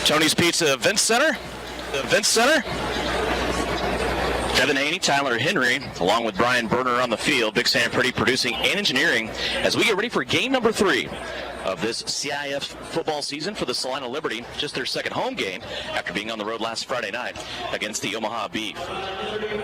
Tony's Pizza Event Center. Kevin Haney, Tyler Henry, along with Brian Berner on the field. Big Sam Pretty producing and engineering as we get ready for game number 3 of this CIF football season for the Salina Liberty. Just their second home game after being on the road last Friday night against the Omaha Beef.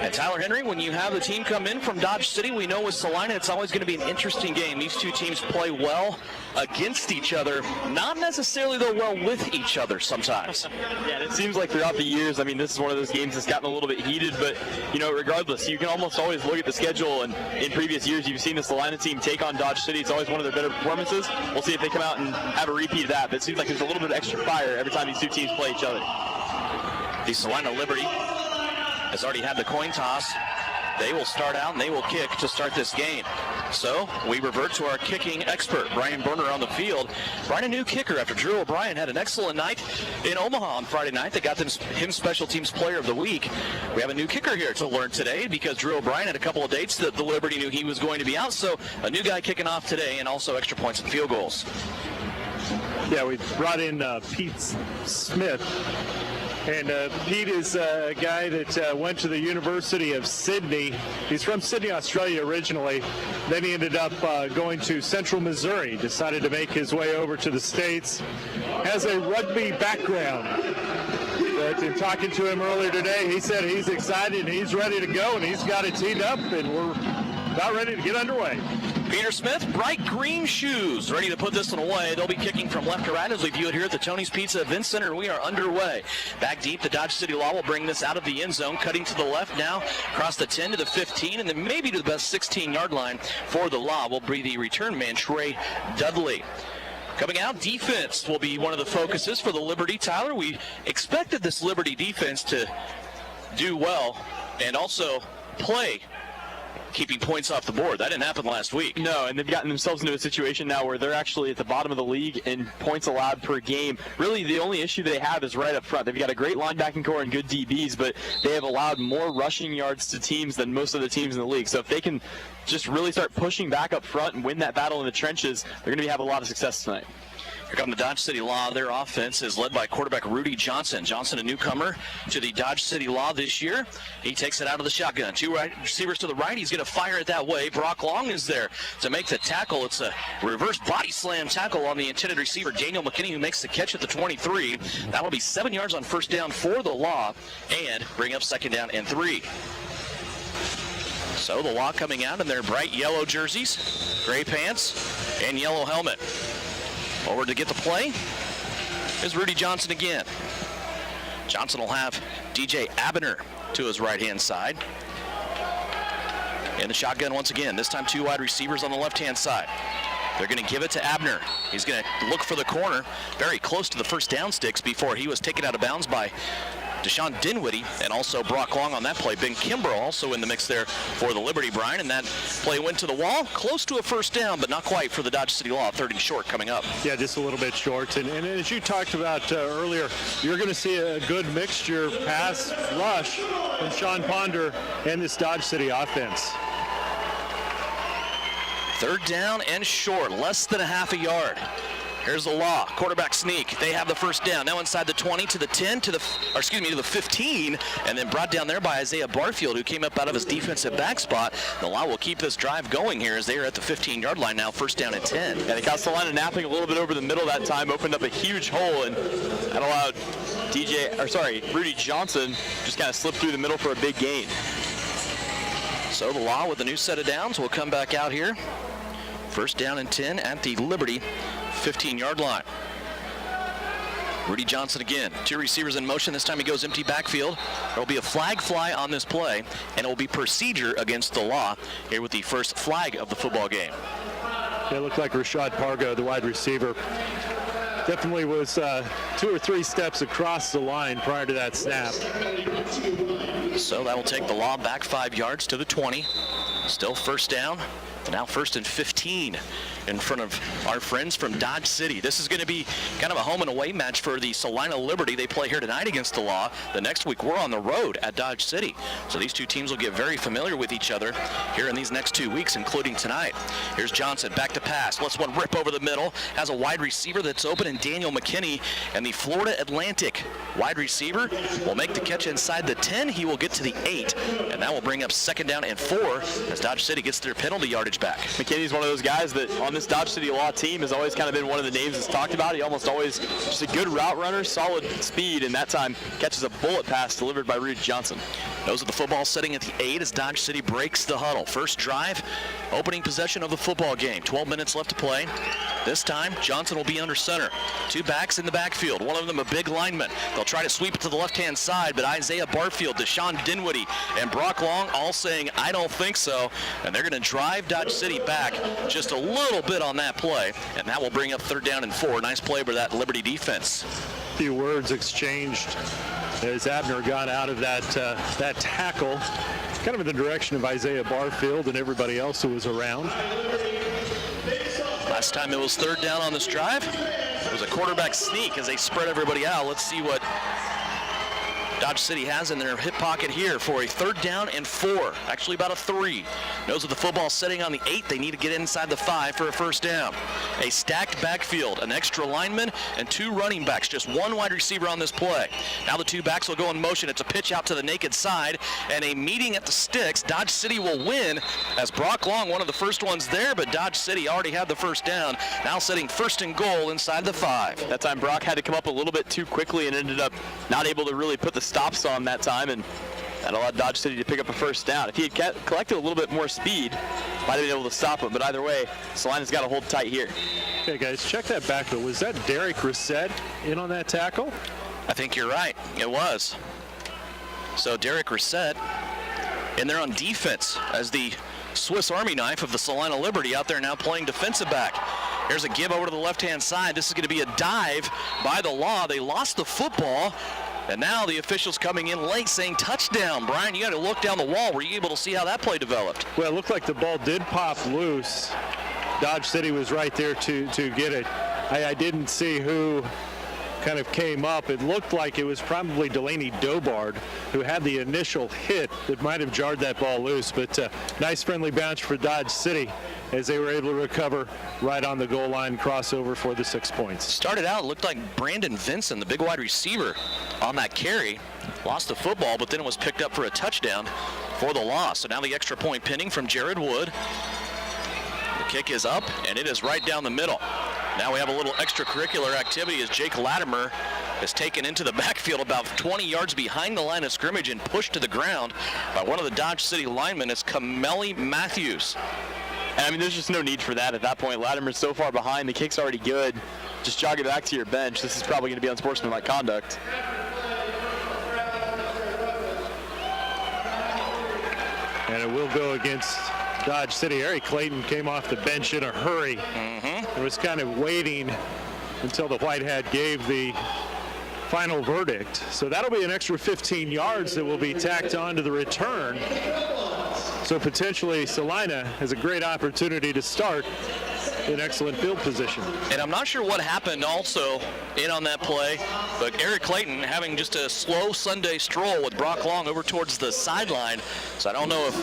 And Tyler Henry, when you have the team come in from Dodge City, we know with Salina it's always going to be an interesting game. These two teams play well against each other, not necessarily though well with each other sometimes. Yeah, and it seems like throughout the years, I mean, this is one of those games that's gotten a little bit heated, but, you know, regardless, you can almost always look at the schedule, and in previous years, you've seen the Salina team take on Dodge City. It's always one of their better performances. We'll see if they come out and have a repeat of that, but it seems like there's a little bit of extra fire every time these two teams play each other. The Salina Liberty has already had the coin toss. They will start out and they will kick to start this game. So we revert to our kicking expert, Brian Berner, on the field. Brian, a new kicker after Drew O'Brien had an excellent night in Omaha on Friday night. They got him Special Teams Player of the Week. We have a new kicker here to learn today because Drew O'Brien had a couple of dates that the Liberty knew he was going to be out. So a new guy kicking off today, and also extra points and field goals. Yeah, we brought in Pete Smith. And Pete is a guy that went to the University of Sydney. He's from Sydney, Australia originally. Then he ended up going to Central Missouri, decided to make his way over to the States. Has a rugby background. But in talking to him earlier today, he said he's excited and he's ready to go, and he's got it teed up, and we're about ready to get underway. Peter Smith, bright green shoes, ready to put this one away. They'll be kicking from left to right as we view it here at the Tony's Pizza Event Center, and we are underway. Back deep, the Dodge City Law will bring this out of the end zone, cutting to the left now, across the 10 to the 15, and then maybe to the best 16-yard line for the Law will be the return man, Trey Dudley. Coming out, defense will be one of the focuses for the Liberty. Tyler, we expected this Liberty defense to do well and also play keeping points off the board. That didn't happen last week. No, and they've gotten themselves into a situation now where they're actually at the bottom of the league in points allowed per game. Really, the only issue they have is right up front. They've got a great linebacking core and good DBs, but they have allowed more rushing yards to teams than most of the teams in the league. So if they can just really start pushing back up front and win that battle in the trenches, they're going to have a lot of success tonight. Here come the Dodge City Law. Their offense is led by quarterback Rudy Johnson. Johnson, a newcomer to the Dodge City Law this year. He takes it out of the shotgun. Two right receivers to the right. He's going to fire it that way. Brock Long is there to make the tackle. It's a reverse body slam tackle on the intended receiver, Daniel McKinney, who makes the catch at the 23. That will be 7 yards on first down for the Law and bring up second down and 3. So the Law coming out in their bright yellow jerseys, gray pants, and yellow helmet. Forward to get the play is Rudy Johnson again. Johnson will have DJ Abner to his right-hand side. In the shotgun once again, this time 2 wide receivers on the left-hand side. They're going to give it to Abner. He's going to look for the corner, very close to the first down sticks before he was taken out of bounds by Deshaun Dinwiddie and also Brock Long on that play. Ben Kimbrough also in the mix there for the Liberty, Brian, and that play went to the wall, close to a first down, but not quite for the Dodge City Law. 3rd and short coming up. Yeah, just a little bit short. And as you talked about earlier, you're going to see a good mixture pass rush from Sean Ponder and this Dodge City offense. 3rd down and short, less than a half a yard. Here's the Law, quarterback sneak. They have the first down. Now inside the 20 to the 10 to the 15, and then brought down there by Isaiah Barfield, who came up out of his defensive back spot. The Law will keep this drive going here as they are at the 15-yard line now, first down and 10. And they got Salina napping a little bit over the middle that time, opened up a huge hole, and that allowed Rudy Johnson just kind of slip through the middle for a big gain. So the Law with a new set of downs will come back out here. First down and 10 at the Liberty 15-yard line. Rudy Johnson again. 2 receivers in motion. This time he goes empty backfield. There will be a flag fly on this play, and it will be procedure against the Law here with the first flag of the football game. It looked like Rashad Pargo, the wide receiver, definitely was 2 or 3 steps across the line prior to that snap. So that will take the Law back 5 yards to the 20. Still first down. So now 1st and 15 in front of our friends from Dodge City. This is going to be kind of a home and away match for the Salina Liberty. They play here tonight against the Law. The next week we're on the road at Dodge City. So these two teams will get very familiar with each other here in these next 2 weeks, including tonight. Here's Johnson back to pass. Let's one rip over the middle. Has a wide receiver that's open in Daniel McKinney. And the Florida Atlantic wide receiver will make the catch inside the 10. He will get to the 8. And that will bring up 2nd down and 4 as Dodge City gets their penalty yardage back. McKinney's one of those guys that on this Dodge City Law team has always kind of been one of the names that's talked about. He almost always just a good route runner, solid speed, and that time catches a bullet pass delivered by Rudy Johnson. Those are the football sitting at the 8 as Dodge City breaks the huddle. First drive, opening possession of the football game. 12 minutes left to play. This time, Johnson will be under center. 2 backs in the backfield, one of them a big lineman. They'll try to sweep it to the left-hand side, but Isaiah Barfield, Deshaun Dinwiddie, and Brock Long all saying, I don't think so. And they're going to drive Dodge City back just a little bit on that play, and that will bring up 3rd down and 4. Nice play by that Liberty defense. Few words exchanged as Abner got out of that tackle, kind of in the direction of Isaiah Barfield and everybody else who was around. Last time it was 3rd down on this drive. It was a quarterback sneak as they spread everybody out. Let's see what Dodge City has in their hip pocket here for a 3rd down and 4. Actually about a 3. Knows with the football sitting on the 8, they need to get inside the 5 for a 1st down. A stacked backfield, an extra lineman, and 2 running backs. Just 1 wide receiver on this play. Now the 2 backs will go in motion. It's a pitch out to the naked side and a meeting at the sticks. Dodge City will win as Brock Long, one of the first ones there, but Dodge City already had the 1st down. Now setting 1st and goal inside the 5. That time Brock had to come up a little bit too quickly and ended up not able to really put the stops on that time, and that allowed Dodge City to pick up a 1st down. If he had collected a little bit more speed, might have been able to stop him, but either way, Salina's got to hold tight here. Okay, guys, check that backfield. Was that Derek Reset in on that tackle? I think you're right. It was. So Derek Reset in there on defense as the Swiss Army knife of the Salina Liberty out there now playing defensive back. Here's a give over to the left-hand side. This is going to be a dive by the Law. They lost the football. And now the officials coming in late saying touchdown. Brian, you got to look down the wall. Were you able to see how that play developed? Well, it looked like the ball did pop loose. Dodge City was right there to get it. I didn't see who kind of came up. It looked like it was probably Delaney Dobard who had the initial hit that might have jarred that ball loose. But nice friendly bounce for Dodge City as they were able to recover right on the goal line, crossover for the 6 points. Started out, it looked like Brandon Vinson, the big wide receiver, on that carry. Lost the football, but then it was picked up for a touchdown for the Loss. So now the extra point pinning from Jared Wood. The kick is up, and it is right down the middle. Now we have a little extracurricular activity as Jake Latimer is taken into the backfield about 20 yards behind the line of scrimmage and pushed to the ground by one of the Dodge City linemen. It's Kameli Matthews. And I mean, there's just no need for that at that point. Latimer's so far behind, the kick's already good. Just jog it back to your bench. This is probably going to be unsportsmanlike conduct. And it will go against Dodge City. Eric Clayton came off the bench in a hurry. It was kind of waiting until the white hat gave the final verdict. So that'll be an extra 15 yards that will be tacked on to the return. So potentially Salina has a great opportunity to start in excellent field position. And I'm not sure what happened also in on that play, but Eric Clayton having just a slow Sunday stroll with Brock Long over towards the sideline. So I don't know if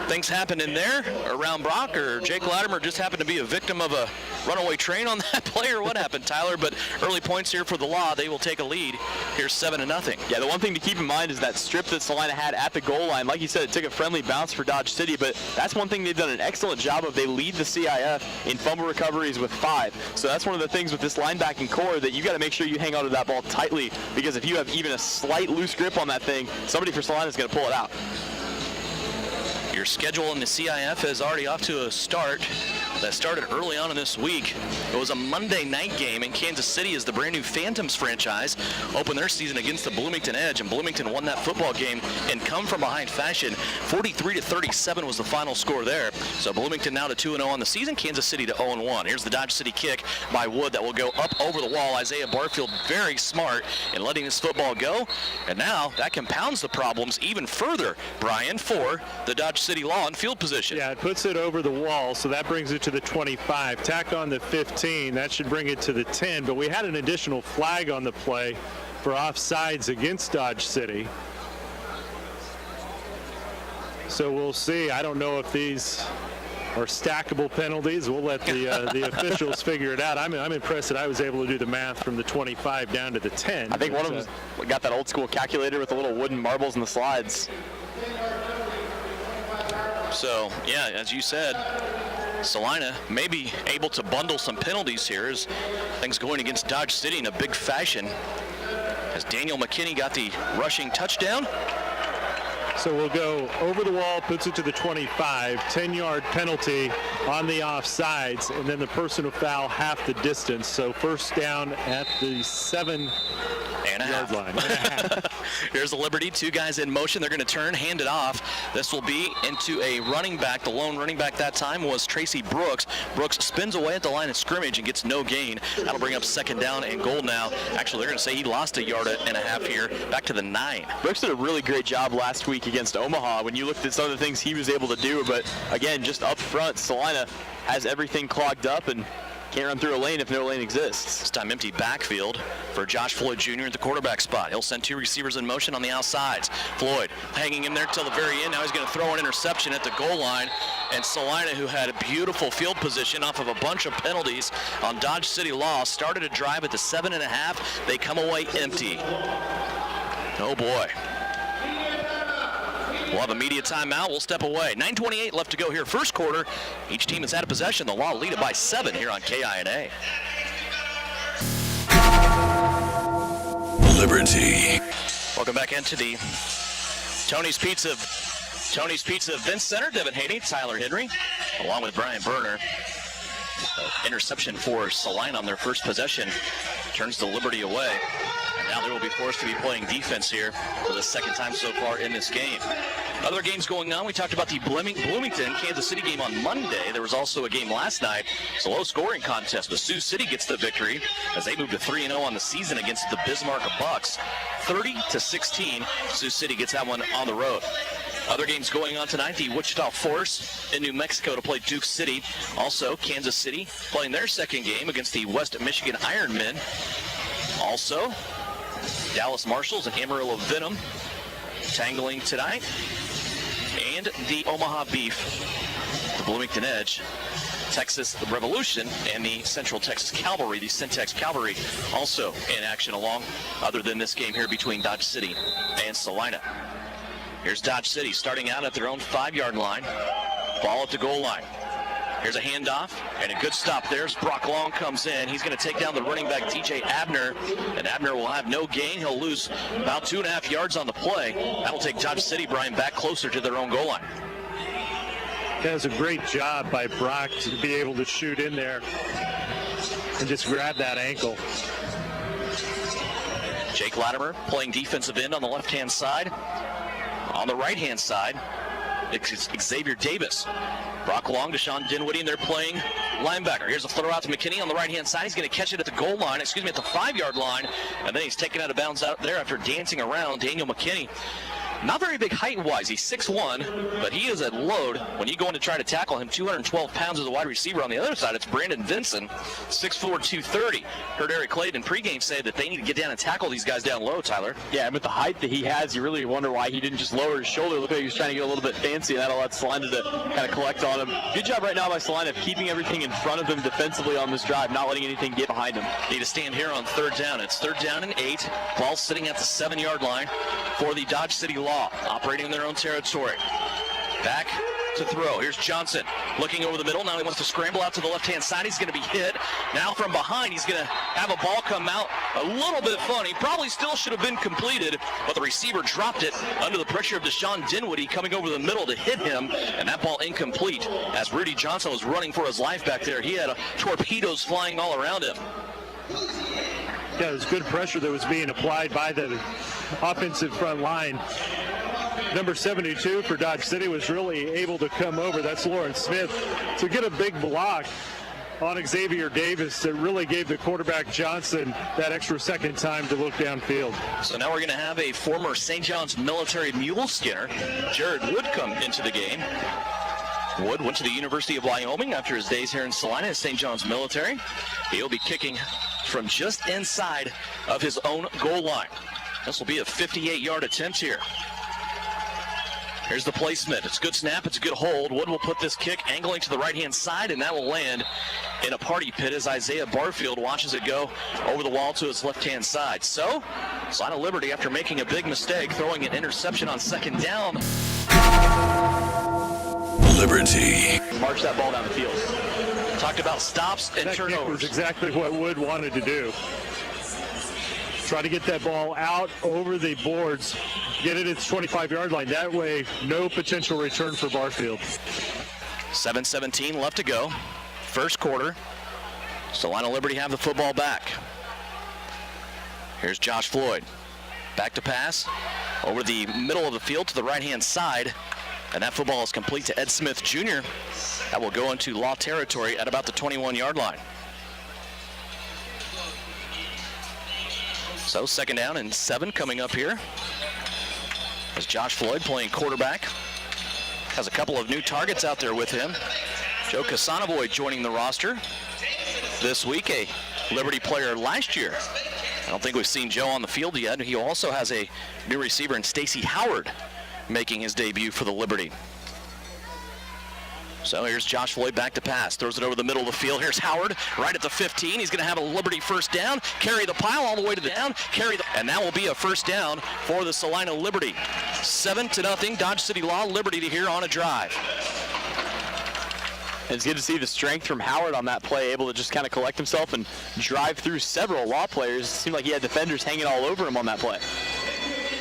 things happened in there around Brock or Jake Latimer just happened to be a victim of a runaway train on that play or what happened, Tyler. But early points here for the Law. They will take a lead. Here's 7-0. Yeah, the one thing to keep in mind is that strip that Salina had at the goal line. Like you said, it took a friendly bounce for Dodge City, but that's one thing they've done an excellent job of. They lead the CIF in fumble recoveries with 5. So that's one of the things with this linebacking core that you got to make sure you hang on to that ball tightly, because if you have even a slight loose grip on that thing, somebody for Salina is going to pull it out. Your schedule in the CIF is already off to a start. that started early on in this week. It was a Monday night game in Kansas City as the brand new Phantoms franchise opened their season against the Bloomington Edge, and Bloomington won that football game in come-from-behind fashion. 43-37 was the final score there. So Bloomington now to 2-0 on the season, Kansas City to 0-1. Here's the Dodge City kick by Wood that will go up over the wall. Isaiah Barfield very smart in letting this football go, and now that compounds the problems even further, Brian, for the Dodge City Law in field position. Yeah, it puts it over the wall, so that brings it to the 25. Tack on the 15, that should bring it to the 10, but we had an additional flag on the play for offsides against Dodge City. So we'll see. I don't know if these are stackable penalties. We'll let the officials figure it out. I'm impressed that I was able to do the math from the 25 down to the 10. I think one of them got that old school calculator with the little wooden marbles in the slides. So, yeah, as you said, Salina may be able to bundle some penalties here as things going against Dodge City in a big fashion. As Daniel McKinney got the rushing touchdown. So we'll go over the wall, puts it to the 25, 10-yard penalty on the offsides, and then the personal foul half the distance. So first down at the 7-yard line. Here's the Liberty, two guys in motion. They're going to turn, hand it off. This will be into a running back. The lone running back that time was Tracy Brooks. Brooks spins away at the line of scrimmage and gets no gain. That'll bring up second down and goal now. Actually, they're going to say he lost a yard and a half here, back to the 9. Brooks did a really great job last week against Omaha when you looked at some of the things he was able to do, but again, just up front, Salina has everything clogged up and can't run through a lane if no lane exists. This time empty backfield for Josh Floyd Jr. at the quarterback spot. He'll send two receivers in motion on the outsides. Floyd hanging in there till the very end. Now he's going to throw an interception at the goal line. And Salina, who had a beautiful field position off of a bunch of penalties on Dodge City Law, started a drive at the 7.5. They come away empty. Oh boy. We'll have a media timeout. We'll step away. 9:28 left to go here. First quarter. Each team has had a possession. The Law lead it by 7 here on KINA. Liberty. Welcome back into the Tony's Pizza Event Center. Devin Haney, Tyler Henry, along with Brian Berner. Interception for Salina on their first possession. Turns the Liberty away. And now they will be forced to be playing defense here for the second time so far in this game. Other games going on. We talked about the Bloomington Kansas City game on Monday. There was also a game last night. It's a low-scoring contest, but Sioux City gets the victory as they move to 3-0 on the season against the Bismarck Bucks. 30-16. Sioux City gets that one on the road. Other games going on tonight, the Wichita Force in New Mexico to play Duke City. Also, Kansas City playing their second game against the West Michigan Ironmen. Also, Dallas Marshals and Amarillo Venom tangling tonight. And the Omaha Beef, the Bloomington Edge, Texas Revolution, and the Central Texas Cavalry, the Centex Cavalry, also in action along, other than this game here between Dodge City and Salina. Here's Dodge City starting out at their own 5-yard line. Ball at the goal line. Here's a handoff and a good stop there as Brock Long comes in. He's going to take down the running back DJ Abner, and Abner will have no gain. He'll lose about 2.5 yards on the play. That'll take Dodge City, Brian, back closer to their own goal line. That was a great job by Brock to be able to shoot in there and just grab that ankle. Jake Latimer playing defensive end on the left-hand side. On the right-hand side, it's Xavier Davis. Brock Long, Deshaun Dinwiddie, and they're playing linebacker. Here's a throw out to McKinney on the right-hand side. He's going to catch it at the goal line, at the 5-yard line, and then he's taken out of bounds out there after dancing around. Daniel McKinney, not very big height-wise. He's 6'1", but he is a load. When you go in to try to tackle him, 212 pounds as a wide receiver. On the other side, it's Brandon Vinson, 6'4", 230. Heard Eric Clayton in pregame say that they need to get down and tackle these guys down low, Tyler. Yeah, and with the height that he has, you really wonder why he didn't just lower his shoulder. Look like he was trying to get a little bit fancy, and that allowed Salina to kind of collect on him. Good job right now by Salina of keeping everything in front of him defensively on this drive, not letting anything get behind him. Need to stand here on 3rd down. It's 3rd down and 8. Ball sitting at the 7-yard line for the Dodge City Law, operating in their own territory. Back to throw. Here's Johnson looking over the middle. Now he wants to scramble out to the left-hand side. He's going to be hit. Now from behind, he's going to have a ball come out a little bit funny. Probably still should have been completed, but the receiver dropped it under the pressure of Deshaun Dinwiddie coming over the middle to hit him, and that ball incomplete as Rudy Johnson was running for his life back there. He had torpedoes flying all around him. Yeah, it was good pressure that was being applied by the offensive front line. Number 72 for Dodge City was really able to come over. That's Lawrence Smith to get a big block on Xavier Davis that really gave the quarterback Johnson that extra second time to look downfield. So now we're going to have a former St. John's military mule skinner, Jared Wood, come into the game. Wood went to the University of Wyoming after his days here in Salina as St. John's military. He'll be kicking from just inside of his own goal line. This will be a 58-yard attempt here. Here's the placement. It's a good snap. It's a good hold. Wood will put this kick angling to the right-hand side, and that will land in a party pit as Isaiah Barfield watches it go over the wall to his left-hand side. So, Salina Liberty, after making a big mistake, throwing an interception on second down. Liberty. March that ball down the field. Talked about stops and That kick turnovers. was exactly what Wood wanted to do. Try to get that ball out over the boards, get it at the 25-yard line. That way, no potential return for Barfield. 7:17 left to go. First quarter. Salina Liberty have the football back. Here's Josh Floyd. Back to pass. Over the middle of the field to the right-hand side. And that football is complete to Ed Smith Jr. That will go into Law territory at about the 21-yard line. So second down and 7 coming up here. As Josh Floyd playing quarterback. Has a couple of new targets out there with him. Joe Casanavoy joining the roster this week, a Liberty player last year. I don't think we've seen Joe on the field yet. He also has a new receiver in Stacy Howard making his debut for the Liberty. So here's Josh Floyd back to pass. Throws it over the middle of the field. Here's Howard right at the 15. He's going to have a Liberty first down. Carry the pile all the way to the down. And that will be a first down for the Salina Liberty. 7-0. Dodge City Law Liberty to here on a drive. And it's good to see the strength from Howard on that play, able to just kind of collect himself and drive through several Law players. It seemed like he had defenders hanging all over him on that play.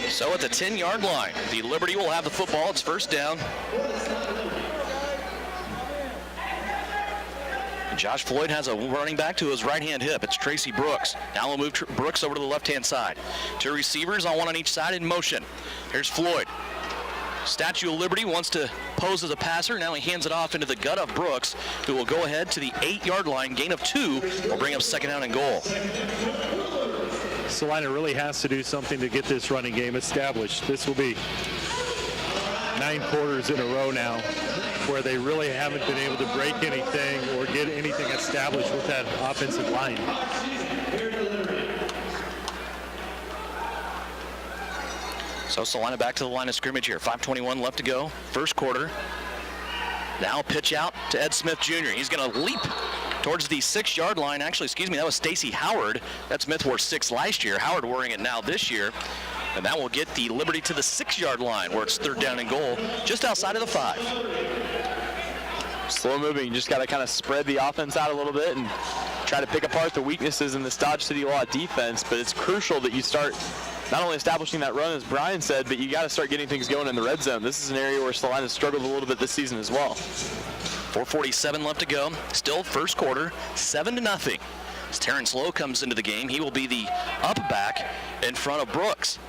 So at the 10-yard line, the Liberty will have the football. It's first down. Josh Floyd has a running back to his right-hand hip. It's Tracy Brooks. Now we'll move Brooks over to the left-hand side. Two receivers, one on each side in motion. Here's Floyd. Statue of Liberty wants to pose as a passer. Now he hands it off into the gut of Brooks, who will go ahead to the 8-yard line. Gain of 2 will bring up second down and goal. Salina really has to do something to get this running game established. This will be 9 quarters in a row now where they really haven't been able to break anything or get anything established with that offensive line. So Salina back to the line of scrimmage here. 5:21 left to go. First quarter. Now pitch out to Ed Smith Jr. He's going to leap towards the 6-yard line. Actually, excuse me, that was Stacy Howard. Ed Smith wore 6 last year. Howard wearing it now this year. And that will get the Liberty to the 6-yard line where it's third down and goal just outside of the 5. Slow moving, you just got to kind of spread the offense out a little bit and try to pick apart the weaknesses in this Dodge City Law defense. But it's crucial that you start not only establishing that run, as Brian said, but you got to start getting things going in the red zone. This is an area where Salina struggled a little bit this season as well. 4:47 left to go. Still first quarter, 7-0. As Terrence Lowe comes into the game, he will be the up back in front of Brooks.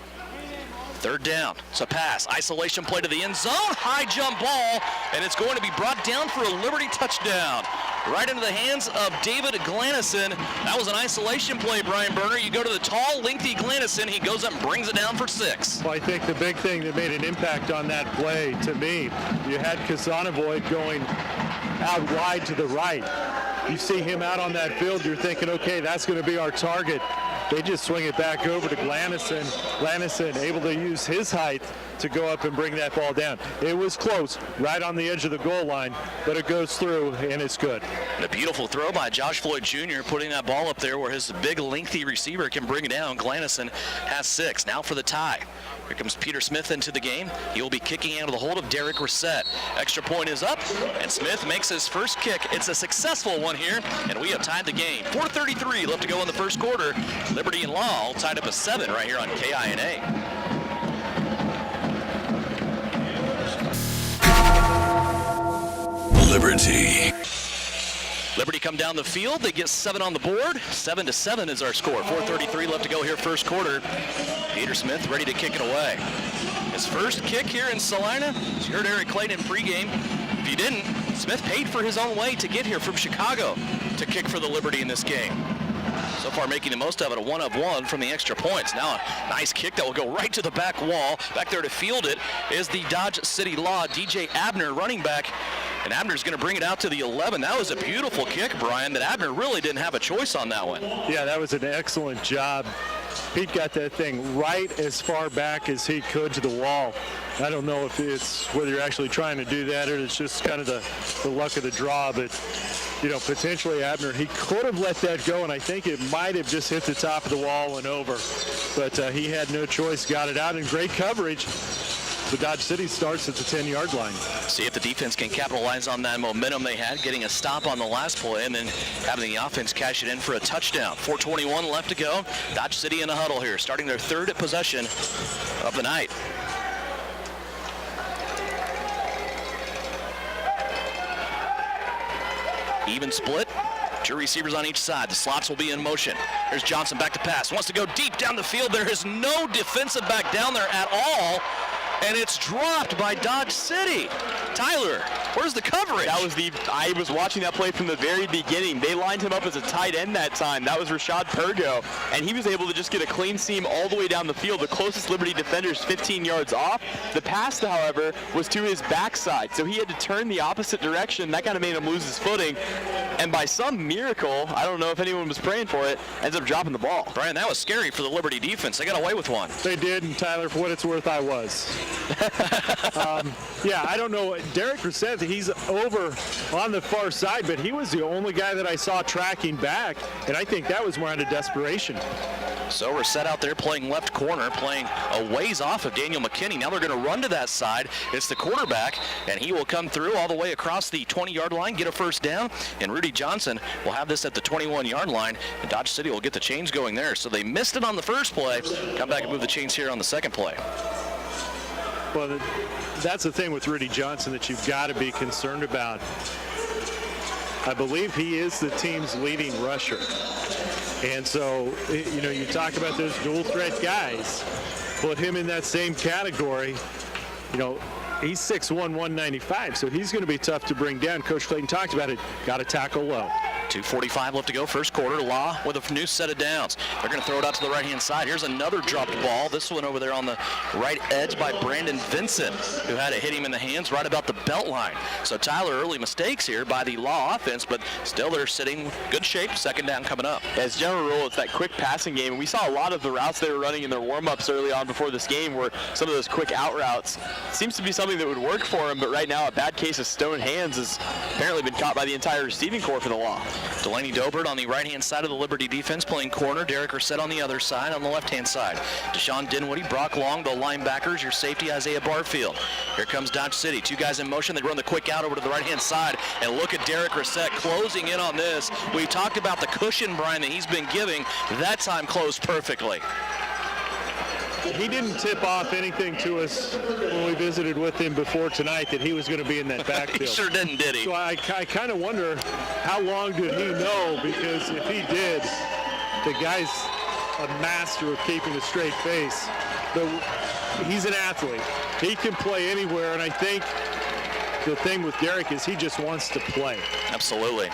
Third down. It's a pass. Isolation play to the end zone. High jump ball, and it's going to be brought down for a Liberty touchdown. Right into the hands of David Glannison. That was an isolation play, Brian Berner. You go to the tall, lengthy Glannison. He goes up and brings it down for 6. Well, I think the big thing that made an impact on that play, to me, you had Casanavoy going out wide to the right. You see him out on that field, you're thinking, okay, that's going to be our target. They just swing it back over to Glannison. Glannison able to use his height to go up and bring that ball down. It was close, right on the edge of the goal line, but it goes through, and it's good. And a beautiful throw by Josh Floyd Jr., putting that ball up there where his big, lengthy receiver can bring it down. Glanison has 6. Now for the tie. Here comes Peter Smith into the game. He will be kicking out of the hold of Derek Reset. Extra point is up, and Smith makes his first kick. It's a successful one here, and we have tied the game. 4:33 left to go in the first quarter. Liberty and Law all tied up a 7 right here on KINA. Liberty come down the field. They get 7 on the board. 7-7 is our score. 4:33 left to go here first quarter. Peter Smith ready to kick it away. His first kick here in Salina. You heard Eric Clayton in pregame. If you didn't, Smith paid for his own way to get here from Chicago to kick for the Liberty in this game. So far making the most of it, a 1-of-1 from the extra points. Now a nice kick that will go right to the back wall. Back there to field it is the Dodge City Law, DJ Abner, running back. And Abner's going to bring it out to the 11. That was a beautiful kick, Brian, that Abner really didn't have a choice on that one. Yeah, that was an excellent job. Pete got that thing right as far back as he could to the wall. I don't know if it's whether you're actually trying to do that or it's just kind of the luck of the draw, but you know, potentially Abner, he could have let that go, and I think it might have just hit the top of the wall and over. But he had no choice, got it out in great coverage. The Dodge City starts at the 10-yard line. See if the defense can capitalize on that momentum they had, getting a stop on the last play and then having the offense cash it in for a touchdown. 4:21 left to go. Dodge City in the huddle here, starting their third possession of the night. Even split. 2 receivers on each side. The slots will be in motion. Here's Johnson back to pass. Wants to go deep down the field. There is no defensive back down there at all. And it's dropped by Dodge City. Tyler, where's the coverage? I was watching that play from the very beginning. They lined him up as a tight end that time. That was Rashad Pergo. And he was able to just get a clean seam all the way down the field. The closest Liberty defender is 15 yards off. The pass, however, was to his backside. So he had to turn the opposite direction. That kind of made him lose his footing. And by some miracle, I don't know if anyone was praying for it, ends up dropping the ball. Brian, that was scary for the Liberty defense. They got away with one. They did, and Tyler, for what it's worth, I was. Yeah, I don't know. Derek Reset, he's over on the far side, but he was the only guy that I saw tracking back, and I think that was more out of desperation. So we're set out there playing left corner, playing a ways off of Daniel McKinney. Now they're going to run to that side. It's the quarterback, and he will come through all the way across the 20-yard line, get a first down, and Rudy Johnson will have this at the 21-yard line, and Dodge City will get the chains going there. So they missed it on the first play. Come back and move the chains here on the second play. Well, that's the thing with Rudy Johnson that you've got to be concerned about. I believe he is the team's leading rusher. And so, you know, you talk about those dual threat guys, put him in that same category. You know, he's 6'1", 195, so he's going to be tough to bring down. Coach Clayton talked about it. Got to tackle low. 2:45 left to go, first quarter. Law with a new set of downs. They're going to throw it out to the right-hand side. Here's another dropped ball. This one over there on the right edge by Brandon Vincent, who had it hit him in the hands right about the belt line. So Tyler, early mistakes here by the Law offense, but still they're sitting good shape. Second down coming up. As general rule, it's that quick passing game. And we saw a lot of the routes they were running in their warm-ups early on before this game were some of those quick out routes. Seems to be something that would work for him, but right now a bad case of stone hands has apparently been caught by the entire receiving corps for the Law. Delaney Dobert on the right-hand side of the Liberty defense playing corner. Derek Reset on the other side on the left-hand side. Deshaun Dinwiddie, Brock Long, the linebackers. Your safety, Isaiah Barfield. Here comes Dodge City. 2 guys in motion. They run the quick out over to the right-hand side. And look at Derek Reset closing in on this. We talked about the cushion, Brian, that he's been giving. That time closed perfectly. He didn't tip off anything to us when we visited with him before tonight that he was going to be in that backfield. He sure didn't, did he? So I kind of wonder how long did he know, because if he did, the guy's a master of keeping a straight face. But he's an athlete. He can play anywhere, and I think the thing with Derek is he just wants to play. Absolutely.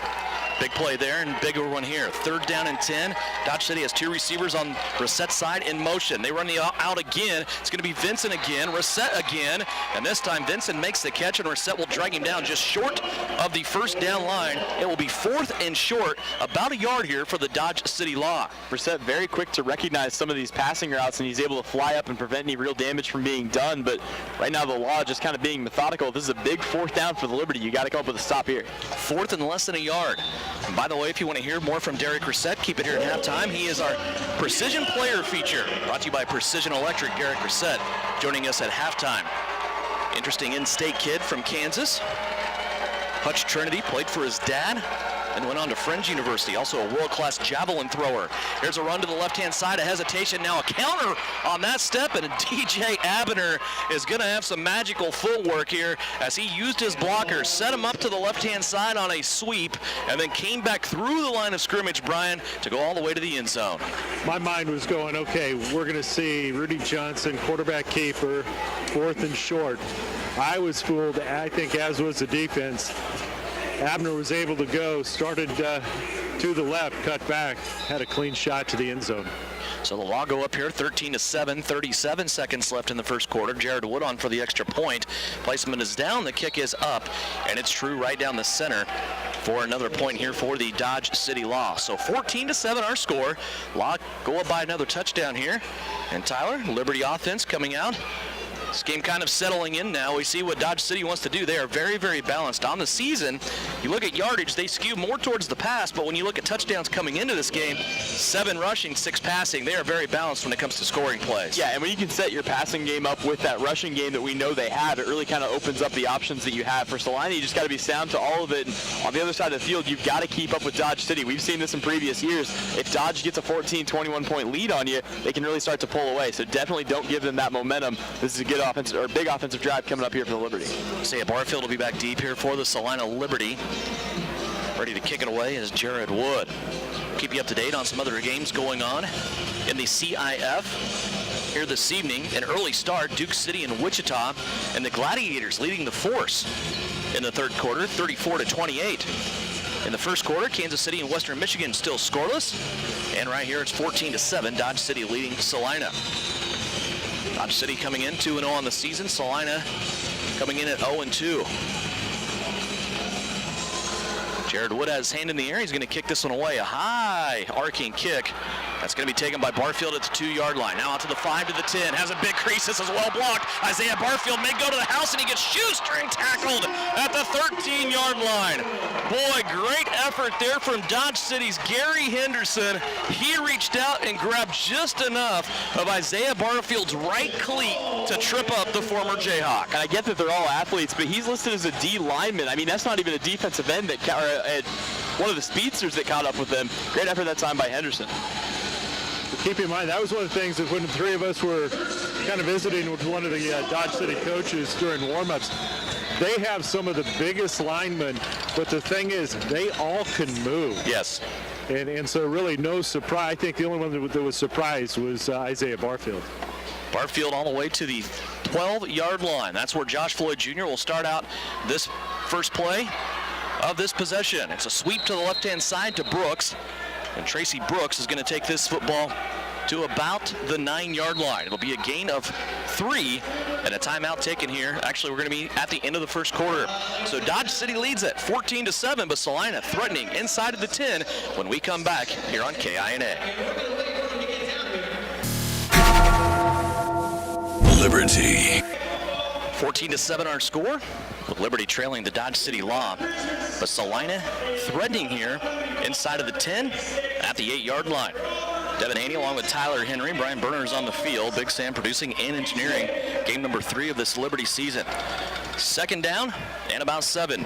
Big play there and bigger one here. 3rd down and 10. Dodge City has 2 receivers on Resette's side in motion. They run the out again. It's going to be Vincent again, Resette again, and this time Vincent makes the catch and Resette will drag him down just short of the 1st down line. It will be 4th and short, about a yard here for the Dodge City Law. Resette very quick to recognize some of these passing routes, and he's able to fly up and prevent any real damage from being done. But right now the Law just kind of being methodical. If this is a big 4th down for the Liberty, you got to come up with a stop here. 4th and less than a yard. And by the way, if you want to hear more from Derek Resette, keep it here at halftime. He is our Precision Player feature, brought to you by Precision Electric. Derek Resette joining us at halftime. Interesting in-state kid from Kansas. Hutch Trinity played for his dad and went on to Friends University, also a world-class javelin thrower. Here's a run to the left-hand side, a hesitation, now a counter on that step, and DJ Abner is going to have some magical footwork here as he used his blocker, set him up to the left-hand side on a sweep, and then came back through the line of scrimmage, Brian, to go all the way to the end zone. My mind was going, okay, we're going to see Rudy Johnson, quarterback keeper, 4th and short. I was fooled, I think, as was the defense. Abner was able to go, started to the left, cut back, had a clean shot to the end zone. So the Law go up here 13-7, 37 seconds left in the first quarter. Jared Wood on for the extra point. Placement is down, the kick is up, and it's true right down the center for another point here for the Dodge City Law. So 14-7 our score. Law go up by another touchdown here. And Tyler, Liberty offense coming out. This game kind of settling in now. We see what Dodge City wants to do. They are very, very balanced. On the season, you look at yardage, they skew more towards the pass, but when you look at touchdowns coming into this game, 7 rushing, 6 passing, they are very balanced when it comes to scoring plays. Yeah, and when you can set your passing game up with that rushing game that we know they have, it really kind of opens up the options that you have. For Salina, you just got to be sound to all of it. And on the other side of the field, you've got to keep up with Dodge City. We've seen this in previous years. If Dodge gets a 14, 21-point lead on you, they can really start to pull away. So definitely don't give them that momentum. This is a good offensive, or big offensive drive coming up here for the Liberty. Isaiah Barfield will be back deep here for the Salina Liberty. Ready to kick it away is Jared Wood. Keep you up to date on some other games going on in the CIF. Here this evening, an early start, Duke City and Wichita, and the Gladiators leading the Force in the third quarter, 34-28. In the first quarter, Kansas City and Western Michigan still scoreless. And right here, it's 14-7, Dodge City leading Salina. Dodge City coming in 2-0 on the season. Salina coming in at 0-2. Jared Wood has his hand in the air. He's going to kick this one away. A high arcing kick. That's going to be taken by Barfield at the 2-yard line. Now out to the 5 to the 10. Has a big crease. This is well blocked. Isaiah Barfield may go to the house, and he gets shoestring tackled at the 13-yard line. Boy, great effort there from Dodge City's Gary Henderson. He reached out and grabbed just enough of Isaiah Barfield's right cleat to trip up the former Jayhawk. And I get that they're all athletes, but he's listed as a D lineman. I mean, that's not even a defensive end that one of the speedsters that caught up with them. Great effort that time by Henderson. Keep in mind, that was one of the things that when the three of us were kind of visiting with one of the Dodge City coaches during warmups, they have some of the biggest linemen, but the thing is, they all can move. Yes. And so really no surprise. I think the only one that was surprised was Isaiah Barfield. Barfield all the way to the 12-yard line. That's where Josh Floyd Jr. will start out this first play of this possession. It's a sweep to the left-hand side to Brooks. And Tracy Brooks is going to take this football to about the 9-yard line. It'll be a gain of 3 and a timeout taken here. Actually, we're going to be at the end of the first quarter. So Dodge City leads it 14-7, but Salina threatening inside of the 10 when we come back here on KINA. Liberty. 14-7 our score, with Liberty trailing the Dodge City Law. But Salina threatening here inside of the 10 at the 8-yard line. Devin Haney along with Tyler Henry. Brian Berner's on the field. Big Sam producing and engineering. Game number 3 of this Liberty season. Second down and about 7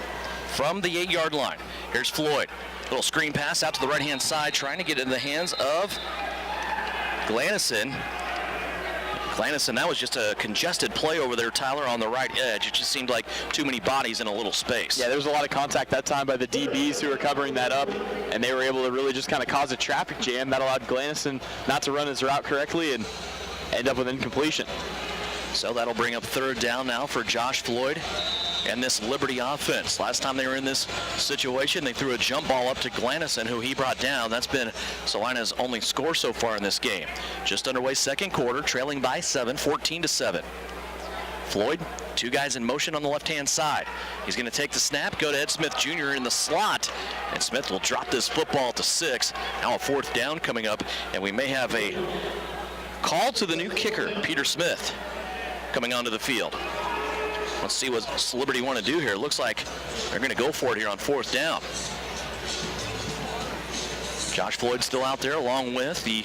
from the 8-yard line. Here's Floyd. Little screen pass out to the right-hand side, trying to get in the hands of Glanison. That was just a congested play over there, Tyler, on the right edge. It just seemed like too many bodies in a little space. Yeah, there was a lot of contact that time by the DBs who were covering that up, and they were able to really just kind of cause a traffic jam that allowed Glanison not to run his route correctly and end up with incompletion. So that'll bring up third down now for Josh Floyd and this Liberty offense. Last time they were in this situation, they threw a jump ball up to Glannison, who he brought down. That's been Salina's only score so far in this game. Just underway second quarter, trailing by 7, 14-7. Floyd, two guys in motion on the left-hand side. He's going to take the snap, go to Ed Smith Jr. in the slot, and Smith will drop this football to 6. Now a fourth down coming up, and we may have a call to the new kicker, Peter Smith, coming onto the field. Let's see what Liberty want to do here. It looks like they're going to go for it here on fourth down. Josh Floyd still out there along with the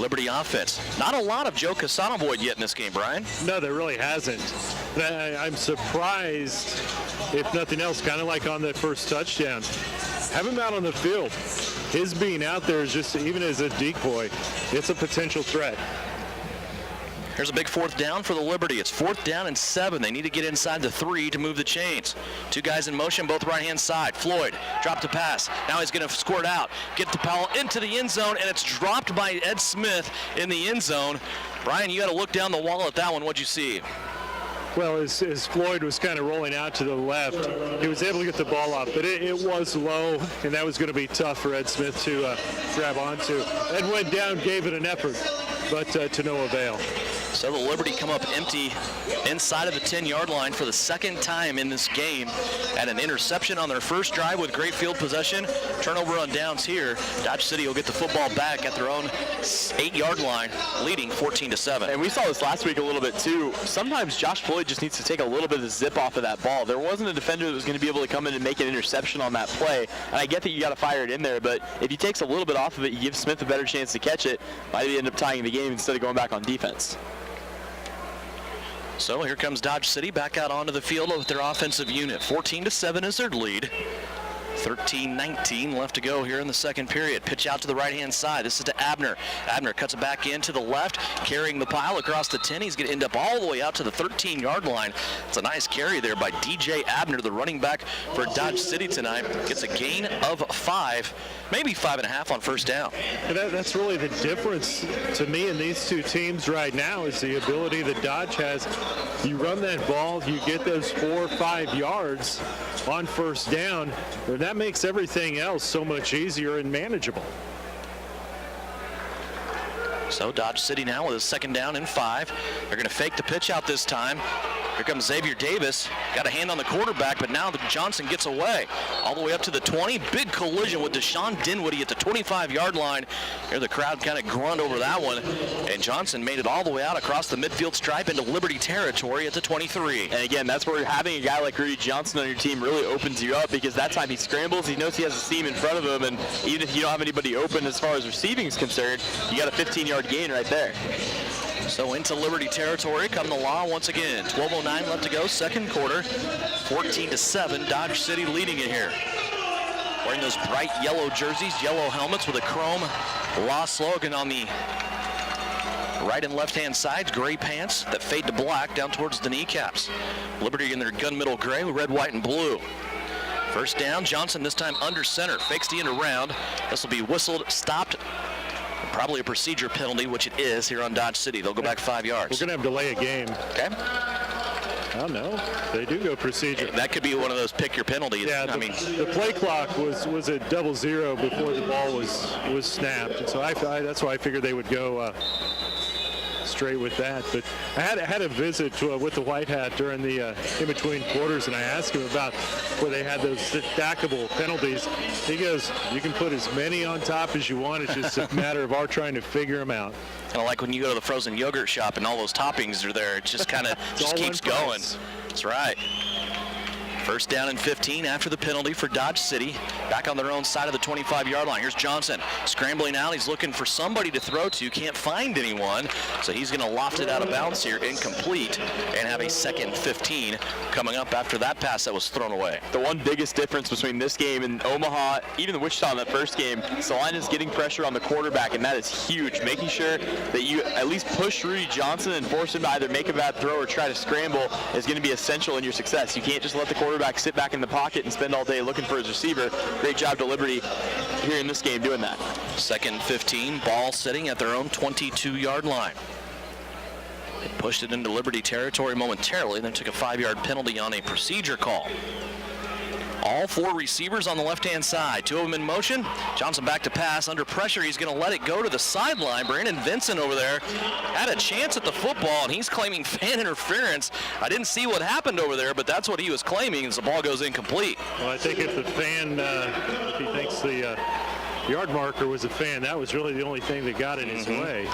Liberty offense. Not a lot of Joe Casanavoid yet in this game, Brian. No, there really hasn't. I'm surprised, if nothing else, kind of like on that first touchdown. Have him out on the field. His being out there is just, even as a decoy, it's a potential threat. Here's a big fourth down for the Liberty. It's 4th down and 7. They need to get inside the 3 to move the chains. Two guys in motion, both right-hand side. Floyd dropped the pass. Now he's going to squirt out, get the ball into the end zone, and it's dropped by Ed Smith in the end zone. Brian, you got to look down the wall at that one. What'd you see? Well, as Floyd was kind of rolling out to the left, he was able to get the ball off, but it was low, and that was going to be tough for Ed Smith to grab onto. Ed went down, gave it an effort, but to no avail. So the Liberty come up empty inside of the 10-yard line for the second time in this game. Had an interception on their first drive with great field possession. Turnover on downs here. Dodge City will get the football back at their own 8-yard line, leading 14-7. And we saw this last week a little bit too. Sometimes Josh Floyd just needs to take a little bit of the zip off of that ball. There wasn't a defender that was going to be able to come in and make an interception on that play. And I get that you got to fire it in there, but if he takes a little bit off of it, you give Smith a better chance to catch it. Might end up tying the game instead of going back on defense. So here comes Dodge City back out onto the field with their offensive unit. 14-7 is their lead. 13-19 left to go here in the second period. Pitch out to the right-hand side. This is to Abner. Abner cuts it back in to the left, carrying the pile across the 10. He's going to end up all the way out to the 13-yard line. It's a nice carry there by DJ Abner, the running back for Dodge City tonight. Gets a gain of 5, maybe 5.5 on first down. And that's really the difference to me in these two teams right now, is the ability that Dodge has. You run that ball, you get those 4 or 5 yards on first down, and that makes everything else so much easier and manageable. So Dodge City now with a 2nd down and 5. They're going to fake the pitch out this time. Here comes Xavier Davis. Got a hand on the quarterback, but now Johnson gets away. All the way up to the 20. Big collision with Deshaun Dinwiddie at the 25-yard line. Here the crowd kind of grunt over that one. And Johnson made it all the way out across the midfield stripe into Liberty territory at the 23. And again, that's where having a guy like Rudy Johnson on your team really opens you up, because that time he scrambles, he knows he has a seam in front of him, and even if you don't have anybody open as far as receiving is concerned, you got a 15-yard gain right there. So into Liberty territory come the Law once again. 12:09 left to go, second quarter. 14-7, Dodge City leading it here. Wearing those bright yellow jerseys, yellow helmets with a chrome Law slogan on the right and left-hand sides, gray pants that fade to black down towards the kneecaps. Liberty in their gunmetal gray with red, white, and blue. First down, Johnson this time under center, fakes the end around. This will be whistled, stopped. Probably a procedure penalty, which it is here on Dodge City. They'll go back 5 yards. We're going to have delay a game. Okay. I don't know. They do go procedure. That could be one of those pick your penalties. Yeah, the play clock was at 00 before the ball was snapped. And so that's why I figured they would go straight with that. But I had a visit with the White Hat during the in-between quarters, and I asked him about where they had those stackable penalties. He goes, you can put as many on top as you want. It's just a matter of our trying to figure them out. Kind of like when you go to the frozen yogurt shop and all those toppings are there. It just kind of just keeps going. That's right. First down and 15 after the penalty for Dodge City. Back on their own side of the 25-yard line. Here's Johnson scrambling out. He's looking for somebody to throw to. Can't find anyone. So he's going to loft it out of bounds here, incomplete, and have a 2nd and 15 coming up after that pass that was thrown away. The one biggest difference between this game and Omaha, even the Wichita in that first game, Salina's getting pressure on the quarterback, and that is huge. Making sure that you at least push Rudy Johnson and force him to either make a bad throw or try to scramble is going to be essential in your success. You can't just let the quarterback sit back in the pocket and spend all day looking for his receiver. Great job to Liberty here in this game doing that. 2nd and 15, ball sitting at their own 22-yard line. Pushed it into Liberty territory momentarily, then took a 5-yard penalty on a procedure call. All 4 receivers on the left-hand side. 2 of them in motion. Johnson back to pass. Under pressure, he's going to let it go to the sideline. Brandon Vincent over there had a chance at the football, and he's claiming fan interference. I didn't see what happened over there, but that's what he was claiming as the ball goes incomplete. Well, I think if the fan, if he thinks the yard marker was a fan, that was really the only thing that got in his way.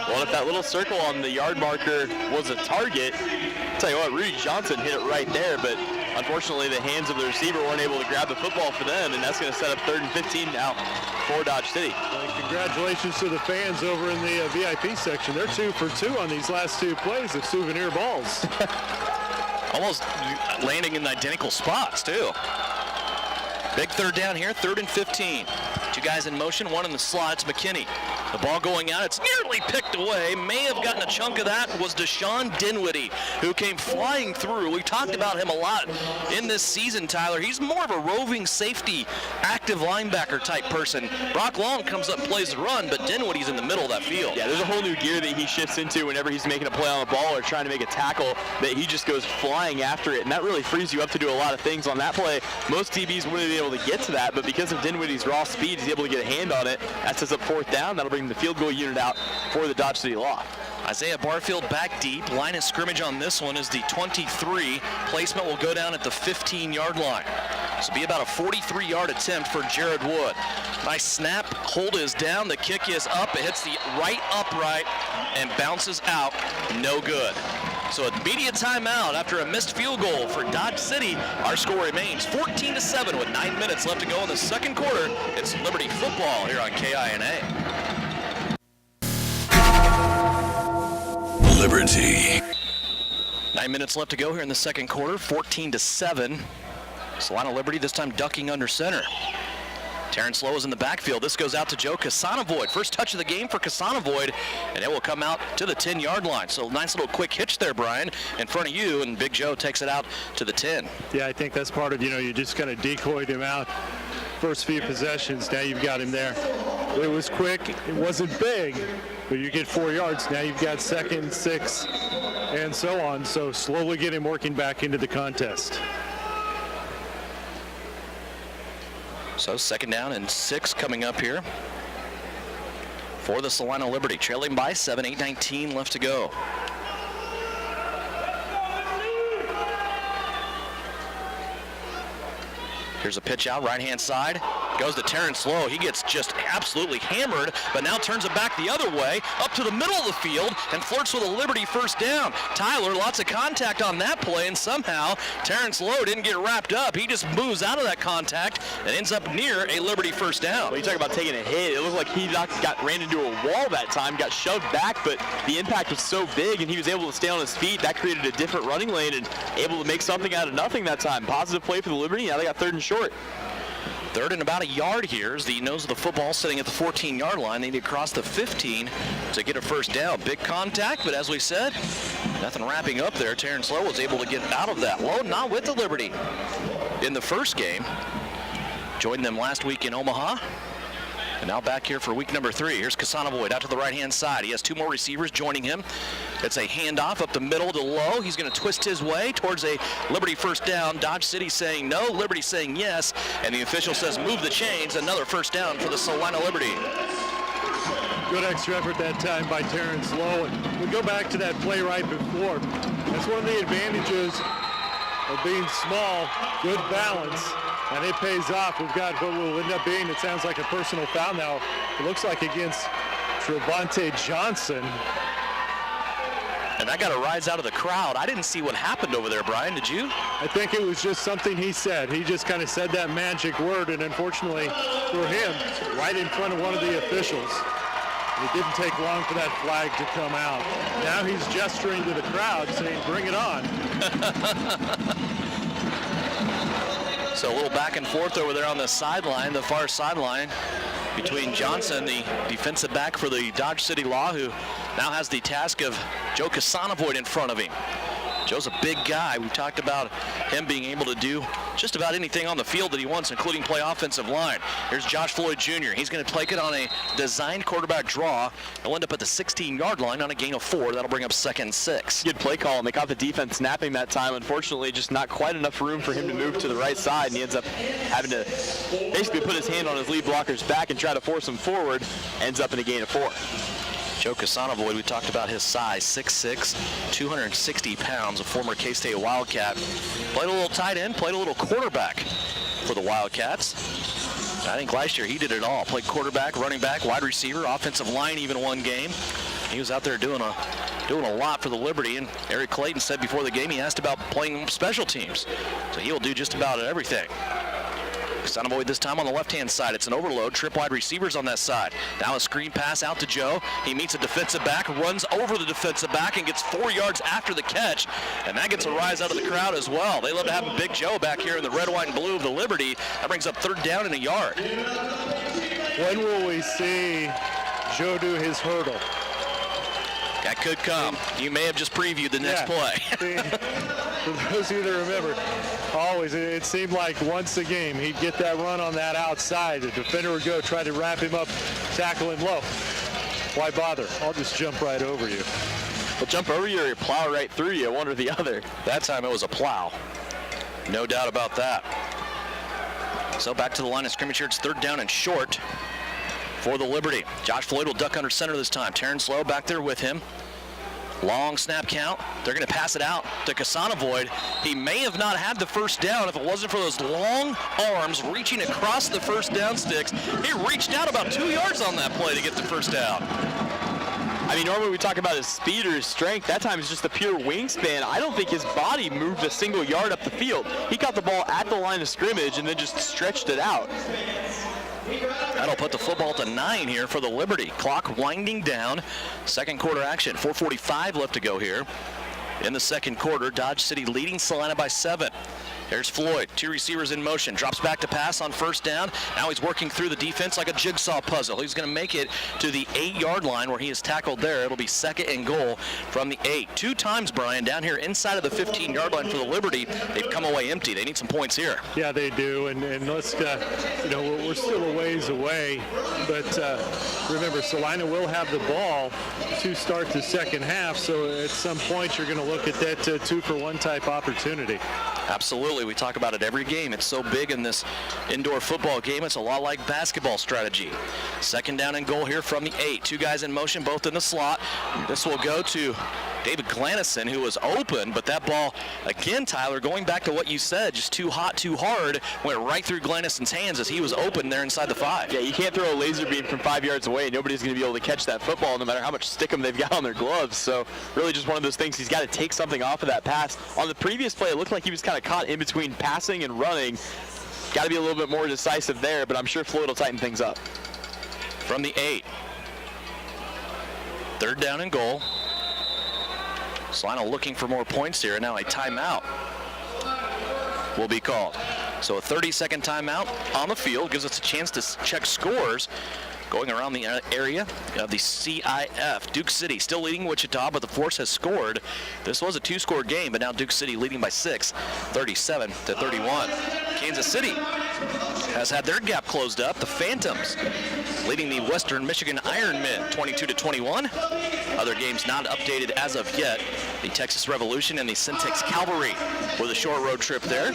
Well, if that little circle on the yard marker was a target, I'll tell you what, Rudy Johnson hit it right there, but unfortunately the hands of the receiver weren't able to grab the football for them, and that's going to set up 3rd and 15 now for Dodge City. Well, congratulations to the fans over in the VIP section. They're 2 for 2 on these last 2 plays of souvenir balls. Almost landing in identical spots, too. Big 3rd down here, 3rd and 15. 2 guys in motion, 1 in the slot. It's McKinney. The ball going out. It's nearly picked away. May have gotten a chunk of that was Deshaun Dinwiddie, who came flying through. We talked about him a lot in this season, Tyler. He's more of a roving safety, active linebacker type person. Brock Long comes up and plays the run, but Dinwiddie's in the middle of that field. Yeah, there's a whole new gear that he shifts into whenever he's making a play on the ball or trying to make a tackle, that he just goes flying after it, and that really frees you up to do a lot of things on that play. Most DBs wouldn't be able to get to that, but because of Dinwiddie's raw speed, he's able to get a hand on it. That sets up 4th down. That'll bring the field goal unit out for the Dodge City Law. Isaiah Barfield back deep. Line of scrimmage on this one is the 23. Placement will go down at the 15-yard line. This will be about a 43-yard attempt for Jared Wood. Nice snap. Hold is down. The kick is up. It hits the right upright and bounces out. No good. So immediate timeout after a missed field goal for Dodge City. Our score remains 14-7 with 9 minutes left to go in the second quarter. It's Liberty football here on KINA. Liberty. 9 minutes left to go here in the second quarter, 14-7. Salina Liberty this time ducking under center. Terrence Lowe is in the backfield. This goes out to Joe Casanavoid. First touch of the game for Casanavoid, and it will come out to the 10-yard line. So nice little quick hitch there, Brian, in front of you, and Big Joe takes it out to the 10. Yeah, I think that's part of, you just kind of decoyed him out first few possessions. Now you've got him there. It was quick. It wasn't big, but you get 4 yards. Now you've got 2nd, 6, and so on. So slowly get him working back into the contest. So 2nd down and 6 coming up here for the Salina Liberty. Trailing by 7, 8:19 left to go. Here's a pitch out, right-hand side. Goes to Terrence Lowe. He gets just absolutely hammered, but now turns it back the other way, up to the middle of the field, and flirts with a Liberty first down. Tyler, lots of contact on that play, and somehow Terrence Lowe didn't get wrapped up. He just moves out of that contact and ends up near a Liberty first down. Well, you talk about taking a hit. It looked like he ran into a wall that time, got shoved back, but the impact was so big, and he was able to stay on his feet. That created a different running lane and able to make something out of nothing that time. Positive play for the Liberty. Now they got 3rd and short. 3rd and about a yard here as the nose of the football sitting at the 14-yard line. They need to cross the 15 to get a first down. Big contact, but as we said, nothing wrapping up there. Terrence Lowe was able to get out of that. Lowe not with the Liberty in the first game. Joined them last week in Omaha. And now back here for week number 3. Here's Casanavoid out to the right-hand side. He has 2 more receivers joining him. It's a handoff up the middle to Lowe. He's going to twist his way towards a Liberty first down. Dodge City saying no, Liberty saying yes. And the official says move the chains. Another first down for the Salina Liberty. Good extra effort that time by Terrence Lowe. And we go back to that play right before. That's one of the advantages of being small, good balance. And it pays off. We've got what will end up being, it sounds like a personal foul now. It looks like against Trevante Johnson. And that got a rise out of the crowd. I didn't see what happened over there, Brian. Did you? I think it was just something he said. He just kind of said that magic word, and unfortunately for him, right in front of one of the officials. It didn't take long for that flag to come out. Now he's gesturing to the crowd saying, bring it on. So a little back and forth over there on the sideline, the far sideline, between Johnson, the defensive back for the Dodge City Law, who now has the task of Joe Casanavoid in front of him. Joe's a big guy. We talked about him being able to do just about anything on the field that he wants, including play offensive line. Here's Josh Floyd Jr. He's going to take it on a designed quarterback draw. He'll end up at the 16-yard line on a gain of 4. That'll bring up 2nd and 6. Good play call, and they caught the defense snapping that time. Unfortunately, just not quite enough room for him to move to the right side, and he ends up having to basically put his hand on his lead blocker's back and try to force him forward. Ends up in a gain of 4. Joe Casanovoid, we talked about his size, 6'6", 260 pounds, a former K-State Wildcat. Played a little tight end, played a little quarterback for the Wildcats. I think last year he did it all. Played quarterback, running back, wide receiver, offensive line even one game. He was out there doing a lot for the Liberty, and Eric Clayton said before the game he asked about playing special teams. So he'll do just about everything. Casanovoid this time on the left-hand side. It's an overload. Trip wide receivers on that side. Now a screen pass out to Joe. He meets a defensive back, runs over the defensive back, and gets 4 yards after the catch. And that gets a rise out of the crowd as well. They love to have Big Joe back here in the red, white, and blue of the Liberty. That brings up 3rd down and a yard. When will we see Joe do his hurdle? That could come. You may have just previewed the next play. For those of you that remember, always, it seemed like once a game he'd get that run on that outside. The defender would go try to wrap him up, tackle him low. Why bother? I'll just jump right over you. Well, jump over you or plow right through you, one or the other. That time it was a plow. No doubt about that. So back to the line of scrimmage here. It's 3rd down and short for the Liberty. Josh Floyd will duck under center this time. Terrence Lowe back there with him. Long snap count. They're going to pass it out to Casanovoid. He may have not had the 1st down if it wasn't for those long arms reaching across the 1st down sticks. He reached out about 2 yards on that play to get the 1st down. I mean, normally we talk about his speed or his strength. That time it's just a pure wingspan. I don't think his body moved a single yard up the field. He got the ball at the line of scrimmage and then just stretched it out. That'll put the football to 9 here for the Liberty. Clock winding down. 2nd quarter action. 4:45 left to go here. In the 2nd quarter, Dodge City leading Salina by 7. There's Floyd, 2 receivers in motion, drops back to pass on 1st down. Now he's working through the defense like a jigsaw puzzle. He's going to make it to the 8-yard line where he is tackled there. It'll be 2nd and goal from the 8. 2 times, Brian, down here inside of the 15-yard line for the Liberty. They've come away empty. They need some points here. Yeah, they do, and let's, we're still a ways away, but remember, Salina will have the ball to start the 2nd half, so at some point you're going to look at that 2-for-1 type opportunity. Absolutely. We talk about it every game. It's so big in this indoor football game. It's a lot like basketball strategy. 2nd down and goal here from the 8. 2 guys in motion, both in the slot. This will go to David Glanison, who was open, but that ball, again, Tyler, going back to what you said, just too hot, too hard, went right through Glanison's hands as he was open there inside the 5. Yeah, you can't throw a laser beam from 5 yards away. Nobody's going to be able to catch that football no matter how much stickum they've got on their gloves. So really just one of those things. He's got to take something off of that pass. On the previous play, it looked like he was kind of caught in between passing and running. Got to be a little bit more decisive there, but I'm sure Floyd will tighten things up. From the 8. 3rd down and goal. Salina looking for more points here, and now a timeout will be called. So a 30-second timeout on the field gives us a chance to check scores going around the area of the CIF. Duke City still leading Wichita, but the Force has scored. This was a 2-score game, but now Duke City leading by 6, 37-31. Kansas City has had their gap closed up. The Phantoms leading the Western Michigan Ironmen 22-21. Other games not updated as of yet. The Texas Revolution and the Syntex Cavalry with a short road trip there.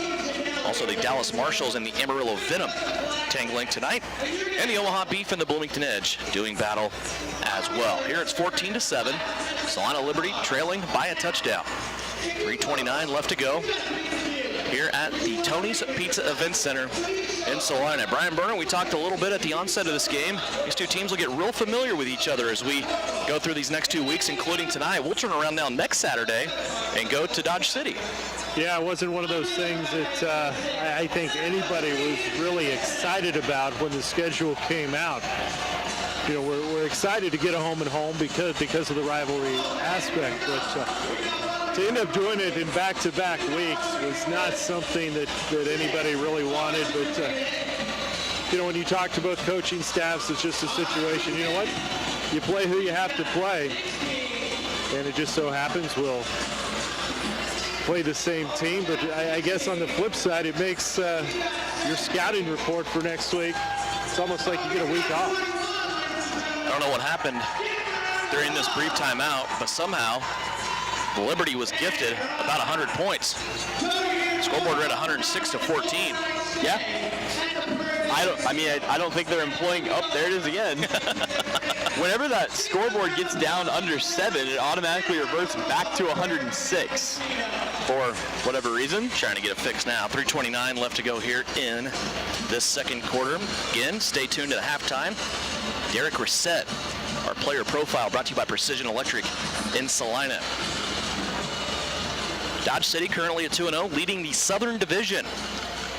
Also the Dallas Marshals and the Amarillo Venom tangling tonight. And the Omaha Beef and the Bloomington Edge doing battle as well. Here it's 14-7. Salina Liberty trailing by a touchdown. 3:29 left to go here at the Tony's Pizza Event Center in Salina. Brian Burnham, we talked a little bit at the onset of this game. These 2 teams will get real familiar with each other as we go through these next 2 weeks, including tonight. We'll turn around now next Saturday and go to Dodge City. Yeah, it wasn't one of those things that I think anybody was really excited about when the schedule came out. You know, we're excited to get a home and home because of the rivalry aspect, but to end up doing it in back-to-back weeks was not something that anybody really wanted. But when you talk to both coaching staffs, it's just a situation. You know what? You play who you have to play, and it just so happens we'll play the same team, but I guess on the flip side, it makes your scouting report for next week, it's almost like you get a week off. I don't know what happened during this brief timeout, but somehow Liberty was gifted about 100 points. Scoreboard read 106-14. Yeah. I don't think they're employing, there it is again. Whenever that scoreboard gets down under 7, it automatically reverts back to 106 for whatever reason. Trying to get it fixed now. 3:29 left to go here in this second quarter. Again, stay tuned to the halftime. Derek Reset, our player profile, brought to you by Precision Electric in Salina. Dodge City currently at 2-0, leading the Southern Division.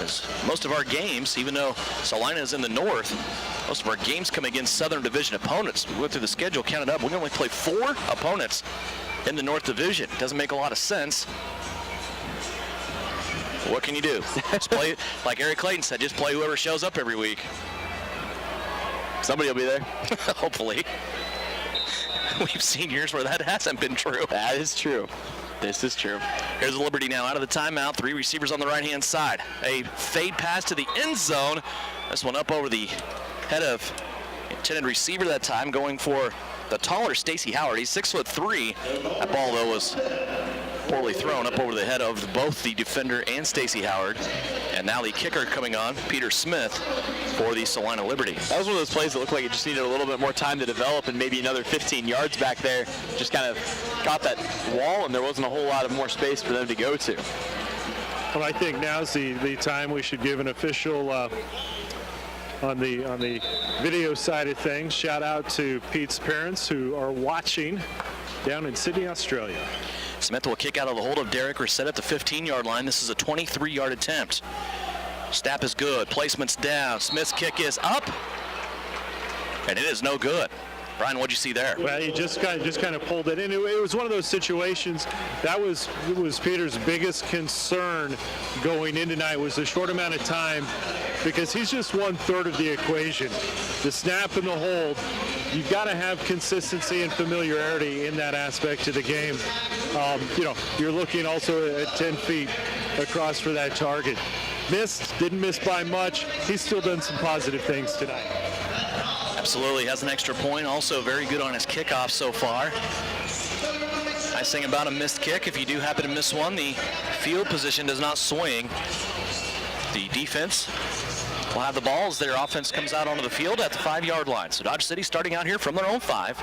As most of our games, even though Salina is in the north, most of our games come against Southern Division opponents. We went through the schedule, counted up. We only play 4 opponents in the North Division. Doesn't make a lot of sense. What can you do? Just play, like Eric Clayton said, just play whoever shows up every week. Somebody will be there. Hopefully. We've seen years where that hasn't been true. That is true. This is true. Here's the Liberty now out of the timeout. 3 receivers on the right-hand side. A fade pass to the end zone. This one up over the head of intended receiver that time, going for the taller Stacey Howard. He's 6'3". That ball, though, was poorly thrown up over the head of both the defender and Stacey Howard. And now the kicker coming on, Peter Smith, for the Salina Liberty. That was one of those plays that looked like it just needed a little bit more time to develop, and maybe another 15 yards back there. Just kind of got that wall, and there wasn't a whole lot of more space for them to go to. Well, I think now's the time we should give an official on the video side of things. Shout out to Pete's parents who are watching down in Sydney, Australia. Smith will kick out of the hold of Derek Reset at the 15-yard line. This is a 23-yard attempt. Snap is good. Placement's down. Smith's kick is up, and it is no good. Brian, what'd you see there? Well, he just kind of pulled it in. It was one of those situations that was Peter's biggest concern going in tonight, was the short amount of time, because he's just 1/3 of the equation. The snap and the hold, you've got to have consistency and familiarity in that aspect of the game. You're looking also at 10 feet across for that target. Didn't miss by much. He's still done some positive things tonight. Absolutely, has an extra point. Also very good on his kickoff so far. Nice thing about a missed kick, if you do happen to miss one, the field position does not swing. The defense will have the ball as their offense comes out onto the field at the 5-yard line. So Dodge City starting out here from their own 5.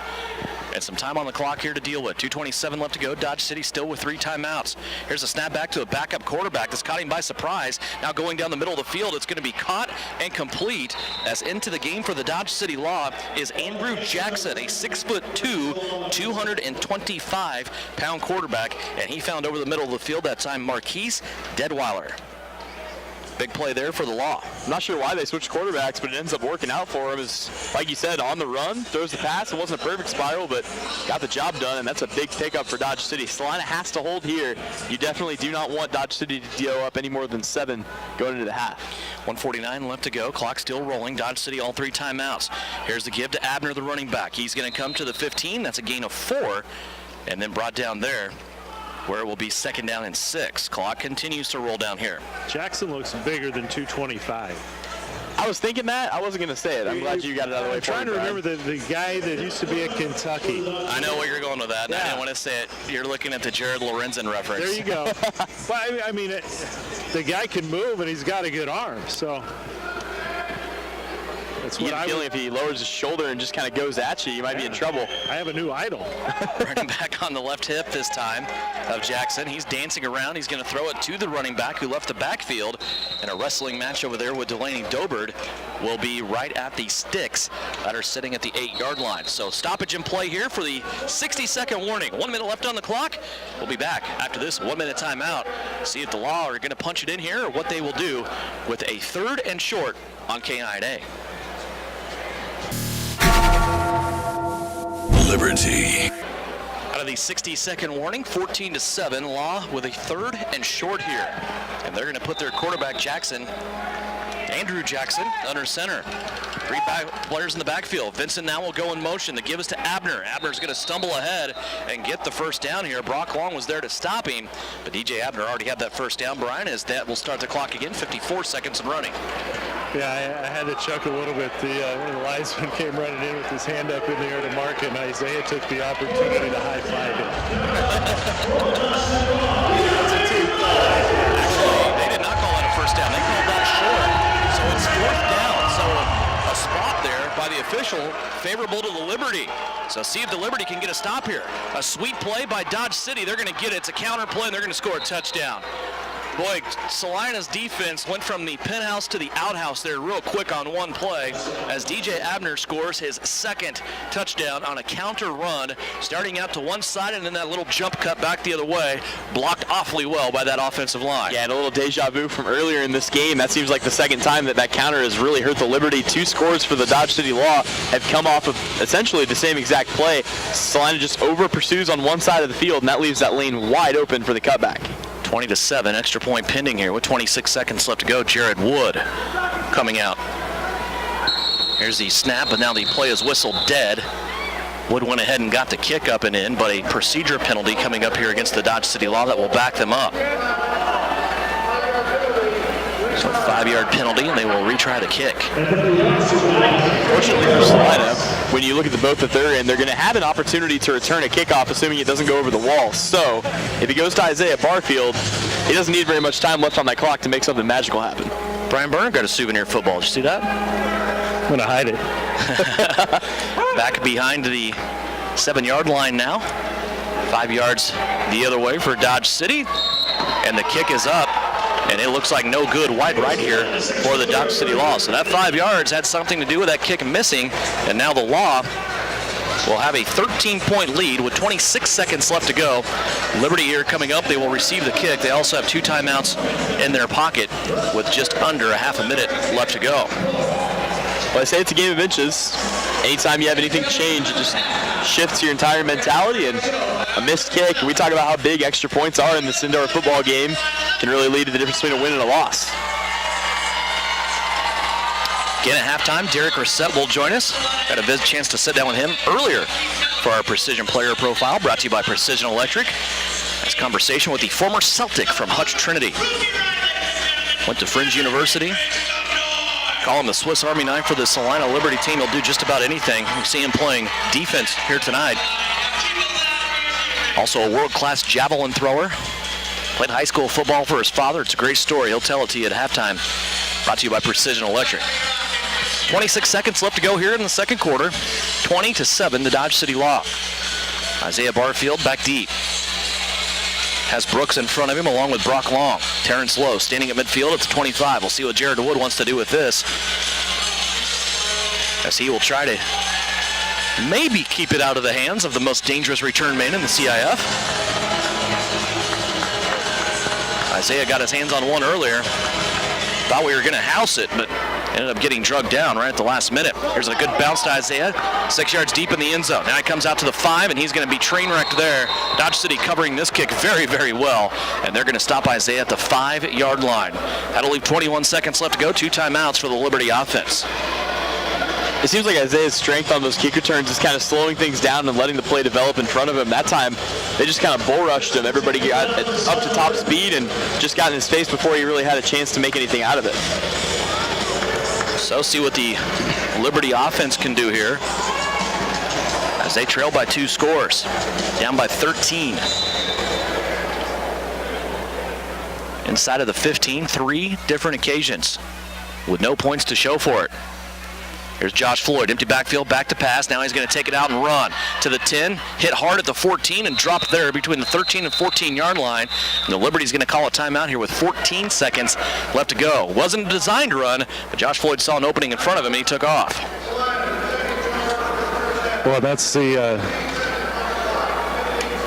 And some time on the clock here to deal with. 2:27 left to go. Dodge City still with 3 timeouts. Here's a snap back to a backup quarterback that's caught him by surprise. Now going down the middle of the field, it's going to be caught and complete, as into the game for the Dodge City Law is Andrew Jackson, a 6'2", 225-pound quarterback, and he found over the middle of the field that time Marquise Deadweiler. Big play there for the Law. I'm not sure why they switched quarterbacks, but it ends up working out for him. Is, like you said, on the run, throws the pass. It wasn't a perfect spiral, but got the job done, and that's a big pickup for Dodge City. Salina has to hold here. You definitely do not want Dodge City to go up any more than 7 going into the half. 1:49 left to go. Clock still rolling. Dodge City all 3 timeouts. Here's the give to Abner, the running back. He's going to come to the 15. That's a gain of 4, and then brought down there, where it will be 2nd down and 6. Clock continues to roll down here. Jackson looks bigger than 225. I was thinking that. I wasn't going to say it. I'm glad you got it out of the way. I'm trying to remember the guy that used to be at Kentucky. I know where you're going with that. Yeah. I didn't want to say it. You're looking at the Jared Lorenzen reference. There you go. But I mean, the guy can move, and he's got a good arm. So that's you what get a feeling if he lowers his shoulder and just kind of goes at you, you might be in trouble. I have a new idol. Running back on the left hip this time of Jackson. He's dancing around. He's going to throw it to the running back who left the backfield. And a wrestling match over there with Delaney Dobert will be right at the sticks that are sitting at the 8-yard line. So stoppage in play here for the 60-second warning. 1 minute left on the clock. We'll be back after this 1-minute timeout. See if the Law are going to punch it in here or what they will do with a 3rd and short on K9A. Liberty. Out of the 60-second warning, 14-7, Law with a 3rd and short here. And they're going to put their quarterback, Jackson, Andrew Jackson under center. 3 players in the backfield. Vincent now will go in motion. The give is to Abner. Abner's going to stumble ahead and get the first down here. Brock Long was there to stop him, but DJ Abner already had that first down. Brian, as that will start the clock again, 54 seconds and running. Yeah, I had to chuck a little bit. One of the linesmen came running in with his hand up in the air to mark it, and Isaiah took the opportunity to high-five it. Actually, they did not call that a first down. They called that short, so it's 4th down. So a spot there by the official favorable to the Liberty. So see if the Liberty can get a stop here. A sweet play by Dodge City. They're going to get it. It's a counter play, and they're going to score a touchdown. Boy, Salina's defense went from the penthouse to the outhouse there real quick on one play as DJ Abner scores his 2nd touchdown on a counter run, starting out to one side and then that little jump cut back the other way, blocked awfully well by that offensive line. Yeah, and a little deja vu from earlier in this game. That seems like the second time that counter has really hurt the Liberty. 2 scores for the Dodge City Law have come off of essentially the same exact play. Salina just over pursues on one side of the field, and that leaves that lane wide open for the cutback. 20-7, extra point pending here with 26 seconds left to go. Jared Wood coming out. Here's the snap, but now the play is whistled dead. Wood went ahead and got the kick up and in, but a procedure penalty coming up here against the Dodge City Law that will back them up. So a 5-yard penalty, and they will retry the kick. Fortunately for Salina, when you look at the boat that they're in, they're going to have an opportunity to return a kickoff, assuming it doesn't go over the wall. So if he goes to Isaiah Barfield, he doesn't need very much time left on that clock to make something magical happen. Brian Byrne got a souvenir football. Did you see that? I'm going to hide it. Back behind the 7-yard line now. 5 yards the other way for Dodge City. And the kick is up. And it looks like no good wide right here for the Dodge City Law. So that 5 yards had something to do with that kick missing. And now the Law will have a 13-point lead with 26 seconds left to go. Liberty here coming up. They will receive the kick. They also have 2 timeouts in their pocket with just under a half a minute left to go. Well, I say it's a game of inches. Anytime you have anything change, it just shifts your entire mentality, and a missed kick. We talk about how big extra points are in this indoor football game. Can really lead to the difference between a win and a loss. Again at halftime, Derek Reset will join us. Had a chance to sit down with him earlier for our Precision Player Profile, brought to you by Precision Electric. Nice conversation with the former Celtic from Hutch Trinity. Went to Fringe University. Call him the Swiss Army knife for the Salina Liberty team. He'll do just about anything. You see him playing defense here tonight. Also a world-class javelin thrower. Played high school football for his father. It's a great story. He'll tell it to you at halftime. Brought to you by Precision Electric. 26 seconds left to go here in the second quarter. 20-7, the Dodge City Law. Isaiah Barfield back deep. Has Brooks in front of him along with Brock Long. Terrence Lowe standing at midfield at the 25. We'll see what Jared Wood wants to do with this, as he will try to maybe keep it out of the hands of the most dangerous return man in the CIF. Isaiah got his hands on one earlier. Thought we were going to house it, but ended up getting drugged down right at the last minute. Here's a good bounce to Isaiah. 6 yards deep in the end zone. Now he comes out to the 5, and he's going to be train wrecked there. Dodge City covering this kick very, very well, and they're going to stop Isaiah at the 5-yard line. That'll leave 21 seconds left to go. 2 timeouts for the Liberty offense. It seems like Isaiah's strength on those kick returns is kind of slowing things down and letting the play develop in front of him. That time, they just kind of bull rushed him. Everybody got up to top speed and just got in his face before he really had a chance to make anything out of it. So see what the Liberty offense can do here as they trail by 2 scores, down by 13. Inside of the 15, 3 different occasions with no points to show for it. Here's Josh Floyd, empty backfield, back to pass. Now he's going to take it out and run to the 10, hit hard at the 14, and drop there between the 13 and 14-yard line. And the Liberty's going to call a timeout here with 14 seconds left to go. Wasn't a designed run, but Josh Floyd saw an opening in front of him, and he took off. Well, that's the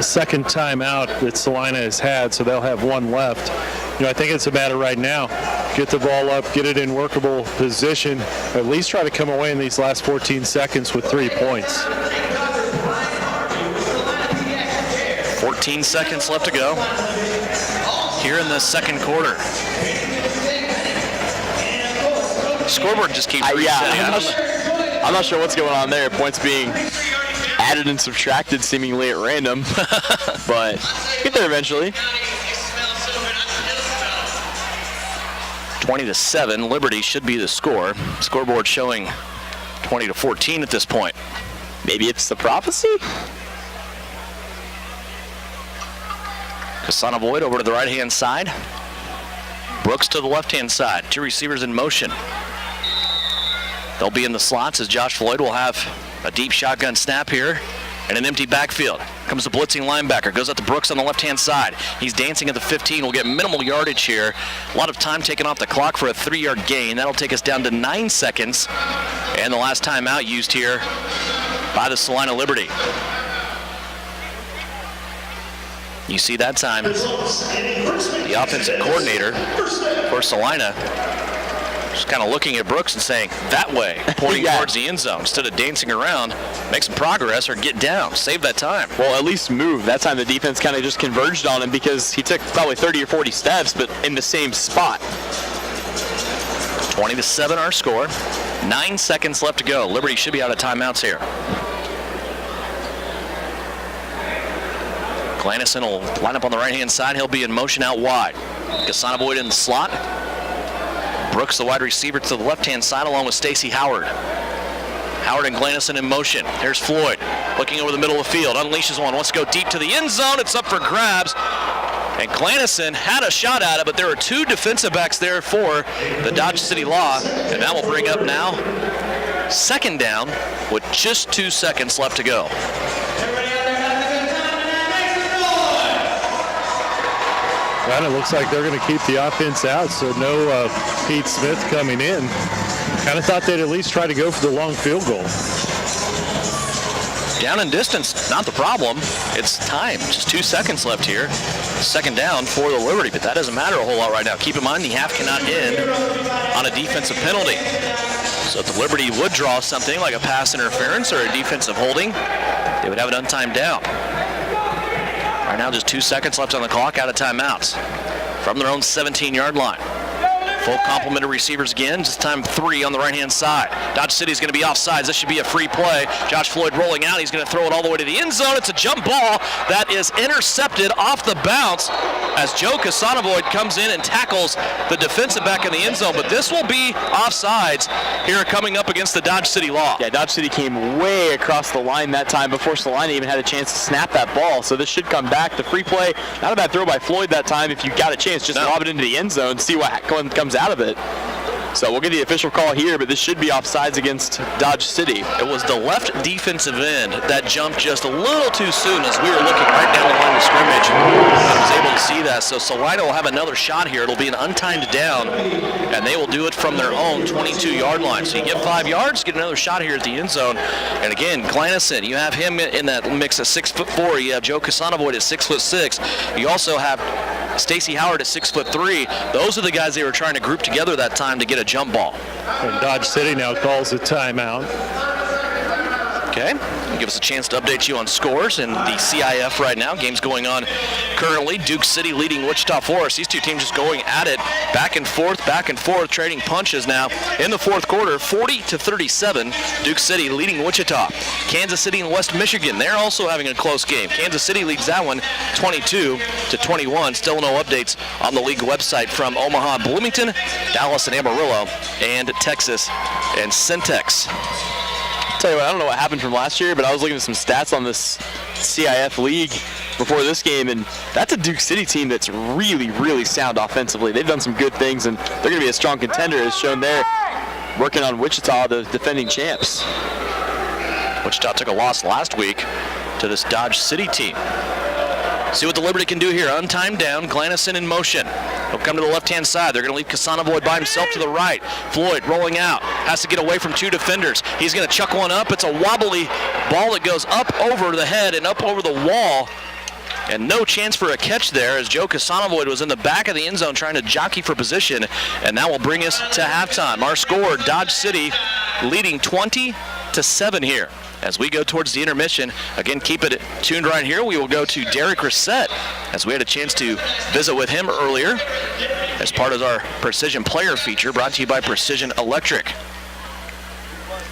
second timeout that Salina has had, so they'll have 1 left. I think it's a matter right now. Get the ball up, get it in workable position, at least try to come away in these last 14 seconds with 3 points. 14 seconds left to go here in the second quarter. Scoreboard just keeps resetting. I'm not sure what's going on there. Points being added and subtracted seemingly at random, but get there eventually. 20-7, Liberty should be the score. Scoreboard showing 20-14 at this point. Maybe it's the prophecy? Kasanovoid over to the right-hand side. Brooks to the left-hand side. Two receivers in motion. They'll be in the slots as Josh Floyd will have a deep shotgun snap here and an empty backfield. Comes the blitzing linebacker. Goes up to Brooks on the left-hand side. He's dancing at the 15. We'll get minimal yardage here. A lot of time taken off the clock for a 3-yard gain. That'll take us down to 9 seconds. And the last timeout used here by the Salina Liberty. You see that time, the offensive coordinator for Salina just kind of looking at Brooks and saying, that way, pointing towards the end zone. Instead of dancing around, make some progress or get down. Save that time. Well, at least move. That time the defense kind of just converged on him because he took probably 30 or 40 steps, but in the same spot. 20-7 our score. 9 seconds left to go. Liberty should be out of timeouts here. Glanison will line up on the right-hand side. He'll be in motion out wide. Kasanovoid in the slot. Brooks, the wide receiver, to the left-hand side along with Stacey Howard. Howard and Glanison in motion. Here's Floyd looking over the middle of the field. Unleashes one. Wants to go deep to the end zone. It's up for grabs. And Glanison had a shot at it, but there were two defensive backs there for the Dodge City Law. And that will bring up now second down with just 2 seconds left to go. Well, it looks like they're going to keep the offense out, so no Pete Smith coming in. Kind of thought they'd at least try to go for the long field goal. Down in distance, not the problem. It's time. Just 2 seconds left here. Second down for the Liberty, but that doesn't matter a whole lot right now. Keep in mind, the half cannot end on a defensive penalty. So if the Liberty would draw something like a pass interference or a defensive holding, they would have an untimed down. Right now, just 2 seconds left on the clock, out of timeouts from their own 17-yard line. Full complement of receivers again, this time 3 on the right-hand side. Dodge City's going to be offsides. This should be a free play. Josh Floyd rolling out. He's going to throw it all the way to the end zone. It's a jump ball that is intercepted off the bounce as Joe Kasanovoid comes in and tackles the defensive back in the end zone. But this will be offsides here coming up against the Dodge City Law. Yeah, Dodge City came way across the line that time before Salina even had a chance to snap that ball. So this should come back. The free play, not a bad throw by Floyd that time. If you got a chance, just lob it into the end zone, see what comes out of it. So we'll get the official call here, but this should be offsides against Dodge City. It was the left defensive end that jumped just a little too soon as we were looking right down the line of scrimmage. I was able to see that. So Salina will have another shot here. It'll be an untimed down, and they will do it from their own 22-yard line. So you get 5 yards, get another shot here at the end zone. And again, Glanison, you have him in that mix at 6'4". You have Joe Kasanovoid at 6'6". You also have Stacey Howard at 6'3". Those are the guys they were trying to group together that time to get a jump ball. And Dodge City now calls a timeout. Okay, give us a chance to update you on scores and the CIF right now. Game's going on currently. Duke City leading Wichita Forest. These two teams just going at it back and forth, trading punches now in the fourth quarter. 40-37, Duke City leading Wichita. Kansas City and West Michigan, they're also having a close game. Kansas City leads that one 22-21. Still no updates on the league website from Omaha, Bloomington, Dallas and Amarillo, and Texas and Syntex. Tell you what, I don't know what happened from last year, but I was looking at some stats on this CIF league before this game, and that's a Duke City team that's really, really sound offensively. They've done some good things, and they're going to be a strong contender, as shown there, working on Wichita, the defending champs. Wichita took a loss last week to this Dodge City team. See what the Liberty can do here. Untimed down, Glanison in motion. He'll come to the left-hand side. They're going to leave Kasanovoid by himself to the right. Floyd rolling out. Has to get away from two defenders. He's going to chuck one up. It's a wobbly ball that goes up over the head and up over the wall. And no chance for a catch there as Joe Kasanovoid was in the back of the end zone trying to jockey for position. And that will bring us to halftime. Our score, Dodge City leading 20-7 here as we go towards the intermission. Again, keep it tuned right here. We will go to Derek Reset, as we had a chance to visit with him earlier as part of our Precision Player feature brought to you by Precision Electric.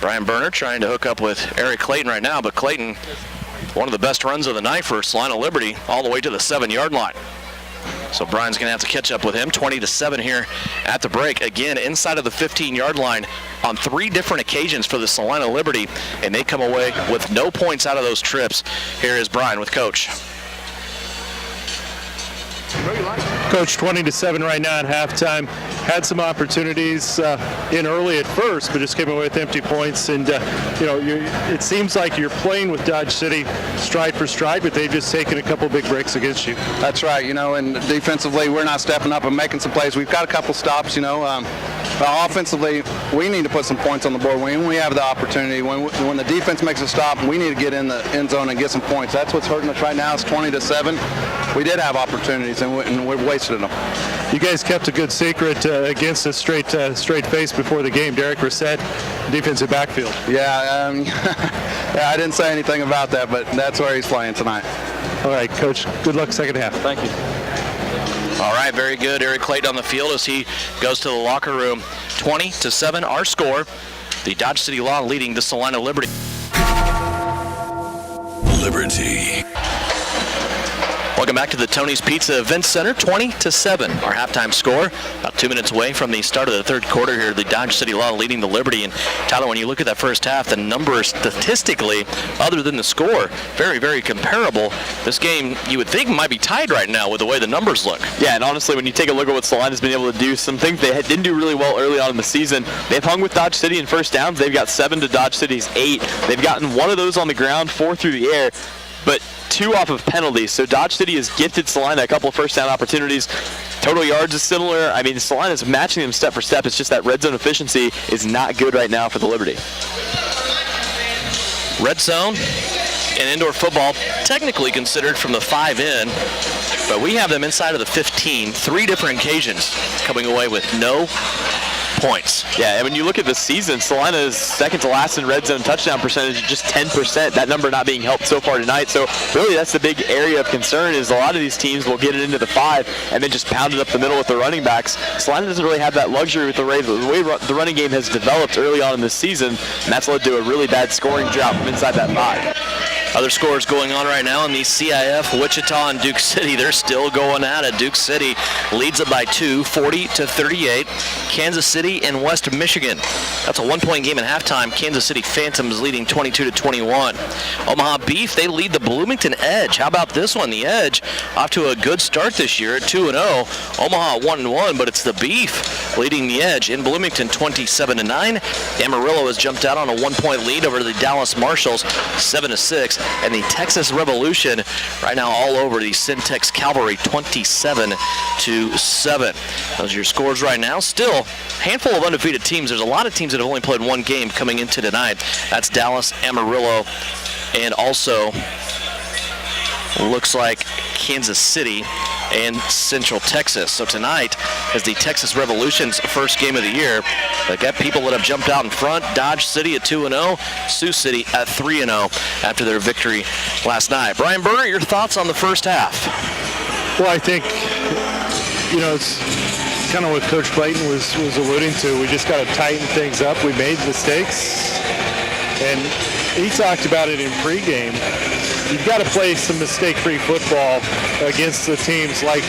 Brian Berner trying to hook up with Eric Clayton right now, but Clayton, one of the best runs of the night for Salina Liberty, all the way to the 7-yard line. So Brian's going to have to catch up with him. 20-7 here at the break. Again, inside of the 15-yard line on 3 different occasions for the Salina Liberty, and they come away with no points out of those trips. Here is Brian with Coach. Coach, 20-7 right now at halftime. Had some opportunities in early at first, but just came away with empty points. And it seems like you're playing with Dodge City stride for stride, but they've just taken a couple big breaks against you. That's right. And defensively, we're not stepping up and making some plays. We've got a couple stops. Offensively, we need to put some points on the board when we have the opportunity. When the defense makes a stop, we need to get in the end zone and get some points. That's what's hurting us right now. It's 20-7. We did have opportunities, and we've wasted them. You guys kept a good secret against a straight face before the game. Derek Reset, defensive backfield. Yeah, I didn't say anything about that, but that's where he's playing tonight. All right, Coach, good luck second half. Thank you. All right, very good. Eric Clayton on the field as he goes to the locker room. 20-7, our score. The Dodge City Law leading the Salina Liberty. Liberty. Welcome back to the Tony's Pizza Event Center. 20-7, our halftime score. About 2 minutes away from the start of the third quarter here. The Dodge City Law leading the Liberty. And Tyler, when you look at that first half, the numbers statistically, other than the score, very, very comparable. This game, you would think, might be tied right now with the way the numbers look. Yeah, and honestly, when you take a look at what Salina's been able to do, some things they didn't do really well early on in the season. They've hung with Dodge City in first downs. They've got 7 to Dodge City's 8. They've gotten 1 of those on the ground, 4 through the air, but 2 off of penalties. So Dodge City has gifted Salina a couple of first down opportunities. Total yards is similar. I mean, Salina's matching them step for step. It's just that red zone efficiency is not good right now for the Liberty. Red zone in indoor football, technically considered from the 5 in, but we have them inside of the 15, 3 different occasions, coming away with no points. Yeah, and when you look at the season, Salina is second to last in red zone touchdown percentage, just 10%. That number not being helped so far tonight. So really, that's the big area of concern. Is a lot of these teams will get it into the 5 and then just pound it up the middle with the running backs. Salina doesn't really have that luxury with the way the running game has developed early on in this season, and that's led to a really bad scoring drought from inside that 5. Other scores going on right now in the CIF, Wichita and Duke City. They're still going at it. Duke City leads it by 2, 40-38. Kansas City and West Michigan. That's a 1-point game at halftime. Kansas City Phantoms leading 22-21. Omaha Beef, they lead the Bloomington Edge. How about this one? The Edge off to a good start this year at 2-0. Omaha 1-1, but it's the Beef leading the Edge in Bloomington 27-9. Amarillo has jumped out on a 1-point lead over the Dallas Marshals 7-6. And the Texas Revolution right now all over the Syntex Cavalry 27-7. Those are your scores right now. Still a handful of undefeated teams. There's a lot of teams that have only played 1 game coming into tonight. That's Dallas, Amarillo, and also looks like Kansas City and Central Texas. So tonight is the Texas Revolution's first game of the year. They got people that have jumped out in front. Dodge City at 2-0, Sioux City at 3-0 after their victory last night. Brian Berner, your thoughts on the first half? Well, I think, it's kind of what Coach Clayton was alluding to. We just got to tighten things up. We made mistakes, and he talked about it in pregame. You've got to play some mistake-free football against the teams like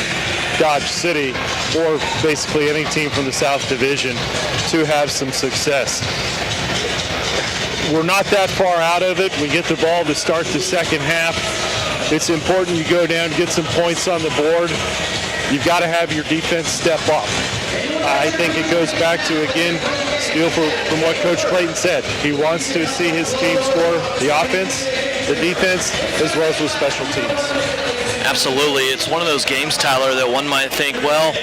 Dodge City or basically any team from the South Division to have some success. We're not that far out of it. We get the ball to start the second half. It's important you go down, get some points on the board. You've got to have your defense step up. I think it goes back to, again, steal from what Coach Clayton said. He wants to see his team score the offense, the defense, as well as with special teams. Absolutely. It's one of those games, Tyler, that one might think, well,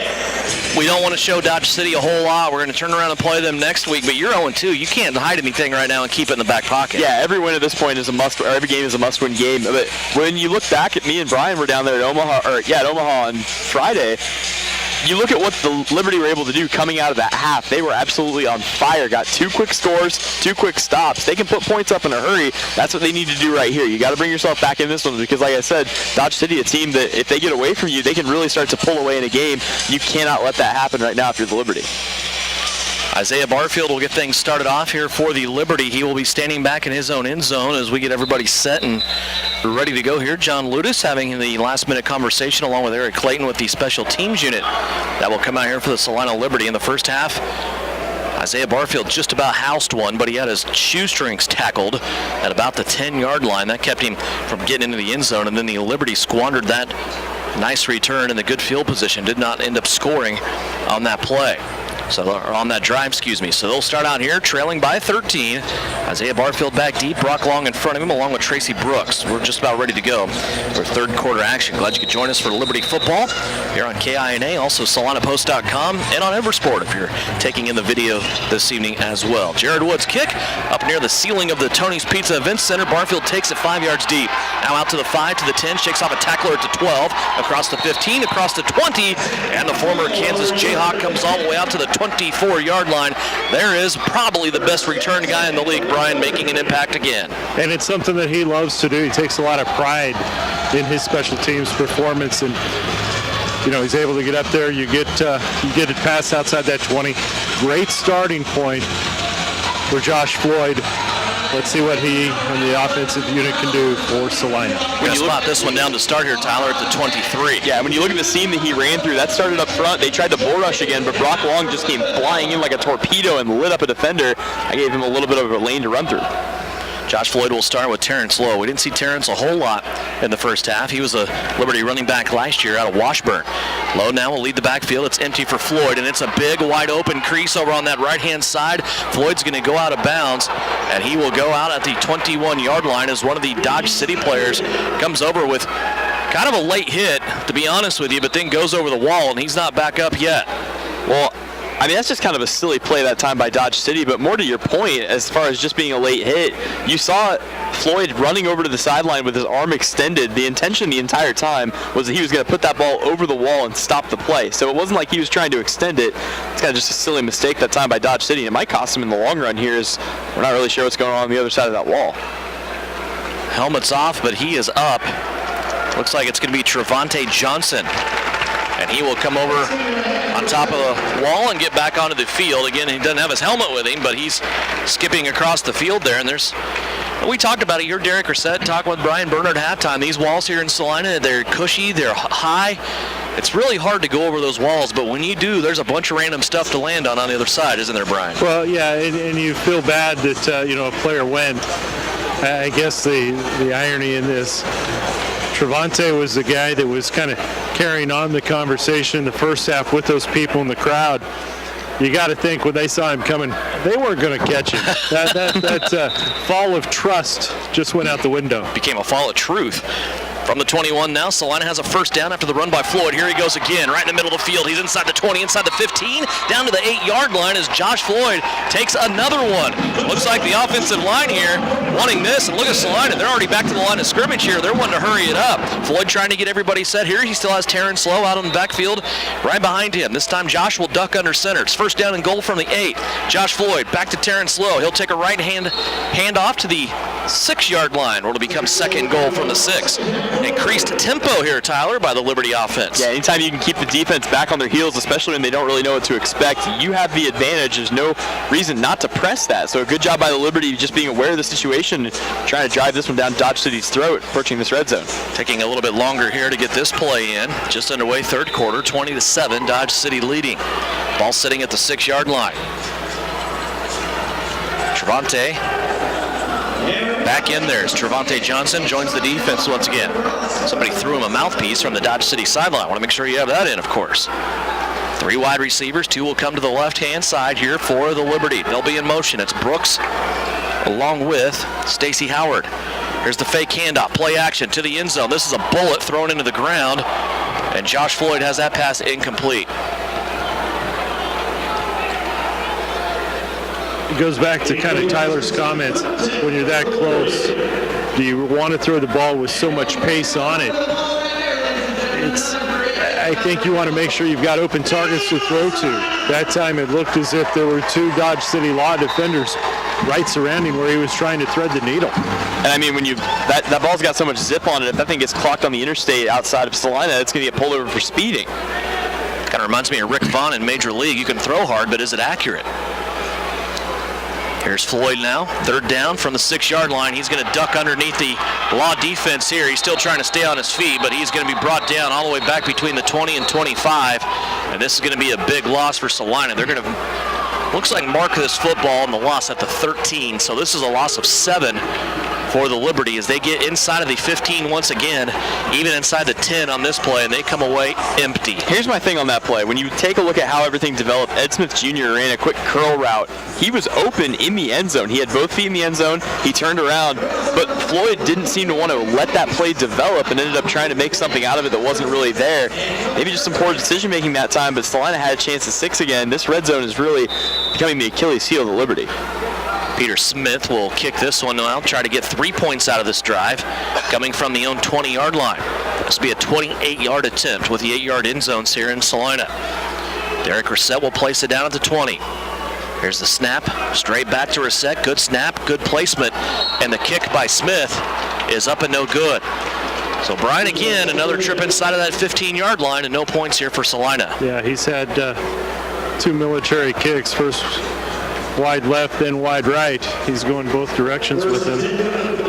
we don't want to show Dodge City a whole lot. We're going to turn around and play them next week. But you're 0-2. You can't hide anything right now and keep it in the back pocket. Yeah, every win at this point is a must. Or every game is a must-win game. But when you look back at me and Brian were down there at Omaha, at Omaha on Friday, you look at what the Liberty were able to do coming out of that half. They were absolutely on fire. Got 2 quick scores, 2 quick stops. They can put points up in a hurry. That's what they need to do right here. You got to bring yourself back in this one because, like I said, Dodge City, a team that if they get away from you, they can really start to pull away in a game. You cannot let that happen right now if you're the Liberty. Isaiah Barfield will get things started off here for the Liberty. He will be standing back in his own end zone as we get everybody set and ready to go here. John Ludus having the last-minute conversation along with Eric Clayton with the special teams unit that will come out here for the Salina Liberty in the first half. Isaiah Barfield just about housed one, but he had his shoestrings tackled at about the 10-yard line. That kept him from getting into the end zone, and then the Liberty squandered that nice return in the good field position. Did not end up scoring on that play. So, or on that drive, excuse me. So they'll start out here trailing by 13. Isaiah Barfield back deep, Brock Long in front of him along with Tracy Brooks. We're just about ready to go for third quarter action. Glad you could join us for Liberty football here on KINA, also SalinaPost.com, and on Eversport if you're taking in the video this evening as well. Jared Wood's kick up near the ceiling of the Tony's Pizza Event Center. Barfield takes it 5 yards deep. Now out to the 5, to the 10, shakes off a tackler at the 12, across the 15, across the 20, and the former Kansas Jayhawk comes all the way out to the 24-yard line. There is probably the best return guy in the league, Brian, making an impact again. And it's something that he loves to do. He takes a lot of pride in his special teams performance, and he's able to get up there. You get it past outside that 20. Great starting point for Josh Floyd. Let's see what he and the offensive unit can do for Salina. We're going to spot this one down to start here, Tyler, at the 23. Yeah, when you look at the seam that he ran through, that started up front. They tried to bull rush again, but Brock Long just came flying in like a torpedo and lit up a defender. I gave him a little bit of a lane to run through. Josh Floyd will start with Terrence Lowe. We didn't see Terrence a whole lot in the first half. He was a Liberty running back last year out of Washburn. Lowe now will lead the backfield. It's empty for Floyd, and it's a big, wide open crease over on that right-hand side. Floyd's going to go out of bounds, and he will go out at the 21-yard line as one of the Dodge City players comes over with kind of a late hit, to be honest with you, but then goes over the wall, and he's not back up yet. Well, I mean, that's just kind of a silly play that time by Dodge City, but more to your point, as far as just being a late hit, you saw Floyd running over to the sideline with his arm extended. The intention the entire time was that he was going to put that ball over the wall and stop the play. So it wasn't like he was trying to extend it. It's kind of just a silly mistake that time by Dodge City. It might cost him in the long run here, as we're not really sure what's going on the other side of that wall. Helmet's off, but he is up. Looks like it's going to be Trevante Johnson. And he will come over on top of the wall and get back onto the field. Again, he doesn't have his helmet with him, but he's skipping across the field there. And we talked about it. You're Derek Reset talking with Brian Bernard at halftime. These walls here in Salina, they're cushy, they're high. It's really hard to go over those walls, but when you do, there's a bunch of random stuff to land on the other side, isn't there, Brian? Well, yeah, and you feel bad that, a player went. I guess the irony in this, Trevante was the guy that was kind of carrying on the conversation in the first half with those people in the crowd. You got to think when they saw him coming, they weren't going to catch him. That fall of trust just went out the window. Became a fall of truth. From the 21 now, Salina has a first down after the run by Floyd. Here he goes again, right in the middle of the field. He's inside the 20, inside the 15, down to the 8-yard line as Josh Floyd takes another one. Looks like the offensive line here wanting this, and look at Salina. They're already back to the line of scrimmage here. They're wanting to hurry it up. Floyd trying to get everybody set here. He still has Terrence Lowe out on the backfield right behind him. This time Josh will duck under center. It's first down and goal from the 8. Josh Floyd back to Terrence Lowe. He'll take a right hand off to the 6-yard line, where it'll become second goal from the 6. Increased tempo here, Tyler, by the Liberty offense. Yeah, anytime you can keep the defense back on their heels, especially when they don't really know what to expect, you have the advantage. There's no reason not to press that. So a good job by the Liberty just being aware of the situation and trying to drive this one down Dodge City's throat, approaching this red zone. Taking a little bit longer here to get this play in. Just underway, third quarter, 20-7, Dodge City leading. Ball sitting at the 6-yard line. Trevante back in there as Trevante Johnson joins the defense once again. Somebody threw him a mouthpiece from the Dodge City sideline. Want to make sure you have that in, of course. 3 wide receivers, 2 will come to the left-hand side here for the Liberty. They'll be in motion. It's Brooks along with Stacey Howard. Here's the fake handoff, play action to the end zone. This is a bullet thrown into the ground, and Josh Floyd has that pass incomplete. It goes back to kind of Tyler's comments. When you're that close, do you want to throw the ball with so much pace on it? I think you want to make sure you've got open targets to throw to. That time it looked as if there were two Dodge City Law defenders right surrounding where he was trying to thread the needle. And I mean, when that ball's got so much zip on it, if that thing gets clocked on the interstate outside of Salina, it's going to get pulled over for speeding. Kind of reminds me of Rick Vaughn in Major League. You can throw hard, but is it accurate? Here's Floyd now, third down from the 6-yard line. He's going to duck underneath the Law defense here. He's still trying to stay on his feet, but he's going to be brought down all the way back between the 20 and 25. And this is going to be a big loss for Salina. They're going to, looks like, mark this football and the loss at the 13. So this is a loss of 7 for the Liberty as they get inside of the 15 once again, even inside the 10 on this play, and they come away empty. Here's my thing on that play. When you take a look at how everything developed, Ed Smith Jr. ran a quick curl route. He was open in the end zone. He had both feet in the end zone. He turned around, but Floyd didn't seem to want to let that play develop and ended up trying to make something out of it that wasn't really there. Maybe just some poor decision-making that time, but Salina had a chance at 6 again. This red zone is really becoming the Achilles heel of the Liberty. Peter Smith will kick this one now, try to get 3 points out of this drive, coming from the own 20-yard line. This will be a 28-yard attempt with the 8-yard end zones here in Salina. Derek Reset will place it down at the 20. Here's the snap, straight back to Reset. Good snap, good placement, and the kick by Smith is up and no good. So Brian again, another trip inside of that 15-yard line, and no points here for Salina. Yeah, he's had 2 military kicks, first wide left, then wide right. He's going both directions with him.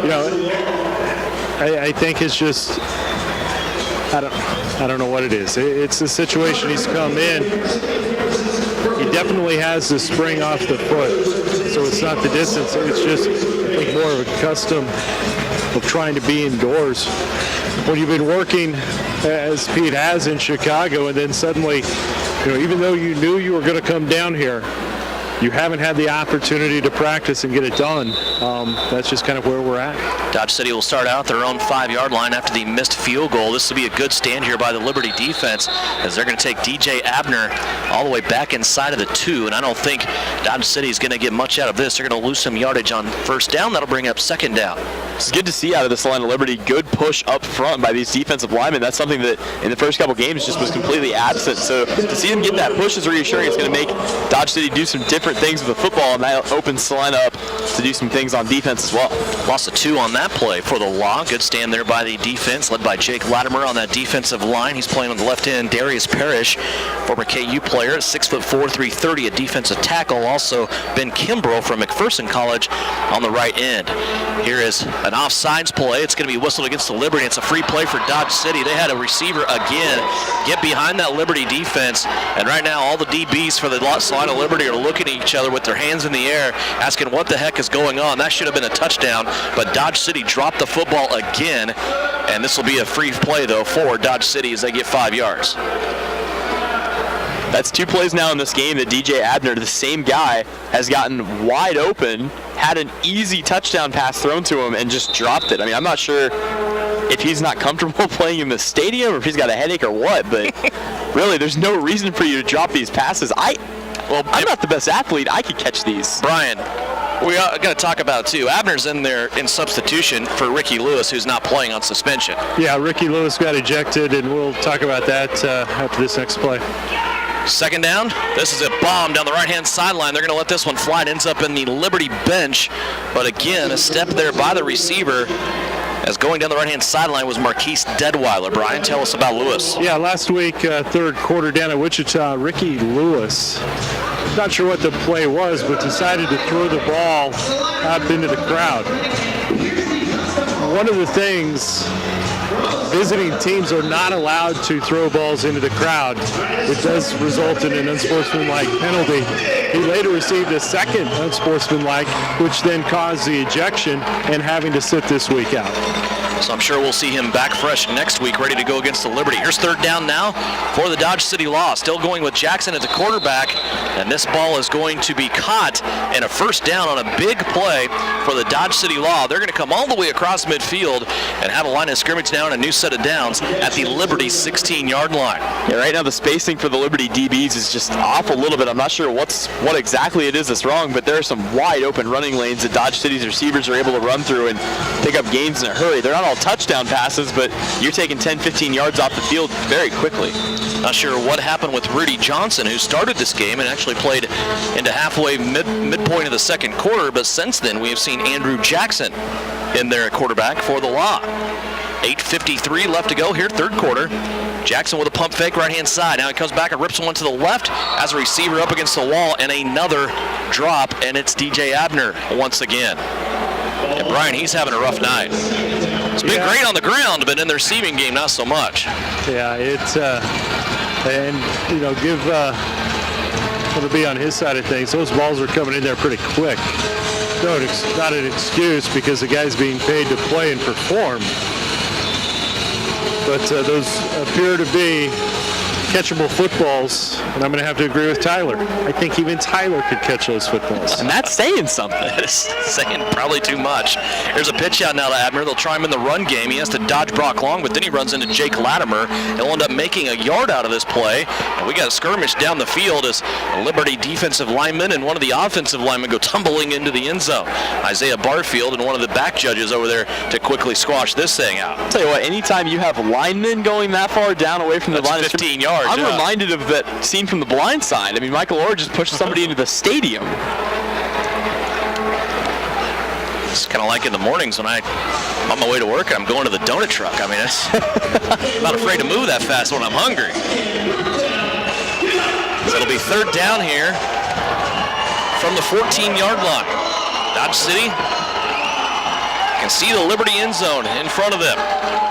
You know, I think it's just, I don't know what it is. It's the situation he's come in. He definitely has the spring off the foot, so it's not the distance. It's just, I think, more of a custom of trying to be indoors. When you've been working, as Pete has in Chicago, and then suddenly, you know, even though you knew you were going to come down here, you haven't had the opportunity to practice and get it done. That's just kind of where we're at. Dodge City will start out their own 5-yard line after the missed field goal. This will be a good stand here by the Liberty defense as they're going to take DJ Abner all the way back inside of the 2, and I don't think Dodge City is going to get much out of this. They're going to lose some yardage on first down. That'll bring up second down. It's good to see out of the Salina Liberty. Good push up front by these defensive linemen. That's something that in the first couple games just was completely absent. So to see them get that push is reassuring. It's going to make Dodge City do some different things with the football, and that opens Salina up to do some things on defense as well. Lost a 2 on that play for the Law. Good stand there by the defense, led by Jake Latimer on that defensive line. He's playing on the left end. Darius Parrish, former KU player, 6'4", 330, a defensive tackle. Also Ben Kimbrough from McPherson College on the right end. Here is an offsides play. It's going to be whistled against the Liberty. It's a free play for Dodge City. They had a receiver again get behind that Liberty defense, and right now all the DBs for the Salina Liberty are looking at each other with their hands in the air, asking what the heck is going on. That should have been a touchdown, but Dodge City dropped the football again, and this will be a free play, though, for Dodge City as they get 5 yards. That's 2 plays now in this game that DJ Abner, the same guy, has gotten wide open, had an easy touchdown pass thrown to him, and just dropped it. I mean, I'm not sure if he's not comfortable playing in the stadium or if he's got a headache or what, but really, there's no reason for you to drop these passes. I'm not the best athlete. I could catch these. Brian, we are going to talk about it too. Abner's in there in substitution for Ricky Lewis, who's not playing on suspension. Yeah, Ricky Lewis got ejected, and we'll talk about that after this next play. Second down. This is a bomb down the right-hand sideline. They're going to let this one fly. It ends up in the Liberty bench. But again, a step there by the receiver as going down the right-hand sideline was Marquise Deadweiler. Brian, tell us about Lewis. Yeah, last week, third quarter down at Wichita, Ricky Lewis, not sure what the play was, but decided to throw the ball out into the crowd. One of the things, visiting teams are not allowed to throw balls into the crowd. It does result in an unsportsmanlike penalty. He later received a second unsportsmanlike, which then caused the ejection and having to sit this week out. So I'm sure we'll see him back fresh next week, ready to go against the Liberty. Here's third down now for the Dodge City Law. Still going with Jackson at the quarterback, and this ball is going to be caught and a first down on a big play for the Dodge City Law. They're going to come all the way across midfield and have a line of scrimmage now and a new set of downs at the Liberty 16-yard line. Yeah, right now the spacing for the Liberty DBs is just off a little bit. I'm not sure what's what exactly it is that's wrong, but there are some wide open running lanes that Dodge City's receivers are able to run through and pick up gains in a hurry. They're not all touchdown passes, but you're taking 10, 15 yards off the field very quickly. Not sure what happened with Rudy Johnson, who started this game and actually played into halfway midpoint of the second quarter, but since then we have seen Andrew Jackson in there at quarterback for the Law. 8:53 left to go here, third quarter. Jackson with a pump fake right-hand side. Now he comes back and rips one to the left as a receiver up against the wall, and another drop, and it's DJ Abner once again. And Brian, he's having a rough night. It's been great on the ground, but in the receiving game, not so much. Yeah, it's and give to be on his side of things. Those balls are coming in there pretty quick. No, it's not an excuse because the guy's being paid to play and perform. But those appear to be catchable footballs, and I'm going to have to agree with Tyler. I think even Tyler could catch those footballs. And that's saying something. It's saying probably too much. Here's a pitch out now to Abner. They'll try him in the run game. He has to dodge Brock Long, but then he runs into Jake Latimer. He'll end up making a yard out of this play. And we got a skirmish down the field as a Liberty defensive lineman and one of the offensive linemen go tumbling into the end zone. Isaiah Barfield and one of the back judges over there to quickly squash this thing out. I'll tell you what, anytime you have linemen going that far down away from the line, 15 yards. I'm reminded of that scene from The Blind Side. I mean, Michael Orr just pushed somebody into the stadium. It's kind of like in the mornings when I'm on my way to work and I'm going to the donut truck. I mean, I'm not afraid to move that fast when I'm hungry. So it'll be third down here from the 14-yard line. Dodge City can see the Liberty end zone in front of them.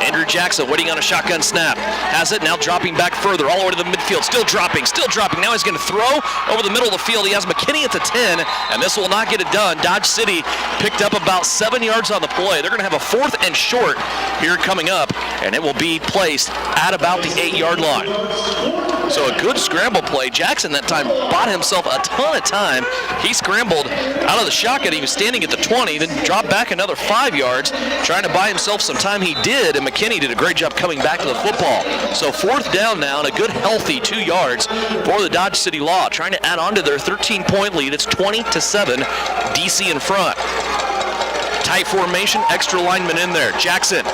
Andrew Jackson waiting on a shotgun snap. Has it, now dropping back further, all the way to the midfield. Still dropping. Now he's going to throw over the middle of the field. He has McKinney at the 10, and this will not get it done. Dodge City picked up about 7 yards on the play. They're going to have a 4th and short here coming up, and it will be placed at about the 8-yard line. So a good scramble play. Jackson that time bought himself a ton of time. He scrambled out of the shotgun. He was standing at the 20, then dropped back another 5 yards, trying to buy himself some time. He did, and McKinney did a great job coming back to the football. So 4th down now, and a good healthy 2 yards for the Dodge City Law, trying to add on to their 13-point lead. It's 20-7, DC in front. Tight formation, extra lineman in there. Jackson,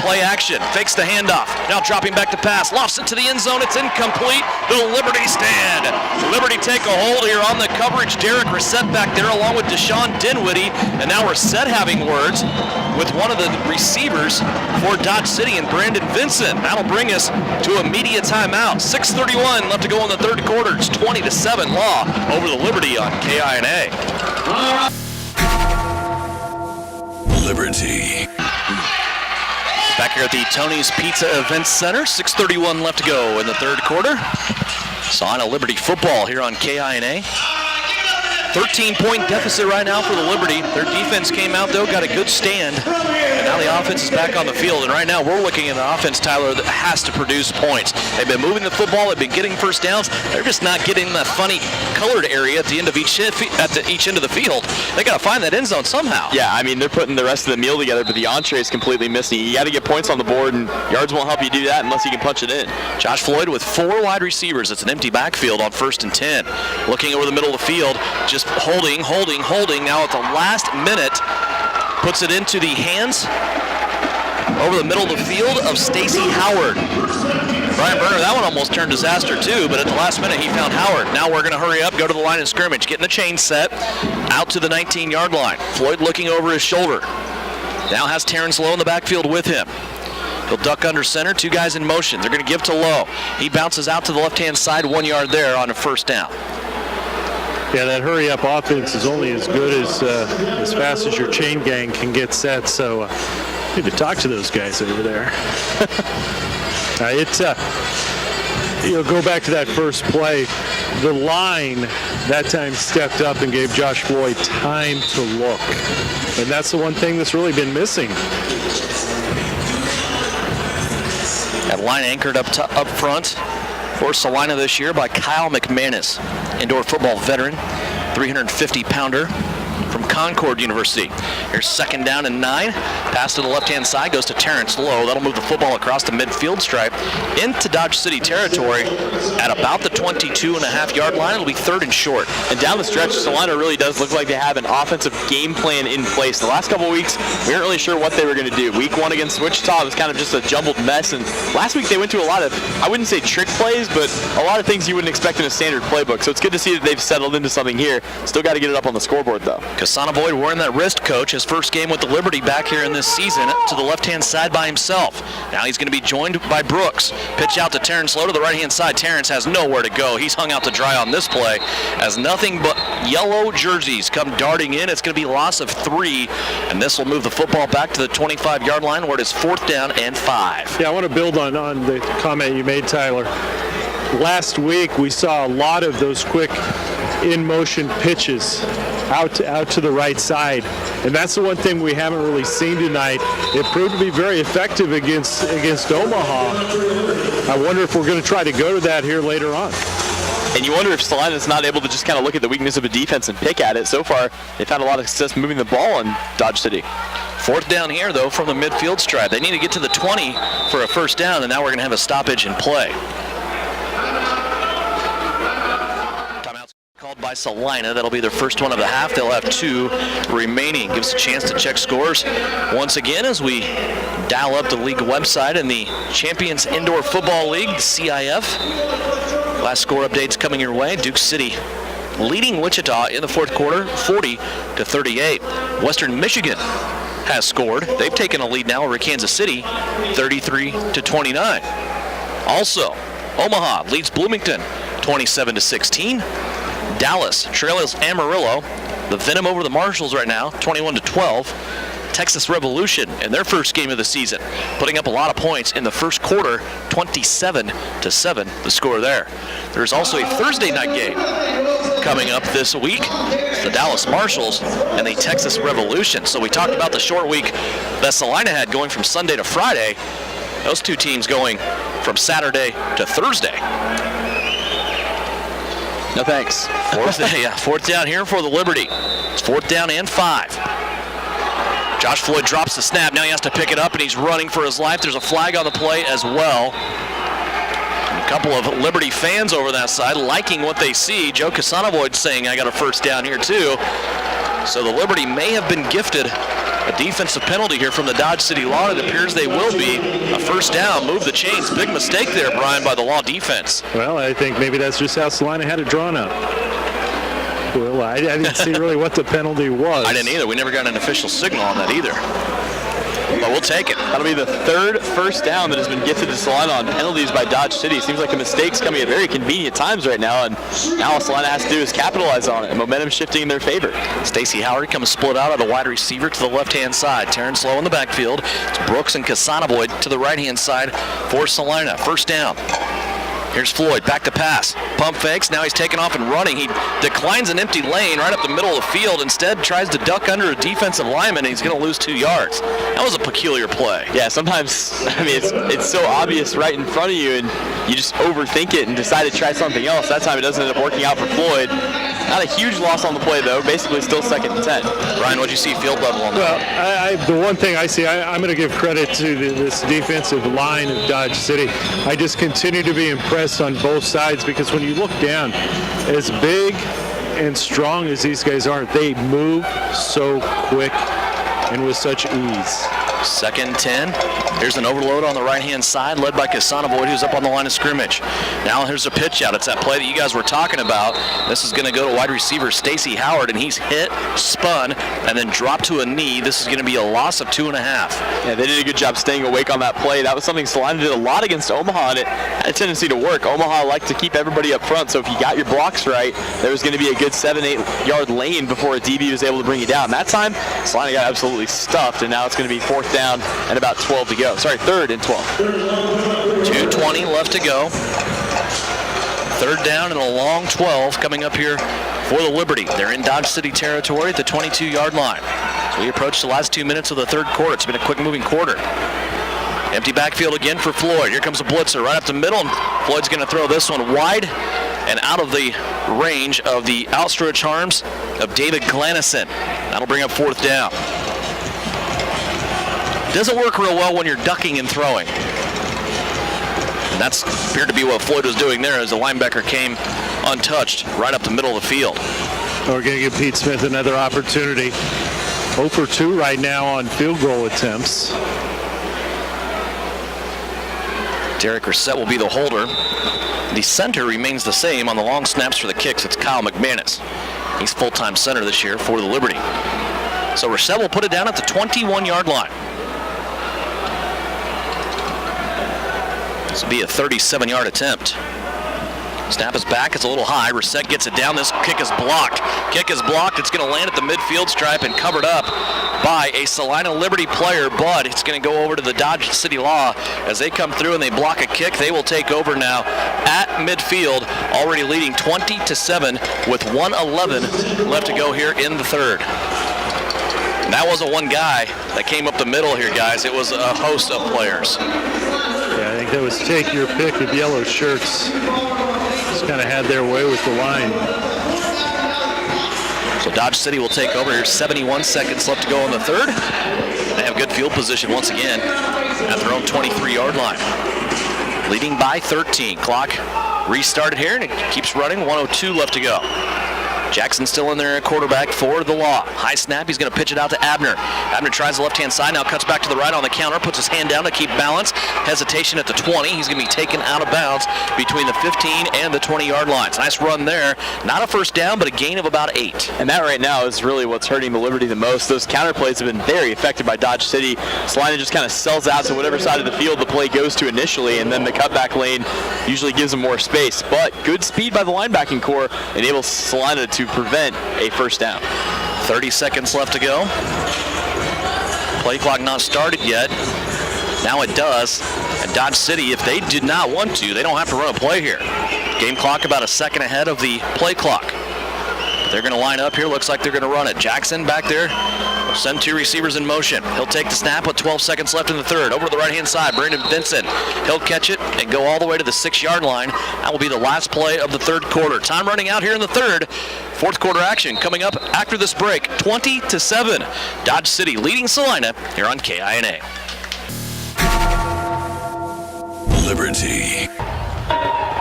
play action, fakes the handoff. Now dropping back to pass, lofts it to the end zone. It's incomplete. The Liberty stand. Liberty take a hold here on the coverage. Derek Reset back there along with Deshaun Dinwiddie. And now Reset having words with one of the receivers for Dodge City and Brandon Vincent. That'll bring us to a media timeout. 6:31 left to go in the third quarter. It's 20-7 Law over the Liberty on KINA. Liberty. Back here at the Tony's Pizza Event Center, 6:31 left to go in the third quarter. Salina Liberty football here on KINA. 13-point deficit right now for the Liberty. Their defense came out, though, got a good stand, and now the offense is back on the field. And right now we're looking at an offense, Tyler, that has to produce points. They've been moving the football, they've been getting first downs. They're just not getting that funny colored area at the end of each end of the field. They got to find that end zone somehow. Yeah, I mean, they're putting the rest of the meal together, but the entree is completely missing. You got to get points on the board, and yards won't help you do that unless you can punch it in. Josh Floyd with 4 wide receivers. It's an empty backfield on 1st and 10. Looking over the middle of the field, just holding. Now at the last minute, puts it into the hands over the middle of the field of Stacy Howard. Brian Berner, that one almost turned disaster too, but at the last minute he found Howard. Now we're going to hurry up, go to the line of scrimmage, getting the chain set, out to the 19-yard line. Floyd looking over his shoulder. Now has Terrence Lowe in the backfield with him. He'll duck under center, 2 guys in motion. They're going to give to Lowe. He bounces out to the left-hand side, 1 yard there on a first down. Yeah, that hurry-up offense is only as good as fast as your chain gang can get set. So need to talk to those guys over there. Go back to that first play. The line that time stepped up and gave Josh Floyd time to look, and that's the one thing that's really been missing. That line anchored up front for Salina this year by Kyle McManus, indoor football veteran, 350-pounder from Concord University. Here's 2nd down and 9. Pass to the left-hand side goes to Terrence Lowe. That'll move the football across the midfield stripe into Dodge City territory at about the 22.5-yard line. It'll be 3rd and short. And down the stretch, Salina really does look like they have an offensive game plan in place. The last couple of weeks, we weren't really sure what they were going to do. Week 1 against Wichita was kind of just a jumbled mess, and last week they went to a lot of, I wouldn't say trick plays, but a lot of things you wouldn't expect in a standard playbook. So it's good to see that they've settled into something here. Still got to get it up on the scoreboard, though. Kasana Boyd wearing that wrist, coach. His first game with the Liberty back here in this season, to the left-hand side by himself. Now he's going to be joined by Brooks. Pitch out to Terrence Lowe to the right-hand side. Terrence has nowhere to go. He's hung out to dry on this play as nothing but yellow jerseys come darting in. It's going to be loss of 3, and this will move the football back to the 25-yard line where it is 4th down and 5. Yeah, I want to build on the comment you made, Tyler. Last week we saw a lot of those quick in-motion pitches out to the right side, and that's the one thing we haven't really seen tonight. It proved to be very effective against Omaha. I wonder if we're going to try to go to that here later on. And you wonder if Salina's not able to just kind of look at the weakness of a defense and pick at it. So far, they've had a lot of success moving the ball in Dodge City. 4th down here, though, from the midfield stripe. They need to get to the 20 for a first down, and now we're going to have a stoppage in play. Timeout's called by Salina. That'll be their first one of the half. They'll have 2 remaining. Gives us a chance to check scores once again as we dial up the league website in the Champions Indoor Football League, the CIF. Last score updates coming your way. Duke City leading Wichita in the 4th quarter, 40-38. Western Michigan has scored. They've taken a lead now over Kansas City, 33-29. Also, Omaha leads Bloomington, 27-16. Dallas trails Amarillo. The Venom over the Marshals right now, 21-12. Texas Revolution in their first game of the season, putting up a lot of points in the first quarter, 27-7, the score there. There's also a Thursday night game coming up this week, the Dallas Marshals and the Texas Revolution. So we talked about the short week that Salina had going from Sunday to Friday. Those 2 teams going from Saturday to Thursday. No thanks. 4th down here for the Liberty. It's 4th down and 5. Josh Floyd drops the snap. Now he has to pick it up, and he's running for his life. There's a flag on the play as well. A couple of Liberty fans over that side liking what they see. Joe Kasanovoid saying, I got a first down here too. So the Liberty may have been gifted a defensive penalty here from the Dodge City Law. It appears they will be. A first down, move the chains. Big mistake there, Brian, by the Law defense. Well, I think maybe that's just how Salina had it drawn up. Well, I didn't see really what the penalty was. I didn't either. We never got an official signal on that either. But we'll take it. That'll be the 3rd first down that has been gifted to Salina on penalties by Dodge City. Seems like the mistakes coming at very convenient times right now, and now all Salina has to do is capitalize on it, and momentum shifting in their favor. Stacey Howard comes split out at a wide receiver to the left-hand side. Terrence Lowe in the backfield. It's Brooks and Kasanovoid to the right-hand side for Salina. First down. Here's Floyd, back to pass. Pump fakes, now he's taking off and running. He declines an empty lane right up the middle of the field. Instead, tries to duck under a defensive lineman, and he's going to lose 2 yards. That was a peculiar play. Yeah, sometimes, I mean, it's so obvious right in front of you, and you just overthink it and decide to try something else. That time it doesn't end up working out for Floyd. Not a huge loss on the play, though. Basically still 2nd and 10. Ryan, what'd you see field level on that? Well, the one thing I see, I'm going to give credit to this defensive line of Dodge City. I just continue to be impressed on both sides, because when you look down, as big and strong as these guys are, they move so quick and with such ease. 2nd and 10. Here's an overload on the right-hand side, led by Kasanovoid, who's up on the line of scrimmage. Now here's a pitch out. It's that play that you guys were talking about. This is going to go to wide receiver Stacey Howard, and he's hit, spun, and then dropped to a knee. This is going to be a loss of 2.5. Yeah, they did a good job staying awake on that play. That was something Salina did a lot against Omaha, and it had a tendency to work. Omaha liked to keep everybody up front, so if you got your blocks right, there was going to be a good 7-8 yard lane before a DB was able to bring you down. That time, Salina got absolutely stuffed, and now it's going to be 4th down and about 12 to go. Sorry, 3rd and 12. 2:20 left to go. 3rd down and a long 12 coming up here for the Liberty. They're in Dodge City territory at the 22-yard line. So we approach the last 2 minutes of the 3rd quarter. It's been a quick-moving quarter. Empty backfield again for Floyd. Here comes a blitzer right up the middle, and Floyd's going to throw this one wide, and out of the range of the outstretched arms of David Glannison. That'll bring up 4th down. Doesn't work real well when you're ducking and throwing. And that's appeared to be what Floyd was doing there as the linebacker came untouched right up the middle of the field. We're going to give Pete Smith another opportunity. 0 for 2 right now on field goal attempts. Derek Reset will be the holder. The center remains the same on the long snaps for the kicks. It's Kyle McManus. He's full-time center this year for the Liberty. So Reset will put it down at the 21-yard line. This will be a 37-yard attempt. Snap is back. It's a little high. Reset gets it down. This kick is blocked. Kick is blocked. It's going to land at the midfield stripe and covered up by a Salina Liberty player, but it's going to go over to the Dodge City Law. As they come through and they block a kick, they will take over now at midfield, already leading 20-7 with 1:11 left to go here in the third. And that wasn't one guy that came up the middle here, guys. It was a host of players. Yeah, I think that was take your pick of yellow shirts. Just kind of had their way with the line. So Dodge City will take over here. 71 seconds left to go in the third. They have good field position once again at their own 23-yard line. Leading by 13. Clock restarted here, and it keeps running. 1:02 left to go. Jackson still in there at quarterback for the Law. High snap, he's going to pitch it out to Abner. Abner tries the left-hand side, now cuts back to the right on the counter, puts his hand down to keep balance. Hesitation at the 20. He's going to be taken out of bounds between the 15 and the 20-yard lines. Nice run there. Not a first down, but a gain of about 8. And that right now is really what's hurting the Liberty the most. Those counter plays have been very effective by Dodge City. Salina just kind of sells out to whatever side of the field the play goes to initially, and then the cutback lane usually gives them more space. But good speed by the linebacking core enables Salina to prevent a first down. 30 seconds left to go. Play clock not started yet. Now it does. And Dodge City, if they did not want to, they don't have to run a play here. Game clock about a second ahead of the play clock. They're going to line up here. Looks like they're going to run it. Jackson back there. Will send 2 receivers in motion. He'll take the snap with 12 seconds left in the third. Over to the right-hand side, Brandon Vincent. He'll catch it and go all the way to the 6-yard line. That will be the last play of the third quarter. Time running out here in the third. Fourth quarter action coming up after this break. 20-7. Dodge City leading Salina here on KINA. Liberty.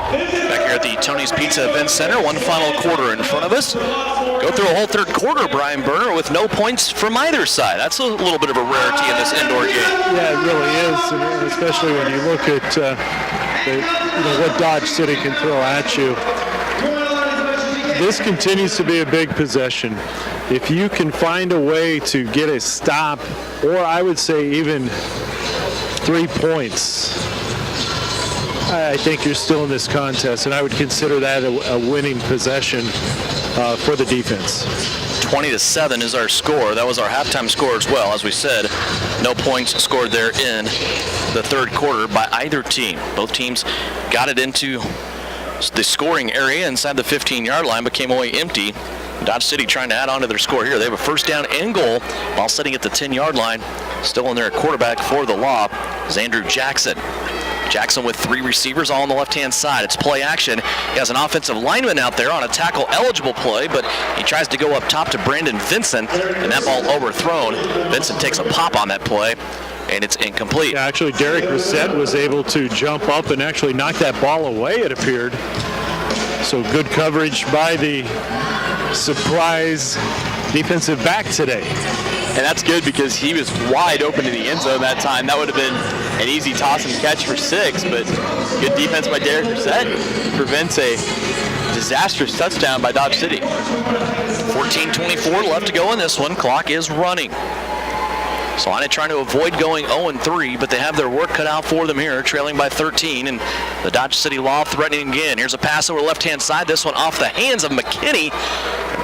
Back here at the Tony's Pizza Event Center, one final quarter in front of us. Go through a whole third quarter, Brian Berner, with no points from either side. That's a little bit of a rarity in this indoor game. Yeah, it really is, and especially when you look at what Dodge City can throw at you. This continues to be a big possession. If you can find a way to get a stop, or I would say even 3 points, I think you're still in this contest, and I would consider that a winning possession for the defense. 20-7 is our score. That was our halftime score as well. As we said, no points scored there in the third quarter by either team. Both teams got it into the scoring area inside the 15-yard line, but came away empty. Dodge City trying to add on to their score here. They have a first down and goal while sitting at the 10-yard line. Still in there at quarterback for the Law is Andrew Jackson. Jackson with 3 receivers all on the left-hand side. It's play action. He has an offensive lineman out there on a tackle-eligible play, but he tries to go up top to Brandon Vincent, and that ball overthrown. Vincent takes a pop on that play, and it's incomplete. Yeah, actually, Derek Reset was able to jump up and actually knock that ball away, it appeared. So good coverage by the surprise defensive back today. And that's good because he was wide open in the end zone that time. That would have been an easy toss and catch for 6, but good defense by Derek Reset prevents a disastrous touchdown by Dodge City. 14:24 left to go in this one. Clock is running. Salina trying to avoid going 0-3, but they have their work cut out for them here, trailing by 13, and the Dodge City Law threatening again. Here's a pass over left-hand side. This one off the hands of McKinney.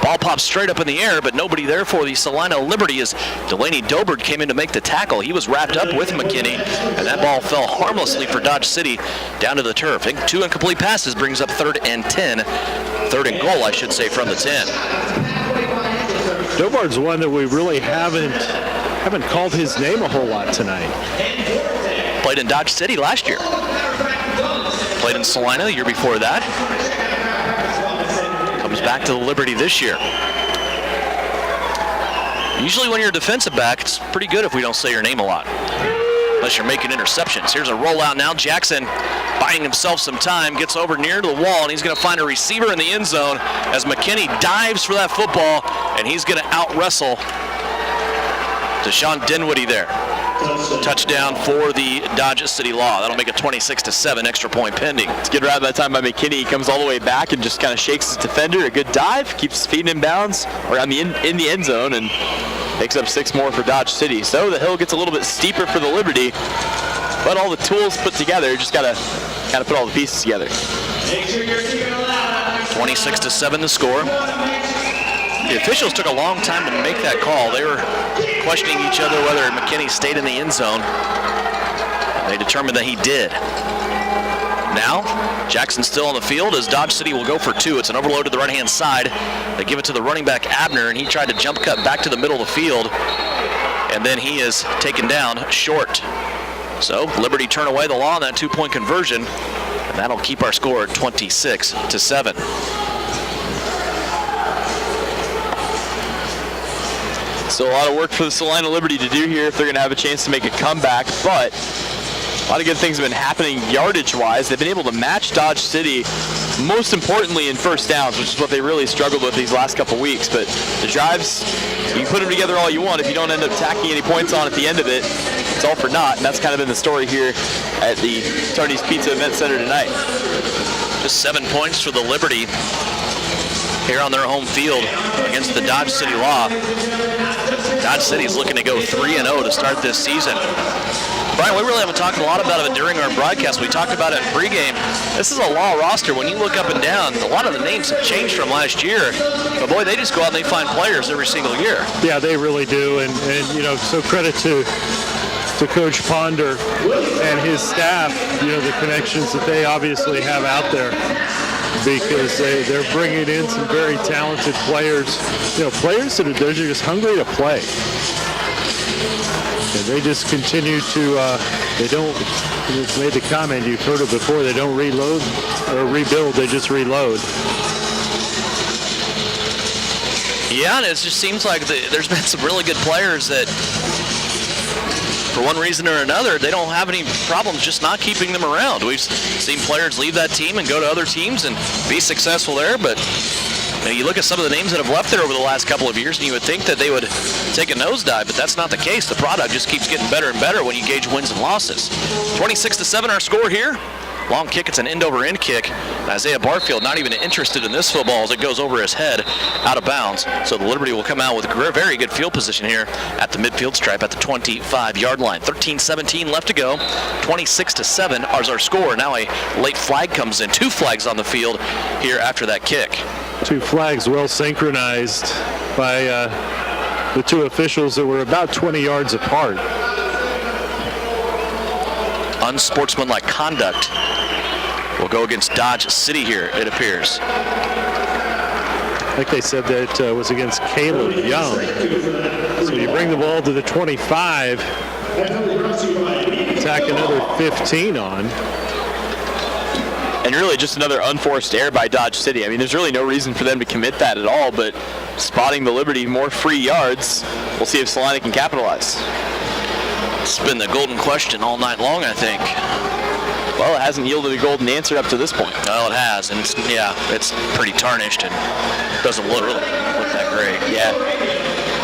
Ball pops straight up in the air, but nobody there for the Salina Liberty as Delaney Dobert came in to make the tackle. He was wrapped up with McKinney, and that ball fell harmlessly for Dodge City down to the turf. 2 incomplete passes brings up 3rd and 10. 3rd and goal, I should say, from the 10. Dobart's one that we really haven't called his name a whole lot tonight. Played in Dodge City last year. Played in Salina the year before that. back to the Liberty this year. Usually when you're a defensive back, it's pretty good if we don't say your name a lot, unless you're making interceptions. Here's a rollout now. Jackson buying himself some time, gets over near to the wall, and he's going to find a receiver in the end zone as McKinney dives for that football, and he's going to out-wrestle Deshaun Dinwiddie there. Touchdown for the Dodge City Law. That'll make it 26-7, extra point pending. It's a good route that time by McKinney. He comes all the way back and just kind of shakes his defender. A good dive, keeps his feet in bounds, or in the end zone, and picks up 6 more for Dodge City. So the hill gets a little bit steeper for the Liberty, but all the tools put together, just gotta put all the pieces together. 26-7 the score. The officials took a long time to make that call. They were questioning each other whether McKinney stayed in the end zone. They determined that he did. Now, Jackson's still on the field as Dodge City will go for 2. It's an overload to the right-hand side. They give it to the running back, Abner, and he tried to jump cut back to the middle of the field. And then he is taken down short. So, Liberty turn away the Law on that 2-point conversion. And that'll keep our score at 26-7. So a lot of work for the Salina Liberty to do here if they're going to have a chance to make a comeback, but a lot of good things have been happening yardage-wise. They've been able to match Dodge City, most importantly in first downs, which is what they really struggled with these last couple weeks. But the drives, you can put them together all you want. If you don't end up tacking any points on at the end of it, it's all for naught, and that's kind of been the story here at the Tony's Pizza Event Center tonight. Just 7 points for the Liberty here on their home field against the Dodge City Law. Dodge City is looking to go 3-0 to start this season. Brian, we really haven't talked a lot about it during our broadcast. We talked about it in pregame. This is a Law roster. When you look up and down, a lot of the names have changed from last year. But boy, they just go out and they find players every single year. Yeah, they really do. And you know, so credit to Coach Ponder and his staff, you know, the connections that they obviously have out there, because they're bringing in some very talented players, you know, players that are just hungry to play. And they just continue to, they don't, you made the comment, you've heard it before, they don't reload or rebuild, they just reload. Yeah, and it just seems like there's been some really good players that, for one reason or another, they don't have any problems just not keeping them around. We've seen players leave that team and go to other teams and be successful there, but you look at some of the names that have left there over the last couple of years, and you would think that they would take a nosedive, but that's not the case. The product just keeps getting better and better when you gauge wins and losses. 26-7 our score here. Long kick, it's an end-over-end kick. Isaiah Barfield not even interested in this football as it goes over his head out of bounds. So the Liberty will come out with a very good field position here at the midfield stripe at the 25-yard line. 13-17 left to go. 26-7 is our score. Now a late flag comes in. 2 flags on the field here after that kick. 2 flags well synchronized by the 2 officials that were about 20 yards apart. Unsportsmanlike conduct will go against Dodge City here, it appears. I think they said that was against Caleb Young. So you bring the ball to the 25, tack another 15 on. And really just another unforced error by Dodge City. I mean, there's really no reason for them to commit that at all, but spotting the Liberty more free yards, we'll see if Salina can capitalize. It's been the golden question all night long, I think. Well, it hasn't yielded a golden answer up to this point. Well, it has, and it's pretty tarnished and doesn't really look that great. Yeah.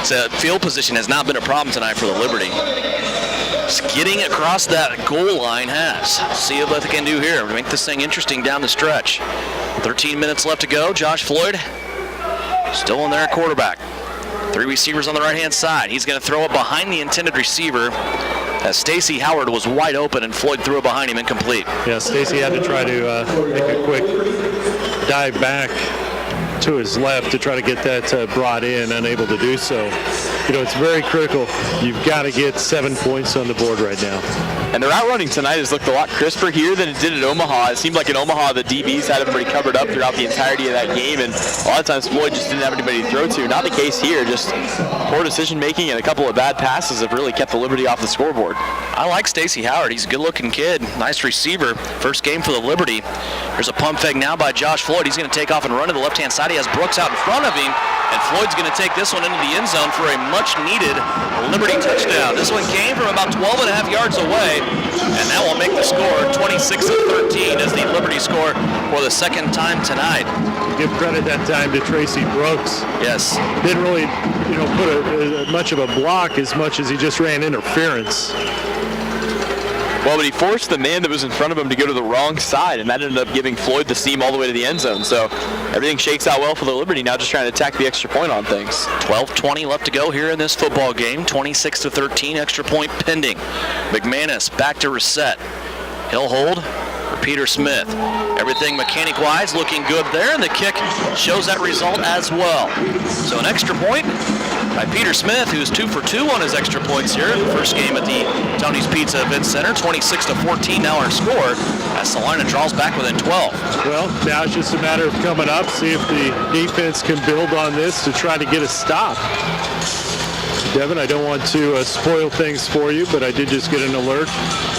So field position has not been a problem tonight for the Liberty. Just getting across that goal line has. See what they can do here. Make this thing interesting down the stretch. 13 minutes left to go. Josh Floyd still in there at quarterback. 3 receivers on the right-hand side. He's going to throw it behind the intended receiver as Stacy Howard was wide open and Floyd threw it behind him incomplete. Yeah, Stacy had to try to make a quick dive back to his left to try to get that brought in, unable to do so. it's very critical. You've got to get 7 points on the board right now. And their route running tonight has looked a lot crisper here than it did at Omaha. It seemed like in Omaha the DBs had everybody covered up throughout the entirety of that game, and a lot of times Floyd just didn't have anybody to throw to. Not the case here. Just poor decision making and a couple of bad passes have really kept the Liberty off the scoreboard. I like Stacey Howard. He's a good-looking kid. Nice receiver. First game for the Liberty. There's a pump fake now by Josh Floyd. He's going to take off and run to the left-hand side. He has Brooks out in front of him, and Floyd's going to take this one into the end zone for a much-needed Liberty touchdown. This one came from about 12 and a half yards away, and that will make the score 26-13 as the Liberty score for the second time tonight. Give credit that time to Tracy Brooks. Yes. Didn't really, put much of a block as much as he just ran interference. Well, but he forced the man that was in front of him to go to the wrong side, and that ended up giving Floyd the seam all the way to the end zone. So everything shakes out well for the Liberty, now just trying to attack the extra point on things. 12:20 left to go here in this football game. 26-13, extra point pending. McManus back to reset. He'll hold for Peter Smith. Everything mechanic-wise looking good there, and the kick shows that result as well. So an extra point by Peter Smith, who's 2 for 2 on his extra points here in the first game at the Tony's Pizza Event Center. 26-14 now our score as Salina draws back within 12. Well, now it's just a matter of coming up, see if the defense can build on this to try to get a stop. Devin, I don't want to spoil things for you, but I did just get an alert.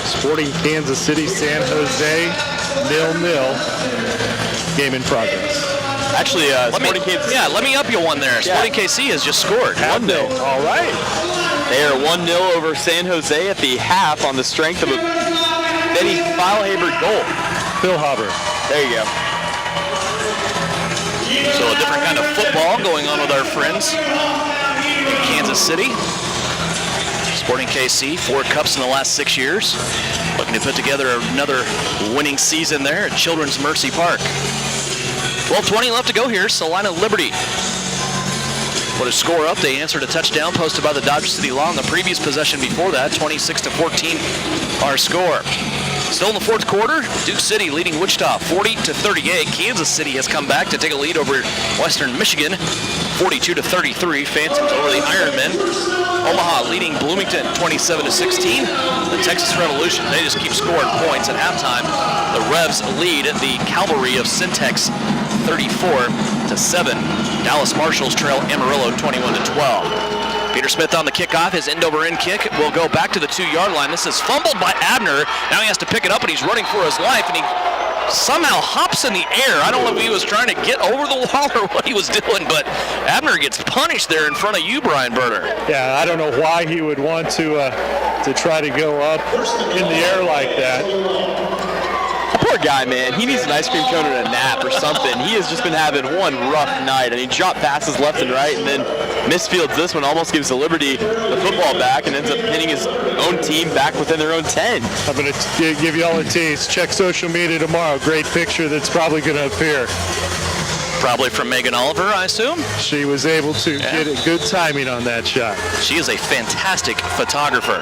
Sporting Kansas City, San Jose, 0-0. Game in progress. Actually, Sporting Kansas. Yeah, let me up you one there. Yeah. Sporting KC has just scored. 1-0. All right. They are 1-0 over San Jose at the half on the strength of a Benny Feilhaber goal. Phil Haber. There you go. So a different kind of football going on with our friends in Kansas City. Sporting KC, 4 cups in the last 6 years. Looking to put together another winning season there at Children's Mercy Park. 12:20 left to go here. Salina Liberty put a score up. They answered a touchdown posted by the Dodge City Law in the previous possession before that. 26-14 our score. Still in the fourth quarter, Duke City leading Wichita 40-38. Kansas City has come back to take a lead over Western Michigan 42-33. Phantoms over the Ironmen. Omaha leading Bloomington 27-16. The Texas Revolution, they just keep scoring points at halftime. The Revs lead the Cavalry of Syntex 34-7. Dallas Marshalls trail Amarillo 21-12. Peter Smith on the kickoff. His end-over-end kick will go back to the 2-yard line. This is fumbled by Abner. Now he has to pick it up, and he's running for his life, and he somehow hops in the air. I don't know if he was trying to get over the wall or what he was doing, but Abner gets punished there in front of you, Brian Berner. Yeah, I don't know why he would want to try to go up in the air like that. Poor guy, man. He needs an ice cream cone and a nap or something. He has just been having one rough night. I mean, drop passes left and right, and then misfields this one, almost gives the Liberty the football back and ends up hitting his own team back within their own 10. I'm going to give you all a tease. Check social media tomorrow. Great picture that's probably going to appear. Probably from Megan Oliver, I assume. She was able to get it. Good timing on that shot. She is a fantastic photographer.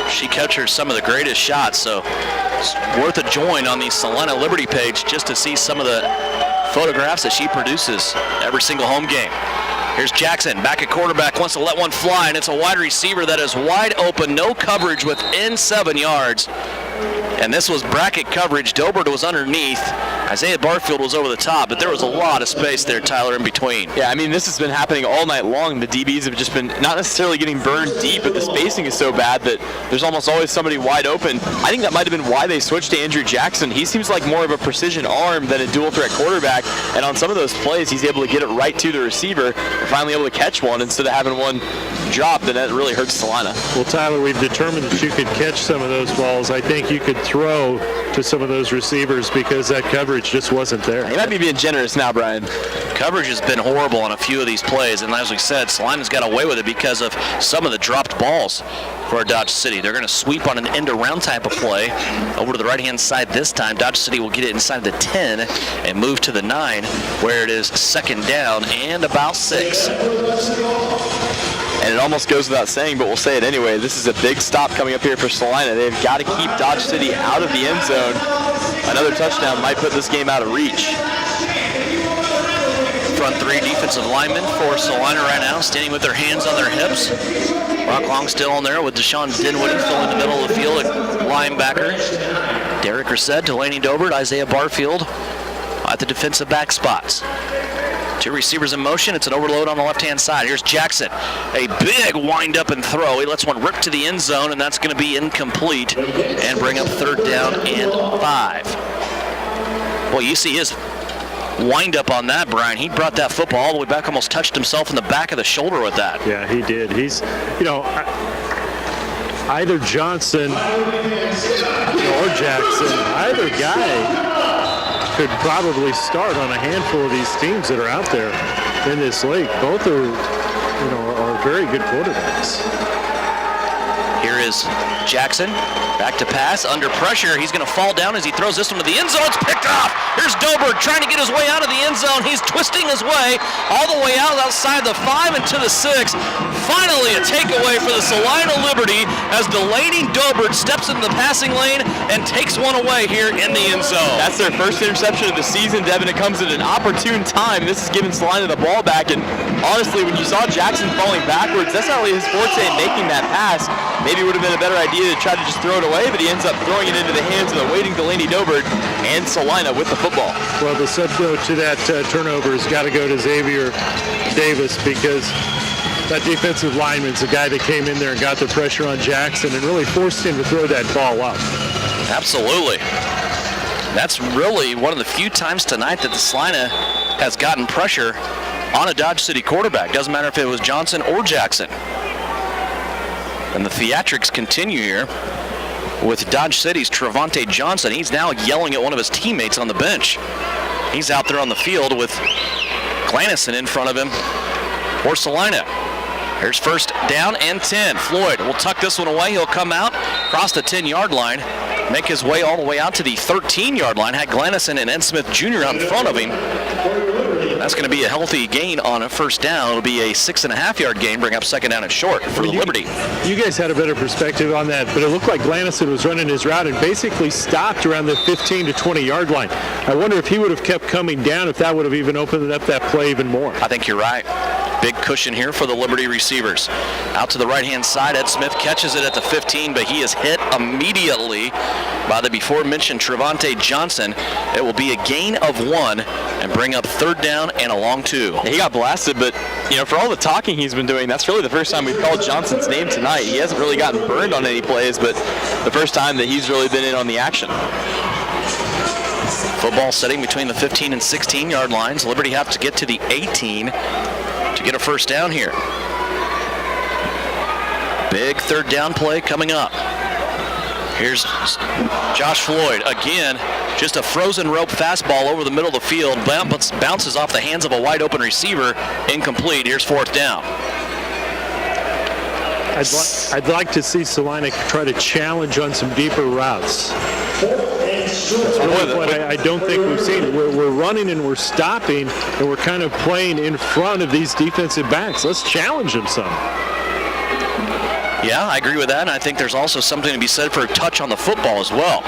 She captures some of the greatest shots, so it's worth a join on the Salina Liberty page just to see some of the photographs that she produces every single home game. Here's Jackson, back at quarterback, wants to let one fly, and it's a wide receiver that is wide open, no coverage within 7 yards. And this was bracket coverage. Dobert was underneath. Isaiah Barfield was over the top, but there was a lot of space there, Tyler, in between. Yeah, I mean, this has been happening all night long. The DBs have just been not necessarily getting burned deep, but the spacing is so bad that there's almost always somebody wide open. I think that might have been why they switched to Andrew Jackson. He seems like more of a precision arm than a dual threat quarterback, and on some of those plays, he's able to get it right to the receiver and finally able to catch one instead of having one dropped, and that really hurts Salina. Well, Tyler, we've determined that you could catch some of those balls. I think you could throw to some of those receivers because that coverage just wasn't there. He might be being generous now, Brian. Coverage has been horrible on a few of these plays, and as we said, Salina's got away with it because of some of the dropped balls for Dodge City. They're going to sweep on an end-around type of play over to the right-hand side this time. Dodge City will get it inside the 10 and move to the 9, where it is second down and about 6. And it almost goes without saying, but we'll say it anyway. This is a big stop coming up here for Salina. They've got to keep Dodge City out of the end zone. Another touchdown might put this game out of reach. front three defensive linemen for Salina right now, standing with their hands on their hips. Brock Long still in there with Deshaun Dinwiddie filling the middle of the field at linebacker. Derek Reset, Delaney Dobert, Isaiah Barfield at the defensive back spots. Two receivers in motion. It's an overload on the left-hand side. Here's Jackson. A big wind-up and throw. He lets one rip to the end zone, and that's going to be incomplete and bring up 3rd down and 5. Well, you see his wind-up on that, Brian. He brought that football all the way back, almost touched himself in the back of the shoulder with that. Yeah, he did. He's, either Johnson or Jackson, either guy could probably start on a handful of these teams that are out there in this league. Both are, are very good quarterbacks. Here is Jackson, back to pass, under pressure. He's going to fall down as he throws this one to the end zone. It's picked off. Here's Dobert trying to get his way out of the end zone. He's twisting his way all the way outside the 5 and to the 6. Finally, a takeaway for the Salina Liberty as Delaney Dobert steps into the passing lane and takes one away here in the end zone. That's their first interception of the season, Devin. It comes at an opportune time. This is giving Salina the ball back, and honestly, when you saw Jackson falling backwards, that's not really his forte in making that pass. Maybe it would have been a better idea to try to just throw it away, but he ends up throwing it into the hands of the waiting Delaney Dobert and Salina with the football. Well, the substitute to that turnover has got to go to Xavier Davis, because that defensive lineman's the guy that came in there and got the pressure on Jackson and really forced him to throw that ball up. Absolutely. That's really one of the few times tonight that the Salina has gotten pressure on a Dodge City quarterback. Doesn't matter if it was Johnson or Jackson. And the theatrics continue here with Dodge City's Trevante Johnson. He's now yelling at one of his teammates on the bench. He's out there on the field with Glanison in front of him for Salina. Here's 1st down and 10. Floyd will tuck this one away. He'll come out, cross the 10-yard line, make his way all the way out to the 13-yard line. Had Glanison and Ed Smith Jr. out in front of him. That's going to be a healthy gain on a 1st down. It'll be a 6.5-yard gain, bring up 2nd down and short for the Liberty. You guys had a better perspective on that, but it looked like Glanison was running his route and basically stopped around the 15 to 20-yard line. I wonder if he would have kept coming down, if that would have even opened up that play even more. I think you're right. Big cushion here for the Liberty receivers. Out to the right-hand side, Ed Smith catches it at the 15, but he is hit immediately by the before-mentioned Trevante Johnson. It will be a gain of 1 and bring up 3rd down and a long 2. He got blasted, but for all the talking he's been doing, that's really the first time we've called Johnson's name tonight. He hasn't really gotten burned on any plays, but the first time that he's really been in on the action. Football setting between the 15 and 16-yard lines. Liberty have to get to the 18 to get a 1st down here. Big 3rd down play coming up. Here's Josh Floyd again. Just a frozen rope fastball over the middle of the field. Bounces off the hands of a wide open receiver. Incomplete. Here's 4th down. I'd like to see Salina try to challenge on some deeper routes. That's really what I don't think we've seen. We're running and we're stopping, and we're kind of playing in front of these defensive backs. Let's challenge them some. Yeah, I agree with that, and I think there's also something to be said for a touch on the football as well.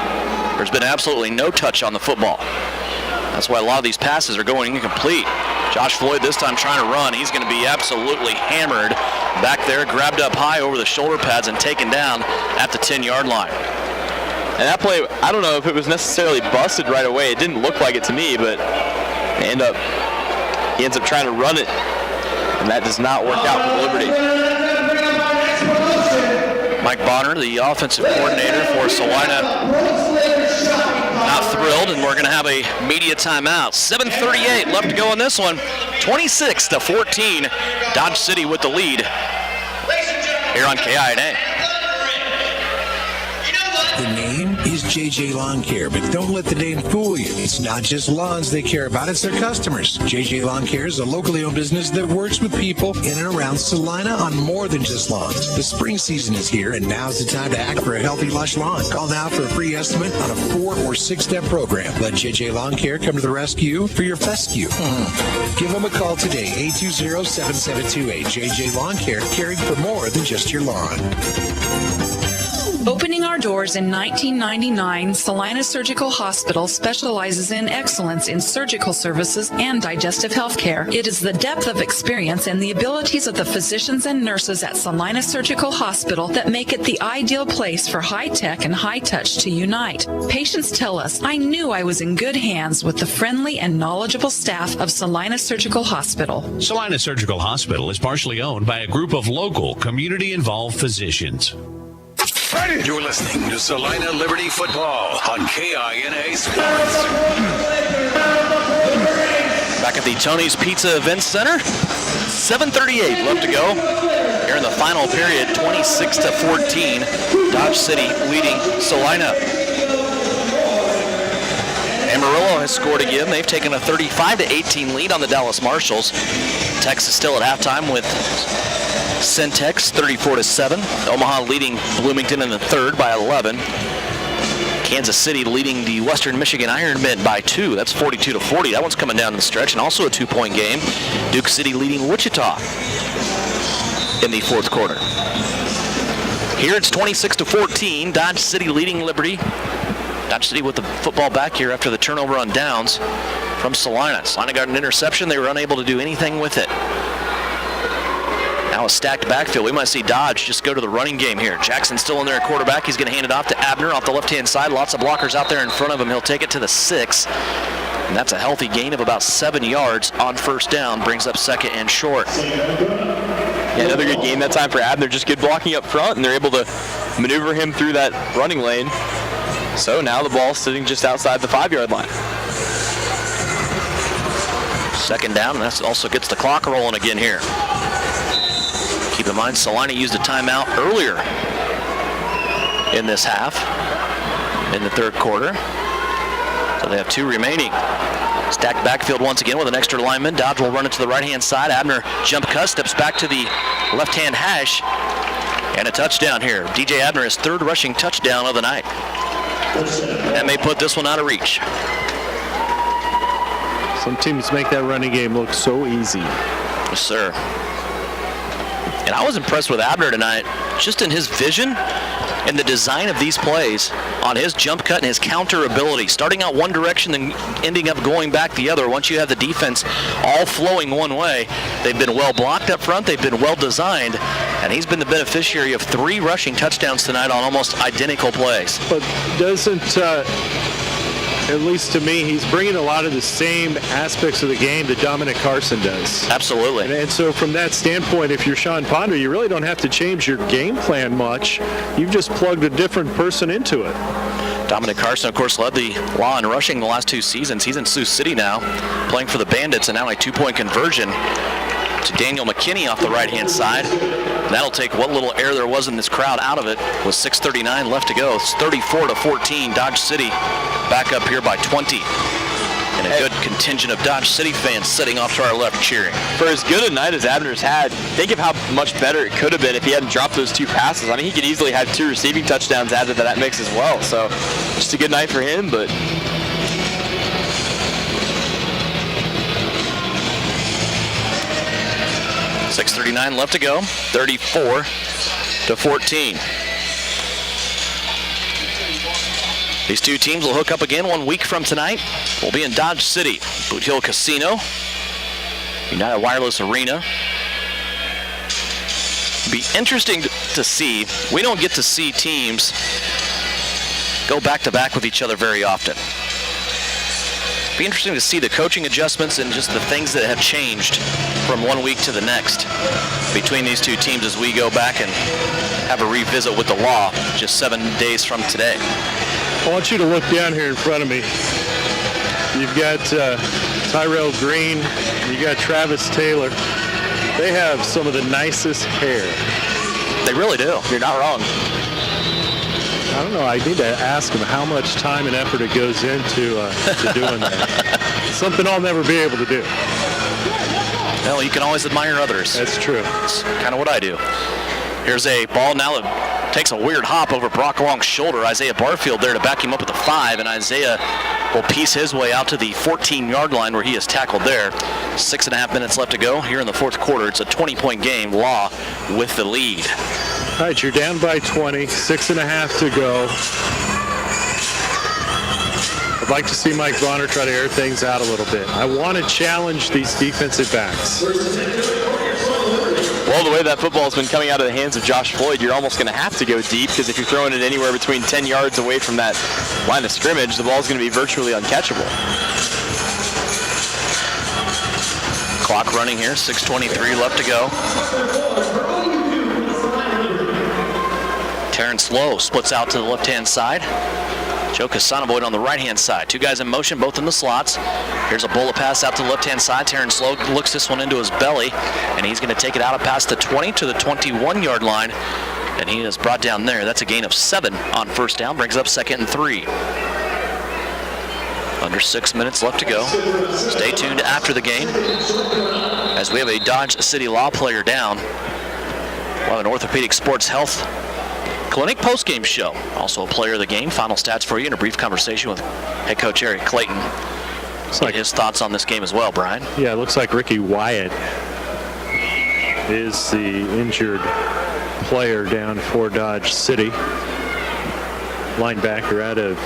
There's been absolutely no touch on the football. That's why a lot of these passes are going incomplete. Josh Floyd this time trying to run. He's going to be absolutely hammered back there, grabbed up high over the shoulder pads and taken down at the 10-yard line. And that play, I don't know if it was necessarily busted right away. It didn't look like it to me, but he ends up trying to run it, and that does not work out for Liberty. Mike Bonner, the offensive coordinator for Salina, not thrilled, and we're going to have a media timeout. 7:38 left to go in this one. 26-14, Dodge City with the lead here on KINA. The name is JJ Lawn Care, but don't let the name fool you. It's not just lawns they care about, it's their customers. JJ Lawn Care is a locally owned business that works with people in and around Salina on more than just lawns. The spring season is here, and now's the time to act for a healthy, lush lawn. Call now for a free estimate on a 4- or 6-step program. Let JJ Lawn Care come to the rescue for your fescue. Give them a call today, 820-7728. JJ Lawn Care, caring for more than just your lawn. Opening our doors in 1999, Salina Surgical Hospital specializes in excellence in surgical services and digestive health care. It is the depth of experience and the abilities of the physicians and nurses at Salina Surgical Hospital that make it the ideal place for high-tech and high-touch to unite. Patients tell us, I knew I was in good hands with the friendly and knowledgeable staff of Salina Surgical Hospital. Salina Surgical Hospital is partially owned by a group of local, community-involved physicians. You're listening to Salina Liberty Football on KINA Sports. Back at the Tony's Pizza Events Center, 7:38 left to go. Here in the final period, 26-14, Dodge City leading Salina. Amarillo has scored again. They've taken a 35-18 lead on the Dallas Marshals. Texas still at halftime with Centex 34-7. Omaha leading Bloomington in the third by 11. Kansas City leading the Western Michigan Iron Men by 2. That's 42-40. That one's coming down the stretch, and also a 2-point game. Duke City leading Wichita in the fourth quarter. Here it's 26-14. Dodge City leading Liberty. Dodge City with the football back here after the turnover on downs from Salina. Salina got an interception. They were unable to do anything with it. Now a stacked backfield. We might see Dodge just go to the running game here. Jackson still in there at quarterback. He's going to hand it off to Abner off the left-hand side. Lots of blockers out there in front of him. He'll take it to the 6. And that's a healthy gain of about 7 yards on first down. Brings up second and short. Yeah, another good game that time for Abner. Just good blocking up front, and they're able to maneuver him through that running lane. So now the ball's sitting just outside the 5-yard line. Second down, and that also gets the clock rolling again here. Keep in mind, Salina used a timeout earlier in this half, in the third quarter. So they have 2 remaining. Stacked backfield once again with an extra lineman. Dodge will run it to the right-hand side. Abner jump cut, steps back to the left-hand hash, and a touchdown here. DJ Abner, his 3rd rushing touchdown of the night. That may put this one out of reach. Some teams make that running game look so easy. Yes, sir. And I was impressed with Abner tonight, just in his vision and the design of these plays on his jump cut and his counter ability. Starting out one direction and ending up going back the other. Once you have the defense all flowing one way, they've been well blocked up front, they've been well designed, and he's been the beneficiary of 3 rushing touchdowns tonight on almost identical plays. But doesn't, at least to me, he's bringing a lot of the same aspects of the game that Dominic Carson does. Absolutely. And so from that standpoint, if you're Sean Ponder, you really don't have to change your game plan much. You've just plugged a different person into it. Dominic Carson, of course, led the law in rushing the last 2 seasons. He's in Sioux City now, playing for the Bandits, and now a 2-point conversion to Daniel McKinney off the right-hand side. That'll take what little air there was in this crowd out of it with 6:39 left to go. It's 34-14. Dodge City back up here by 20. And a good contingent of Dodge City fans sitting off to our left cheering. For as good a night as Abner's had, think of how much better it could have been if he hadn't dropped those 2 passes. I mean, he could easily have 2 receiving touchdowns added to that mix as well. So just a good night for him, but 6:39 left to go, 34-14. These 2 teams will hook up again 1 week from tonight. We'll be in Dodge City, Boot Hill Casino, United Wireless Arena. Be interesting to see. We don't get to see teams go back-to-back with each other very often. Be interesting to see the coaching adjustments and just the things that have changed from 1 week to the next between these 2 teams as we go back and have a revisit with the law just 7 days from today. I want you to look down here in front of me. You've got Tyrell Green, you got Travis Taylor. They have some of the nicest hair. They really do. You're not wrong. I don't know. I need to ask them how much time and effort it goes into to doing that. Something I'll never be able to do. Well, you can always admire others. That's true. That's kind of what I do. Here's a ball now. Takes a weird hop over Brock Long's shoulder. Isaiah Barfield there to back him up at the 5, and Isaiah will piece his way out to the 14-yard line where he is tackled there. 6.5 minutes left to go here in the fourth quarter. It's a 20-point game. Law with the lead. All right, you're down by 20, 6.5 to go. I'd like to see Mike Bonner try to air things out a little bit. I want to challenge these defensive backs. Well, the way that football's been coming out of the hands of Josh Floyd, you're almost going to have to go deep, because if you're throwing it anywhere between 10 yards away from that line of scrimmage, the ball's going to be virtually uncatchable. Clock running here, 6:23 left to go. Terrence Lowe splits out to the left-hand side. Joe Casanovoid on the right-hand side. Two guys in motion, both in the slots. Here's a bullet pass out to the left-hand side. Terrence Lowe looks this one into his belly, and he's going to take it out past the 20 to the 21-yard line, and he is brought down there. That's a gain of 7 on first down, brings up 2nd and 3. Under 6 minutes left to go. Stay tuned after the game, as we have a Dodge City Law player down. We'll have an Orthopedic Sports Health Clinic postgame show. Also a player of the game. Final stats for you and a brief conversation with head coach Eric Clayton. Looks like his thoughts on this game as well, Brian. Yeah, it looks like Ricky Wyatt is the injured player down for Dodge City. Linebacker out of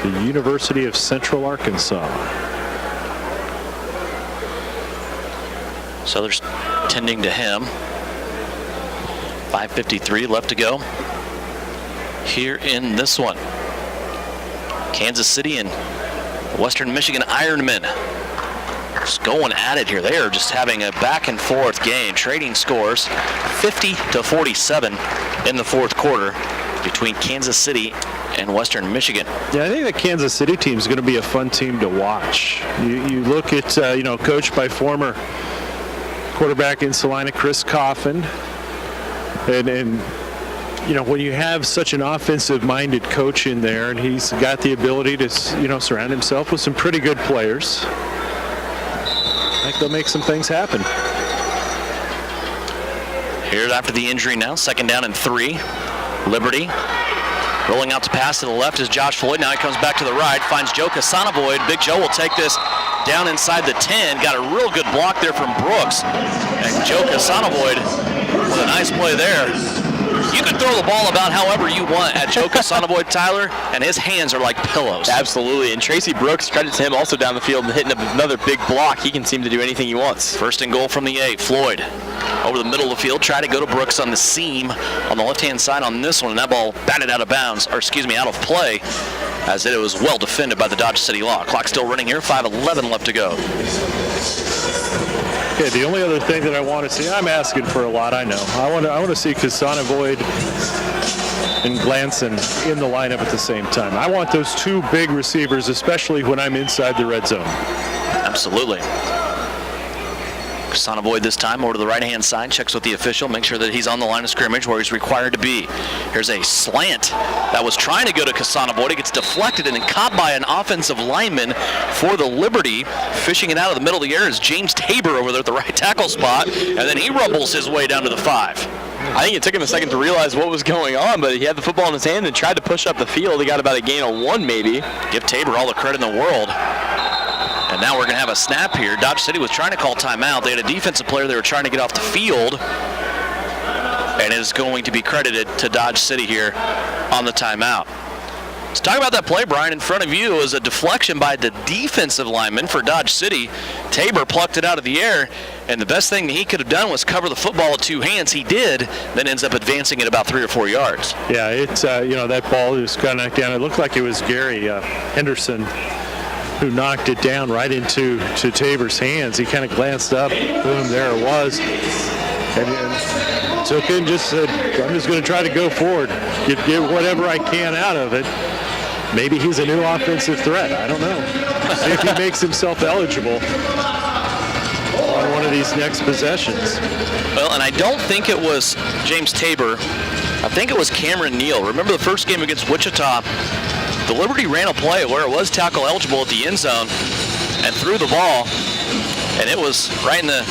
the University of Central Arkansas. So they're tending to him. 5:53 left to go here in this one. Kansas City and Western Michigan Ironmen just going at it here. They are just having a back and forth game, trading scores 50-47 in the fourth quarter between Kansas City and Western Michigan. Yeah, I think the Kansas City team is going to be a fun team to watch. You look at, coached by former quarterback in Salina, Chris Coffin, and when you have such an offensive-minded coach in there, and he's got the ability to, surround himself with some pretty good players, I think they'll make some things happen. Here's after the injury now, 2nd down and 3. Liberty rolling out to pass to the left is Josh Floyd. Now he comes back to the right, finds Joe Casanovoid. Big Joe will take this down inside the 10. Got a real good block there from Brooks. And Joe Casanovoid with a nice play there. You can throw the ball about however you want at Joe Casanovoid, Tyler, and his hands are like pillows. Absolutely. And Tracy Brooks, credit to him, also down the field and hitting another big block. He can seem to do anything he wants. 1st and goal from the 8. Floyd over the middle of the field, try to go to Brooks on the seam on the left-hand side on this one, and that ball batted out of bounds, out of play, as it was well defended by the Dodge City Law. Clock still running here, 5:11 left to go. Okay, the only other thing that I want to see, I'm asking for a lot, I know. I want to see Casanovoid and Glanson in the lineup at the same time. I want those two big receivers, especially when I'm inside the red zone. Absolutely. Casanovoid this time over to the right-hand side, checks with the official, make sure that he's on the line of scrimmage where he's required to be. Here's a slant that was trying to go to Casanovoid. It gets deflected and then caught by an offensive lineman for the Liberty. Fishing it out of the middle of the air is James Tabor over there at the right tackle spot, and then he rumbles his way down to the 5. I think it took him a second to realize what was going on, but he had the football in his hand and tried to push up the field. He got about a gain of 1 maybe. Give Tabor all the credit in the world. And now we're going to have a snap here. Dodge City was trying to call timeout. They had a defensive player they were trying to get off the field. And it is going to be credited to Dodge City here on the timeout. Let's talk about that play, Brian. In front of you is a deflection by the defensive lineman for Dodge City. Tabor plucked it out of the air, and the best thing that he could have done was cover the football with 2 hands. He did, then ends up advancing it about 3 or 4 yards. Yeah, it's, that ball just got knocked down. It looked like it was Gary Henderson who knocked it down right into Tabor's hands. He kind of glanced up, boom, there it was. And took it and just said, I'm just going to try to go forward, get whatever I can out of it. Maybe he's a new offensive threat. I don't know. See if he makes himself eligible on one of these next possessions. Well, and I don't think it was James Tabor. I think it was Cameron Neal. Remember the first game against Wichita? The Liberty ran a play where it was tackle eligible at the end zone and threw the ball, and it was right in the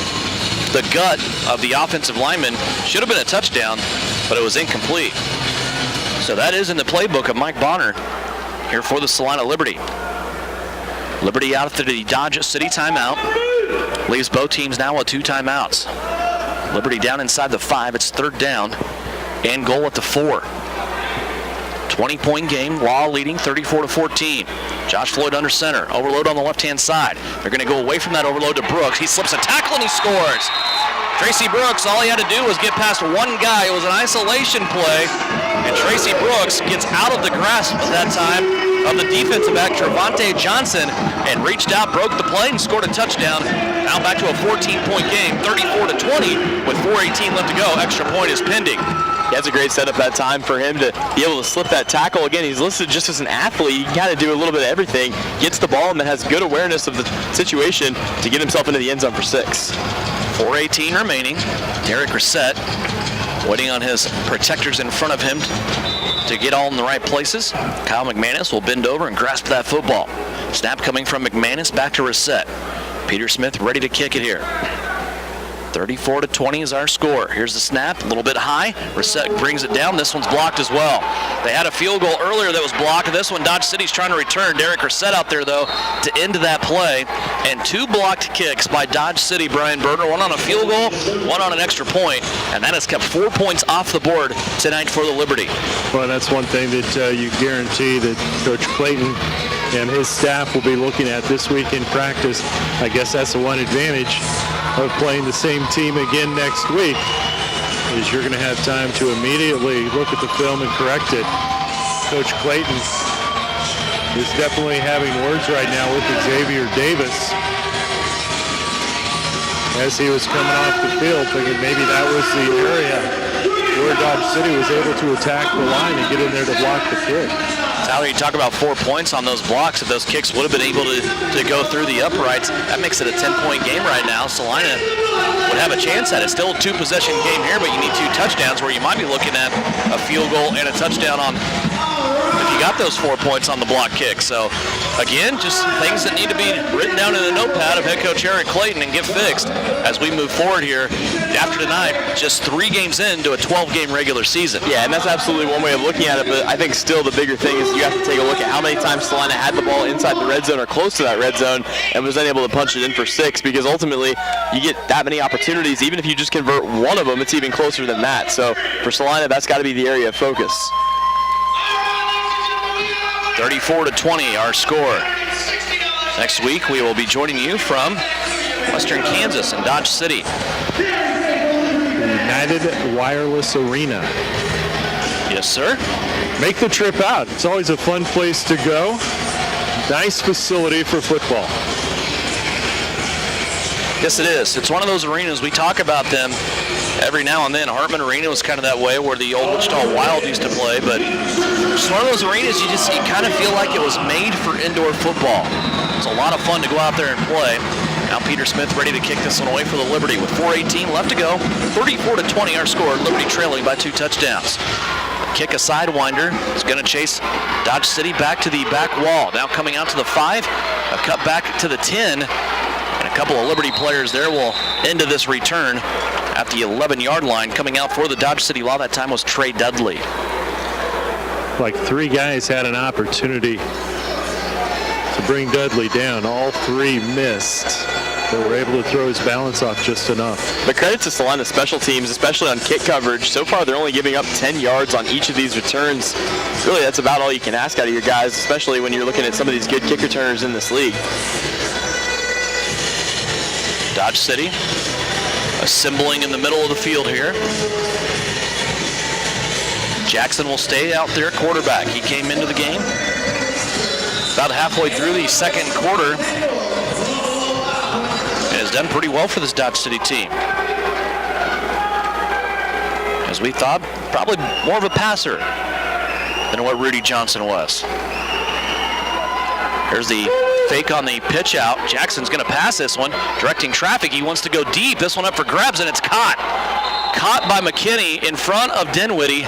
gut of the offensive lineman. Should have been a touchdown, but it was incomplete. So that is in the playbook of Mike Bonner here for the Salina Liberty. Liberty out after the Dodge City timeout. Leaves both teams now with 2 timeouts. Liberty down inside the 5. It's 3rd down and goal at the 4. 20-point game. Law leading 34-14. Josh Floyd under center. Overload on the left-hand side. They're going to go away from that overload to Brooks. He slips a tackle and he scores. Tracy Brooks, all he had to do was get past one guy. It was an isolation play, and Tracy Brooks gets out of the grasp at that time of the defensive back, Trevante Johnson, and reached out, broke the play, and scored a touchdown. Now back to a 14-point game, 34-20, with 4:18 left to go. Extra point is pending. That's a great setup that time for him to be able to slip that tackle. Again, he's listed just as an athlete. He can kind of do a little bit of everything. Gets the ball and then has good awareness of the situation to get himself into the end zone for 6. 4:18 remaining. Derek Reset waiting on his protectors in front of him to get all in the right places. Kyle McManus will bend over and grasp that football. Snap coming from McManus back to Reset. Peter Smith ready to kick it here. 34-20 is our score. Here's the snap, a little bit high. Reset brings it down. This one's blocked as well. They had a field goal earlier that was blocked. This one, Dodge City's trying to return. Derek Reset out there, though, to end that play. And 2 blocked kicks by Dodge City, Brian Berger. 1 on a field goal, 1 on an extra point. And that has kept 4 points off the board tonight for the Liberty. Well, that's one thing that you guarantee that Coach Clayton and his staff will be looking at this week in practice. I guess that's the one advantage of playing the same team again next week, is you're going to have time to immediately look at the film and correct it. Coach Clayton is definitely having words right now with Xavier Davis as he was coming off the field, thinking maybe that was the area where Dodge City was able to attack the line and get in there to block the kick. Tyler, you talk about 4 points on those blocks. If those kicks would have been able to go through the uprights, that makes it a 10-point game right now. Salina would have a chance at it. Still a 2-possession game here, but you need 2 touchdowns where you might be looking at a field goal and a touchdown on if you got those 4 points on the block kick. So, again, just things that need to be written down in the notepad of head coach Eric Clayton and get fixed as we move forward here. After tonight, just 3 games into a 12-game regular season. Yeah, and that's absolutely one way of looking at it, but I think still the bigger thing is you have to take a look at how many times Salina had the ball inside the red zone or close to that red zone and was unable to punch it in for 6, because ultimately you get that many opportunities. Even if you just convert one of them, it's even closer than that. So for Salina, that's got to be the area of focus. 34-20, our score. Next week, we will be joining you from Western Kansas and Dodge City. United Wireless Arena. Yes, sir. Make the trip out. It's always a fun place to go. Nice facility for football. Yes, it is. It's one of those arenas, we talk about them every now and then. Hartman Arena was kind of that way where the old Wichita Wild used to play, but it's one of those arenas you kind of feel like it was made for indoor football. It's a lot of fun to go out there and play. Now Peter Smith ready to kick this one away for the Liberty with 4:18 left to go. 34-20 our score. Liberty trailing by 2 touchdowns. Kick a sidewinder. It's going to chase Dodge City back to the back wall. Now coming out to the 5, a cut back to the 10, and a couple of Liberty players there will end this return at the 11-yard line. Coming out for the Dodge City Law that time was Trey Dudley. Like 3 guys had an opportunity to bring Dudley down. All 3 missed. They were able to throw his balance off just enough. But credit to Salina special teams, especially on kick coverage. So far, they're only giving up 10 yards on each of these returns. Really, that's about all you can ask out of your guys, especially when you're looking at some of these good kick returners in this league. Dodge City assembling in the middle of the field here. Jackson will stay out there, quarterback. He came into the game about halfway through the second quarter and has done pretty well for this Dodge City team. As we thought, probably more of a passer than what Rudy Johnson was. Here's the fake on the pitch out. Jackson's going to pass this one, directing traffic. He wants to go deep. This one up for grabs, and it's caught. Caught by McKinney in front of Dinwiddie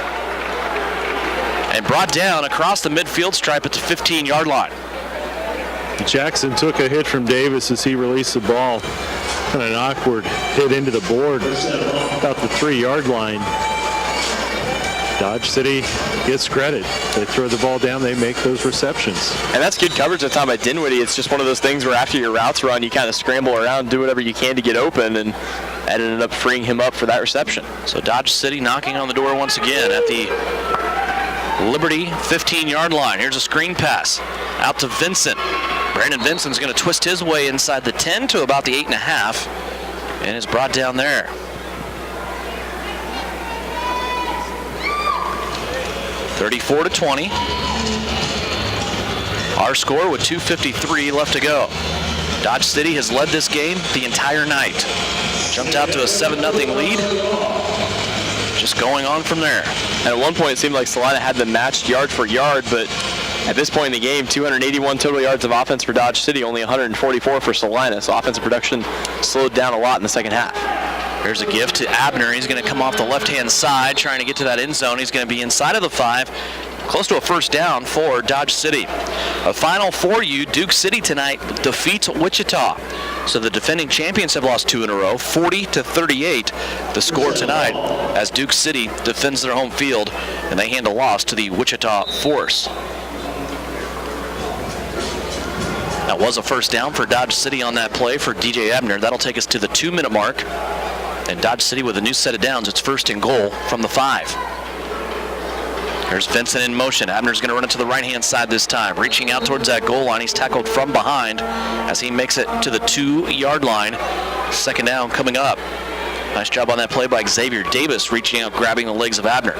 and brought down across the midfield stripe at the 15-yard line. Jackson took a hit from Davis as he released the ball. Kind of an awkward hit into the board about the 3-yard line. Dodge City gets credit. They throw the ball down, they make those receptions. And that's good coverage at the time by Dinwiddie. It's just one of those things where after your routes run, you kind of scramble around, do whatever you can to get open, and that ended up freeing him up for that reception. So Dodge City knocking on the door once again at the Liberty 15-yard line. Here's a screen pass out to Vincent. Brandon Vincent's going to twist his way inside the 10 to about the 8.5, and is brought down there. 34-20. Our score with 2:53 left to go. Dodge City has led this game the entire night. Jumped out to a 7-0 lead. Just going on from there. And at one point it seemed like Salina had them matched yard for yard, but at this point in the game, 281 total yards of offense for Dodge City, only 144 for Salina. So offensive production slowed down a lot in the second half. Here's a gift to Abner. He's going to come off the left-hand side, trying to get to that end zone. He's going to be inside of the 5, close to a first down for Dodge City. A final for you, Duke City tonight defeats Wichita. So the defending champions have lost 2 in a row, 40-38. The score tonight as Duke City defends their home field, and they hand a loss to the Wichita Force. That was a first down for Dodge City on that play for DJ Abner. That'll take us to the 2-minute mark. And Dodge City with a new set of downs. It's first and goal from the 5. Here's Vincent in motion. Abner's going to run it to the right-hand side this time. Reaching out towards that goal line. He's tackled from behind as he makes it to the 2-yard line. Second down coming up. Nice job on that play by Xavier Davis, reaching out, grabbing the legs of Abner.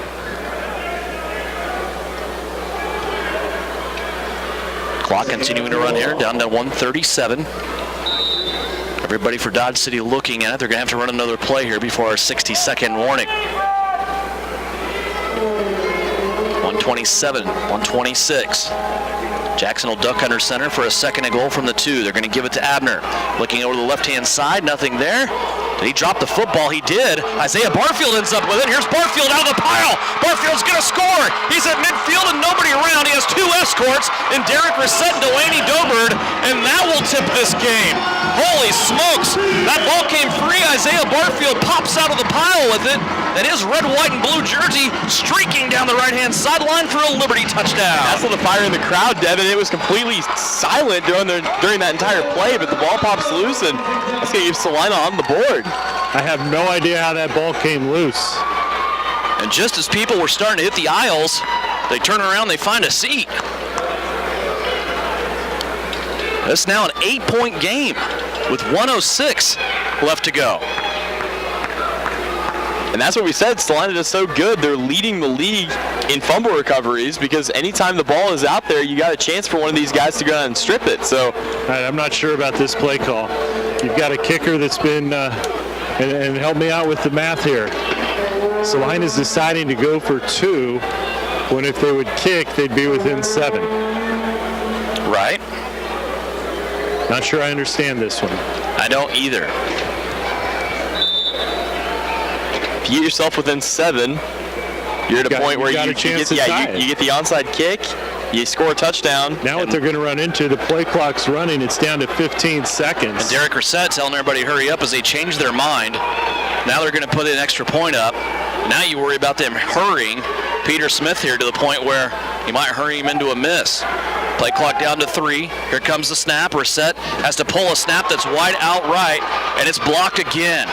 Clock continuing to run here, down to 1:37. Everybody for Dodge City looking at it. They're going to have to run another play here before our 60-second warning. 127, 126. Jackson will duck under center for a second and goal from the 2. They're going to give it to Abner. Looking over the left-hand side, nothing there. Did he drop the football? He did. Isaiah Barfield ends up with it. Here's Barfield out of the pile. Barfield's going to score. He's at midfield and nobody around. He has 2 escorts in Derek Reset and Delaney Dobert, and that will tip this game. Holy smokes. That ball came free. Isaiah Barfield pops out of the pile with it, and his red, white, and blue jersey streaking down the right-hand sideline for a Liberty touchdown. That's the fire in the crowd, Devin. It was completely silent during that entire play, but the ball pops loose, and that's going to give Salina on the board. I have no idea how that ball came loose. And just as people were starting to hit the aisles, they turn around, they find a seat. It's now an 8-point game with 1:06 left to go. And that's what we said. Salina is so good. They're leading the league in fumble recoveries because anytime the ball is out there, you got a chance for one of these guys to go out and strip it. So, all right, I'm not sure about this play call. You've got a kicker that's been, and help me out with the math here. Salina's deciding to go for 2, when if they would kick, they'd be within 7. Right. Not sure I understand this one. I don't either. If you get yourself within 7, you're at a point where you get the onside kick, you score a touchdown. Now what they're going to run into, the play clock's running, it's down to 15 seconds. And Derek Reset telling everybody to hurry up as they change their mind. Now they're going to put an extra point up. Now you worry about them hurrying Peter Smith here to the point where you might hurry him into a miss. Play clock down to 3. Here comes the snap. Reset has to pull a snap that's wide out right, and it's blocked again.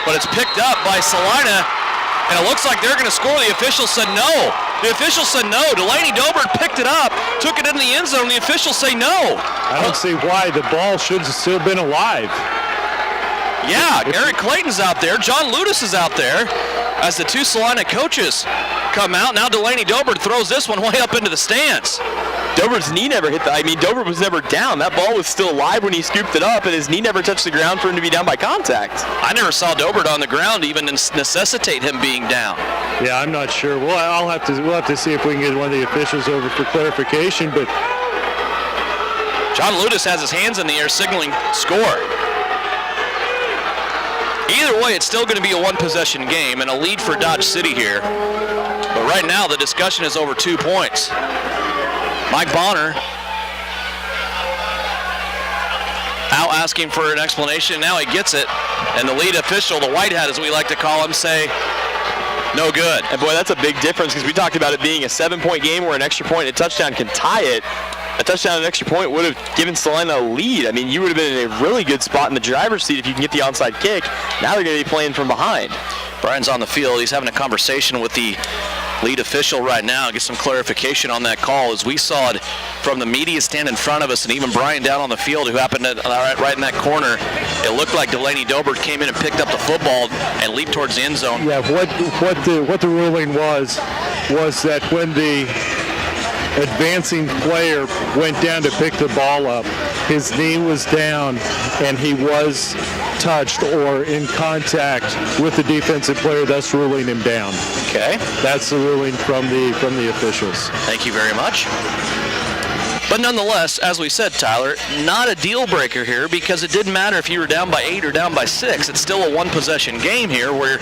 But it's picked up by Salina, and it looks like they're going to score. The official said no. The official said no. Delaney Dobert picked it up, took it in the end zone. The officials say no. I don't see why. The ball should have still been alive. Yeah, Eric Clayton's out there. John Ludis is out there as the 2 Salina coaches come out. Now Delaney Dobert throws this one way up into the stands. Dobert's knee never hit Dobert was never down. That ball was still alive when he scooped it up, and his knee never touched the ground for him to be down by contact. I never saw Dobert on the ground even necessitate him being down. Yeah, I'm not sure. We'll have to see if we can get one of the officials over for clarification, but John Ludis has his hands in the air signaling score. Either way, it's still going to be a 1-possession game and a lead for Dodge City here. But right now, the discussion is over 2 points. Mike Bonner out asking for an explanation. Now he gets it. And the lead official, the white hat as we like to call him, say No good. And boy, that's a big difference because we talked about it being a 7-point game where an extra point and a touchdown can tie it. A touchdown and an extra point would have given Salina a lead. I mean, you would have been in a really good spot in the driver's seat if you can get the onside kick. Now they're going to be playing from behind. Brian's on the field. He's having a conversation with the lead official right now. Get some clarification on that call, as we saw it from the media stand in front of us, and even Brian down on the field, who happened to, right in that corner. It looked like Delaney Dobert came in and picked up the football and leaped towards the end zone. Yeah, what the ruling was that when the advancing player went down to pick the ball up, his knee was down and he was touched or in contact with the defensive player, thus ruling him down. Okay. That's the ruling from the officials. Thank you very much. But nonetheless, as we said, Tyler, not a deal breaker here, because it didn't matter if you were down by 8 or down by 6. It's still a one-possession game here where,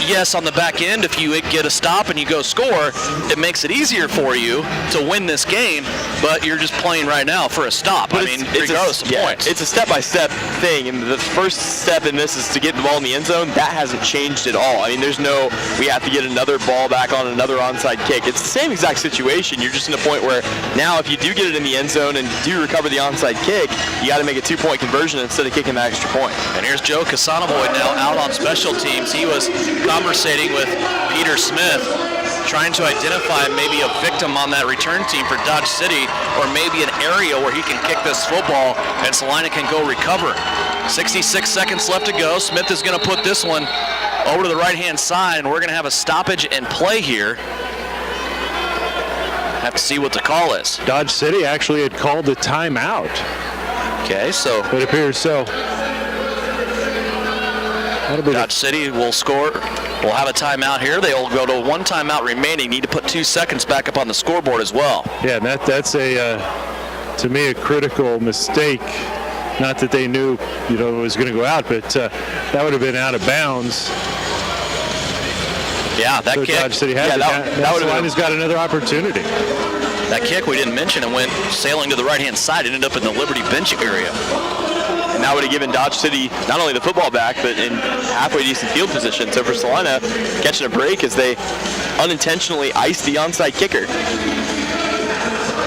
yes, on the back end, if you get a stop and you go score, it makes it easier for you to win this game, but you're just playing right now for a stop. But regardless of points. It's a step-by-step thing, and the first step in this is to get the ball in the end zone. That hasn't changed at all. I mean, there's no, we have to get another ball back on another onside kick. It's the same exact situation. You're just in a point where now if you do get it in the end zone and do recover the onside kick, you got to make a 2-point conversion instead of kicking that extra point. And here's Joe Casanovoy now out on special teams. He was conversating with Peter Smith, trying to identify maybe a victim on that return team for Dodge City, or maybe an area where he can kick this football and Salina can go recover. 66 seconds left to go. Smith is going to put this one over to the right-hand side, and we're going to have a stoppage and play here. Have to see what the call is. Dodge City actually had called the timeout. Okay, so it appears so. Dodge City will score. We'll have a timeout here. They'll go to one timeout remaining. Need to put 2 seconds back up on the scoreboard as well. Yeah, and that's to me, a critical mistake. Not that they knew, it was going to go out, but that would have been out of bounds. Yeah, that so kick. Dodge City has Salina's got another opportunity. That kick we didn't mention, and went sailing to the right-hand side. Ended up in the Liberty bench area. And that would have given Dodge City not only the football back, but in halfway decent field position. So for Salina, catching a break as they unintentionally iced the onside kicker.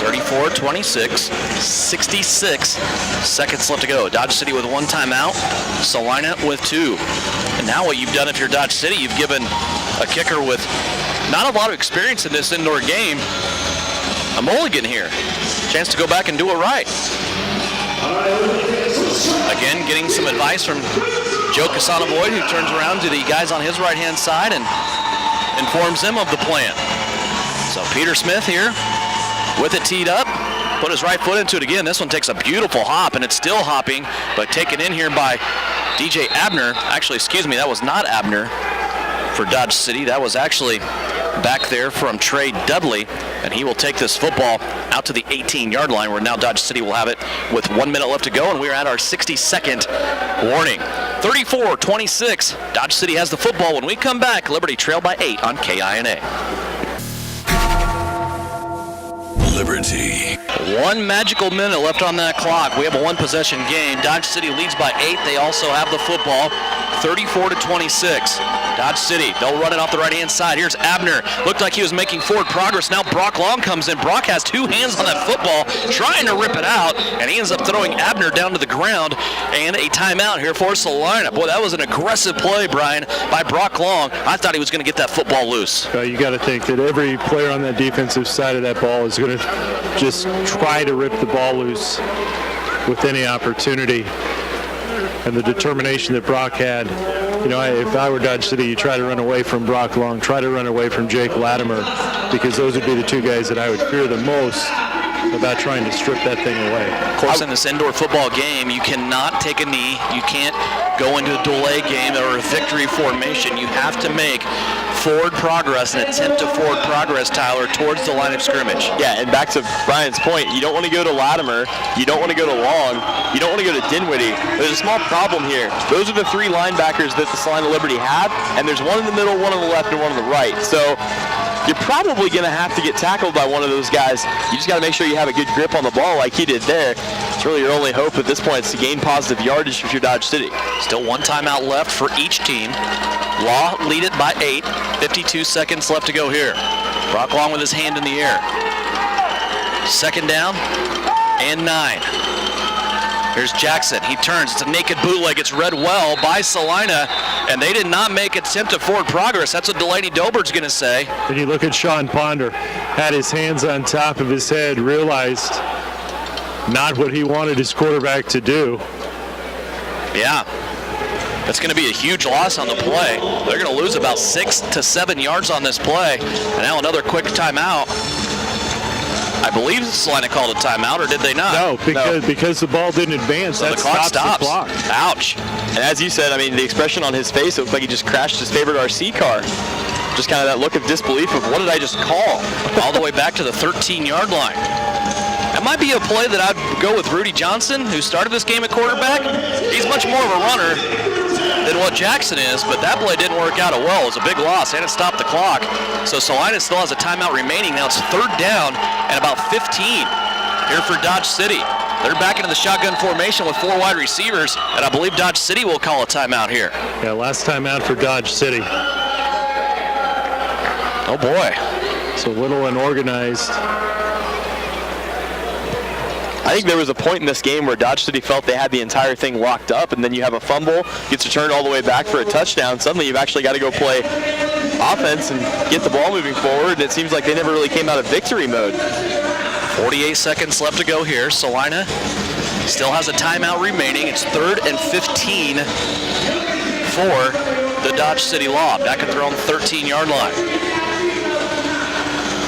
34-26, 66 seconds left to go. Dodge City with 1 timeout, Salina with 2. And now what you've done, if you're Dodge City, you've given a kicker with not a lot of experience in this indoor game a mulligan here. Chance to go back and do it right. Again, getting some advice from Joe Casanovoy, who turns around to the guys on his right-hand side and informs them of the plan. So Peter Smith here with it teed up, put his right foot into it again. This one takes a beautiful hop, and it's still hopping, but taken in here by DJ Abner. Actually, excuse me, that was not Abner for Dodge City. That was actually back there from Trey Dudley, and he will take this football out to the 18-yard line, where now Dodge City will have it with 1 minute left to go, and we are at our 60-second warning. 34-26, Dodge City has the football. When we come back, Liberty trailed by 8 on KINA. Liberty. 1 magical minute left on that clock. We have a 1-possession game. Dodge City leads by 8. They also have the football. 34-26. Dodge City, they'll run it off the right-hand side. Here's Abner. Looked like he was making forward progress. Now Brock Long comes in. Brock has 2 hands on that football, trying to rip it out, and he ends up throwing Abner down to the ground, and a timeout here for Salina. Boy, that was an aggressive play, Brian, by Brock Long. I thought he was going to get that football loose. You got to think that every player on that defensive side of that ball is going to just try to rip the ball loose with any opportunity. And the determination that Brock had, if I were Dodge City, you try to run away from Brock Long, try to run away from Jake Latimer, because those would be the 2 guys that I would fear the most about trying to strip that thing away. Of course, in this indoor football game, you cannot take a knee. You can't go into a delay game or a victory formation. You have to make forward progress, an attempt to forward progress, Tyler, towards the line of scrimmage. Yeah, and back to Brian's point, you don't want to go to Latimer, you don't want to go to Long, you don't want to go to Dinwiddie. There's a small problem here. Those are the 3 linebackers that the Salina Liberty have, and there's 1 in the middle, 1 on the left, and 1 on the right. So you're probably going to have to get tackled by one of those guys. You just got to make sure you have a good grip on the ball like he did there. It's really your only hope at this point is to gain positive yardage if you're Dodge City. Still 1 timeout left for each team. Law lead it by 8. 52 seconds left to go here. Brock Long with his hand in the air. Second down and 9. Here's Jackson. He turns. It's a naked bootleg. It's read well by Salina, and they did not make attempt at forward progress. That's what Delaney Dobert's going to say. And you look at Sean Ponder, had his hands on top of his head, realized not what he wanted his quarterback to do. Yeah. That's going to be a huge loss on the play. They're going to lose about 6 to 7 yards on this play. And now another quick timeout. I believe Salina called a timeout, or did they not? No, because the ball didn't advance. So that the clock stops. The clock. Ouch. And as you said, I mean, the expression on his face, it looked like he just crashed his favorite RC car. Just kind of that look of disbelief of, what did I just call? All the way back to the 13-yard line. That might be a play that I'd go with Rudy Johnson, who started this game at quarterback. He's much more of a runner than what Jackson is, but that play didn't work out well. It was a big loss, and it stopped the clock. So Salina still has a timeout remaining. Now it's third down and about 15 here for Dodge City. They're back into the shotgun formation with 4 wide receivers, and I believe Dodge City will call a timeout here. Yeah, last timeout for Dodge City. Oh, boy. It's a little unorganized. I think there was a point in this game where Dodge City felt they had the entire thing locked up, and then you have a fumble, gets returned all the way back for a touchdown. Suddenly you've actually got to go play offense and get the ball moving forward, and it seems like they never really came out of victory mode. 48 seconds left to go here. Salina still has a timeout remaining. It's 3rd and 15 for the Dodge City Law. Back at their own 13-yard line.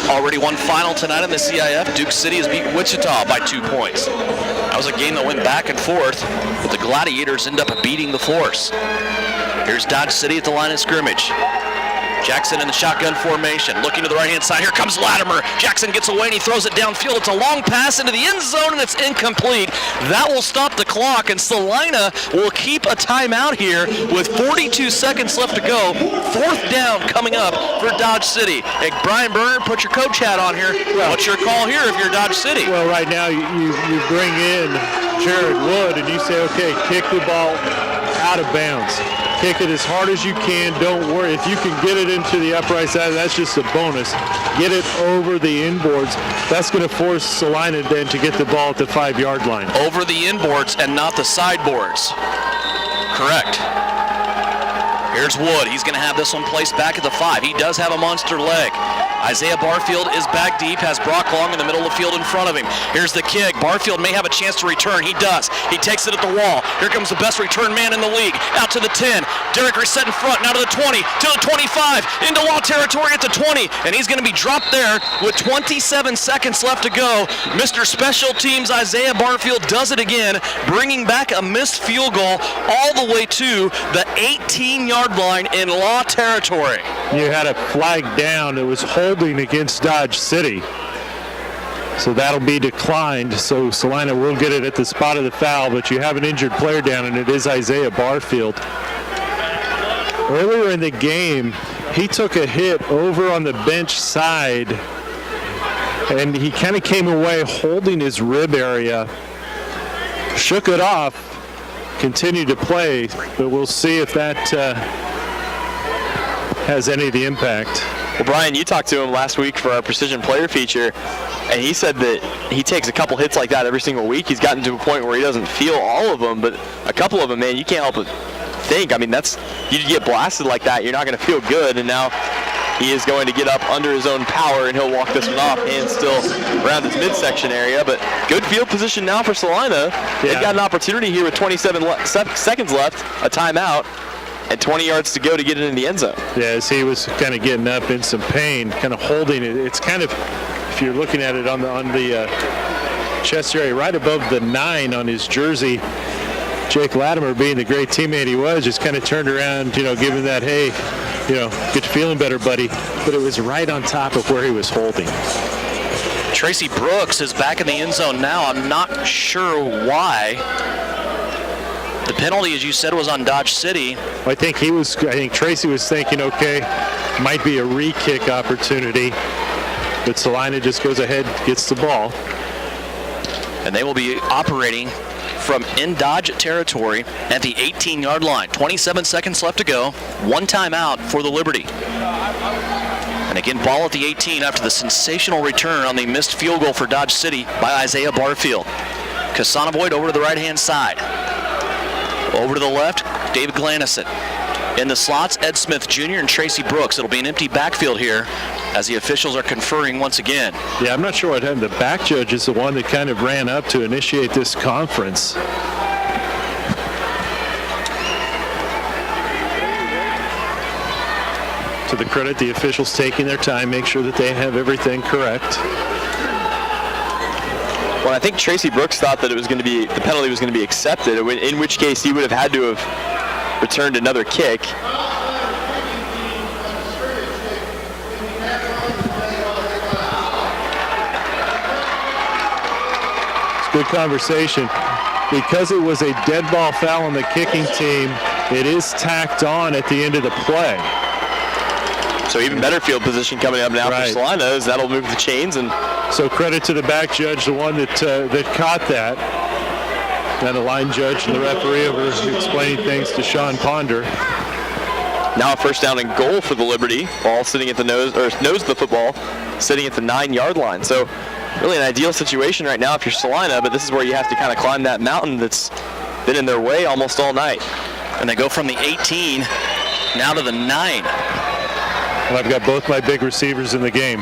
Already one final tonight in the CIF. Duke City has beat Wichita by 2 points. That was a game that went back and forth, but the Gladiators end up beating the Force. Here's Dodge City at the line of scrimmage. Jackson in the shotgun formation, looking to the right-hand side. Here comes Latimer. Jackson gets away and he throws it downfield. It's a long pass into the end zone and it's incomplete. That will stop the clock, and Salina will keep a timeout here with 42 seconds left to go. 4th down coming up for Dodge City. Hey, Brian Berner, put your coach hat on here. What's your call here if you're Dodge City? Well, right now you bring in Jared Wood and you say, okay, kick the ball out of bounds. Kick it as hard as you can. Don't worry. If you can get it into the upright side, that's just a bonus. Get it over the inboards. That's going to force Salina then to get the ball at the 5-yard line. Over the inboards and not the sideboards. Correct. Here's Wood. He's going to have this one placed back at the 5. He does have a monster leg. Isaiah Barfield is back deep, has Brock Long in the middle of the field in front of him. Here's the kick. Barfield may have a chance to return. He does. He takes it at the wall. Here comes the best return man in the league. Out to the 10. Derek Reset in front. Now to the 20. To the 25. Into Law territory at the 20. And he's going to be dropped there with 27 seconds left to go. Mr. Special Teams Isaiah Barfield does it again, bringing back a missed field goal all the way to the 18-yard line in Law territory. You had a flag down. It was holding against Dodge City. So that'll be declined. So Salina will get it at the spot of the foul, but you have an injured player down, and it is Isaiah Barfield. Earlier in the game, he took a hit over on the bench side, and he kind of came away holding his rib area, shook it off, continued to play, but we'll see if that has any of the impact. Well, Brian, you talked to him last week for our Precision Player feature, and he said that he takes a couple hits like that every single week. He's gotten to a point where he doesn't feel all of them, but a couple of them, man, you can't help but think. I mean, you get blasted like that, you're not going to feel good, and now he is going to get up under his own power, and he'll walk this one off, and still around his midsection area. But good field position now for Salina. Yeah. They've got an opportunity here with 27 seconds left, a timeout, and 20 yards to go to get it in the end zone. Yeah, as he was kind of getting up in some pain, kind of holding it. It's kind of, if you're looking at it on the chest area, right above the 9 on his jersey. Jake Latimer, being the great teammate he was, just kind of turned around, giving that, hey, get you feeling better, buddy. But it was right on top of where he was holding. Tracy Brooks is back in the end zone now. I'm not sure why. The penalty, as you said, was on Dodge City. I think Tracy was thinking, okay, might be a re-kick opportunity. But Salina just goes ahead, gets the ball. And they will be operating from in Dodge territory at the 18-yard line. 27 seconds left to go. One timeout for the Liberty. And again, ball at the 18 after the sensational return on the missed field goal for Dodge City by Isaiah Barfield. Kasanovoid over to the right-hand side. Over to the left, David Glanison. In the slots, Ed Smith Jr. and Tracy Brooks. It'll be an empty backfield here as the officials are conferring once again. Yeah, I'm not sure what happened. The back judge is the one that kind of ran up to initiate this conference. To the credit, the officials taking their time, make sure that they have everything correct. Well, I think Tracy Brooks thought that it was going to be, the penalty was going to be accepted, in which case he would have had to have returned another kick. It's good conversation. Because it was a dead ball foul on the kicking team, it is tacked on at the end of the play. So even better field position coming up now for Salina, as that'll move the chains. And so credit to the back judge, the one that caught that. And the line judge and the referee over explaining things to Sean Ponder. Now a first down and goal for the Liberty. Ball sitting at the nose of the football, sitting at the 9-yard line. So really an ideal situation right now if you're Salina, but this is where you have to kind of climb that mountain that's been in their way almost all night. And they go from the 18 now to the 9. Well, I've got both my big receivers in the game.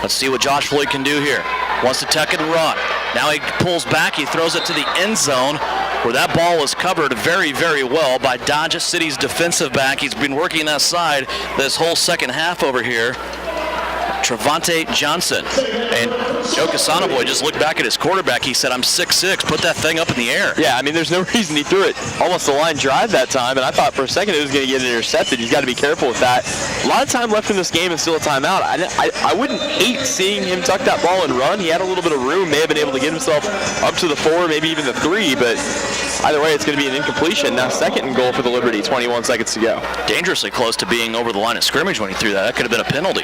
Let's see what Josh Floyd can do here. Wants to tuck it and run. Now he pulls back. He throws it to the end zone where that ball was covered very, very well by Dodge City's defensive back. He's been working that side this whole second half over here. Trevante Johnson. And Joe Kasanovoy just looked back at his quarterback. He said, I'm 6'6", put that thing up in the air. Yeah, I mean, there's no reason he threw it almost a line drive that time, and I thought for a second it was going to get intercepted. You've got to be careful with that. A lot of time left in this game and still a timeout. I wouldn't hate seeing him tuck that ball and run. He had a little bit of room, may have been able to get himself up to the 4, maybe even the 3, but either way, it's going to be an incompletion. Now second and goal for the Liberty, 21 seconds to go. Dangerously close to being over the line of scrimmage when he threw that. That could have been a penalty.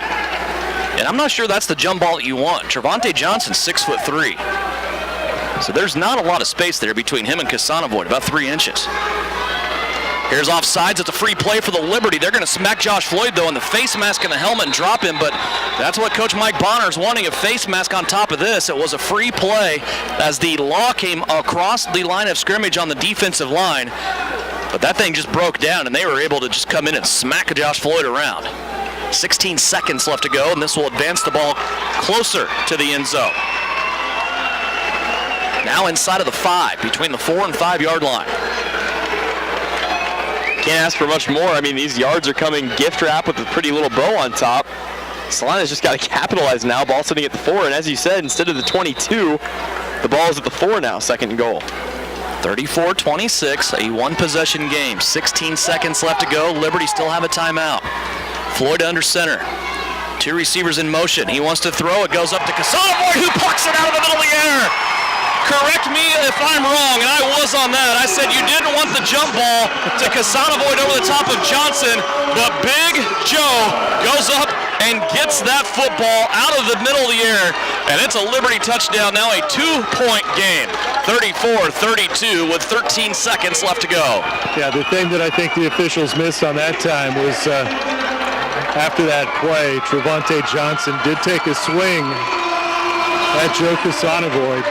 And I'm not sure that's the jump ball that you want. Trevante Johnson, 6'3". So there's not a lot of space there between him and Kasanovoy, about 3 inches. Here's offsides. It's a free play for the Liberty. They're going to smack Josh Floyd, though, in the face mask and the helmet and drop him, but that's what Coach Mike Bonner's wanting, a face mask on top of this. It was a free play as the law came across the line of scrimmage on the defensive line, but that thing just broke down, and they were able to just come in and smack Josh Floyd around. 16 seconds left to go, and this will advance the ball closer to the end zone. Now inside of the 5, between the 4 and 5-yard line. Can't ask for much more. I mean, these yards are coming gift wrap with a pretty little bow on top. Salina's just got to capitalize now. Ball sitting at the 4, and as you said, instead of the 22, the ball is at the 4 now, second and goal. 34-26, a one-possession game. 16 seconds left to go. Liberty still have a timeout. Floyd under center. 2 receivers in motion. He wants to throw. It goes up to Kasanovoy, who plucks it out of the middle of the air. Correct me if I'm wrong, and I was on that. I said you didn't want the jump ball to Kasanovoy over the top of Johnson, but Big Joe goes up and gets that football out of the middle of the air, and it's a Liberty touchdown. Now a 2-point game, 34-32 with 13 seconds left to go. Yeah, the thing that I think the officials missed on that time was after that play, Trevante Johnson did take a swing at Joe Kasanovoy.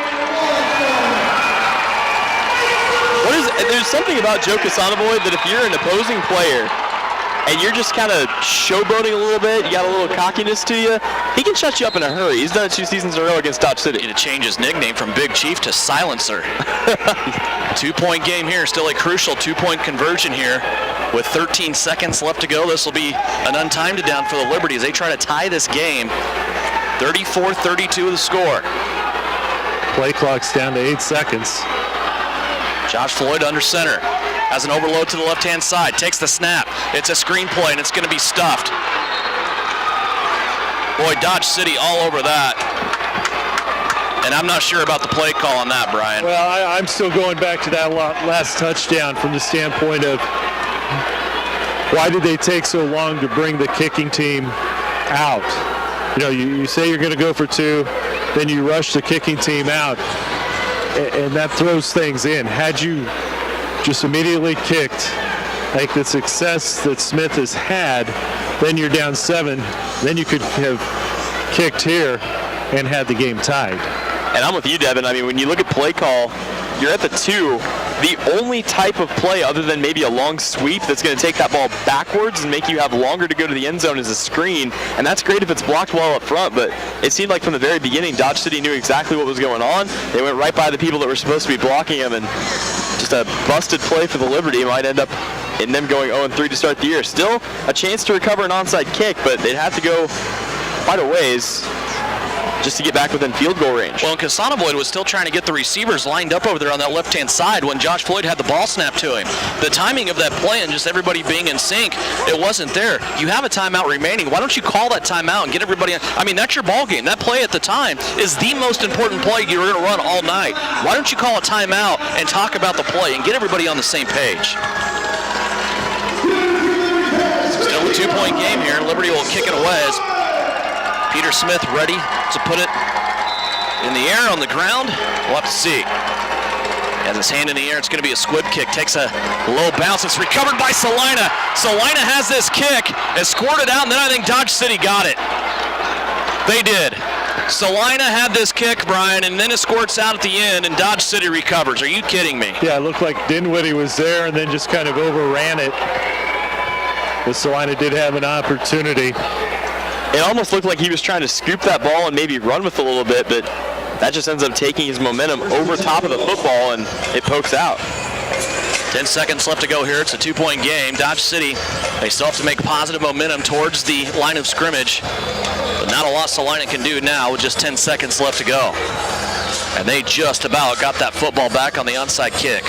There's something about Joe Kasanovoy that if you're an opposing player and you're just kind of showboating a little bit, you got a little cockiness to you, he can shut you up in a hurry. He's done it 2 seasons in a row against Dodge City. Need to change his nickname from Big Chief to Silencer. 2-point game here, still a crucial 2-point conversion here. With 13 seconds left to go, this will be an untimed down for the Liberty as they try to tie this game. 34-32 the score. Play clock's down to 8 seconds. Josh Floyd under center. Has an overload to the left-hand side. Takes the snap. It's a screen play, and it's going to be stuffed. Boy, Dodge City all over that. And I'm not sure about the play call on that, Brian. Well, I'm still going back to that last touchdown from the standpoint of why did they take so long to bring the kicking team out? You know, you say you're going to go for 2, then you rush the kicking team out. and that throws things in. Had you just immediately kicked, like the success that Smith has had, then you're down 7. Then you could have kicked here and had the game tied. And I'm with you, Devin. I mean, when you look at play call, you're at the 2. The only type of play other than maybe a long sweep that's going to take that ball backwards and make you have longer to go to the end zone is a screen. And that's great if it's blocked well up front, but it seemed like from the very beginning, Dodge City knew exactly what was going on. They went right by the people that were supposed to be blocking them, and just a busted play for the Liberty might end up in them going 0-3 to start the year. Still a chance to recover an onside kick, but they'd have to go quite a ways just to get back within field goal range. Well, and Kasana Boyd was still trying to get the receivers lined up over there on that left-hand side when Josh Floyd had the ball snapped to him. The timing of that play and just everybody being in sync, it wasn't there. You have a timeout remaining. Why don't you call that timeout and get everybody in? I mean, that's your ball game. That play at the time is the most important play you're going to run all night. Why don't you call a timeout and talk about the play and get everybody on the same page? Still a 2-point game here. Liberty will kick it away as Peter Smith ready to put it in the air on the ground. We'll have to see. Has his hand in the air. It's going to be a squib kick. Takes a low bounce. It's recovered by Salina. Salina has this kick, has scored it out, and then I think Dodge City got it. They did. Salina had this kick, Brian, and then it squirts out at the end, and Dodge City recovers. Are you kidding me? Yeah, it looked like Dinwiddie was there and then just kind of overran it. But Salina did have an opportunity. It almost looked like he was trying to scoop that ball and maybe run with it a little bit, but that just ends up taking his momentum over top of the football, and it pokes out. 10 seconds left to go here. It's a 2-point game. Dodge City, they still have to make positive momentum towards the line of scrimmage, but not a lot Salina can do now with just 10 seconds left to go. And they just about got that football back on the onside kick.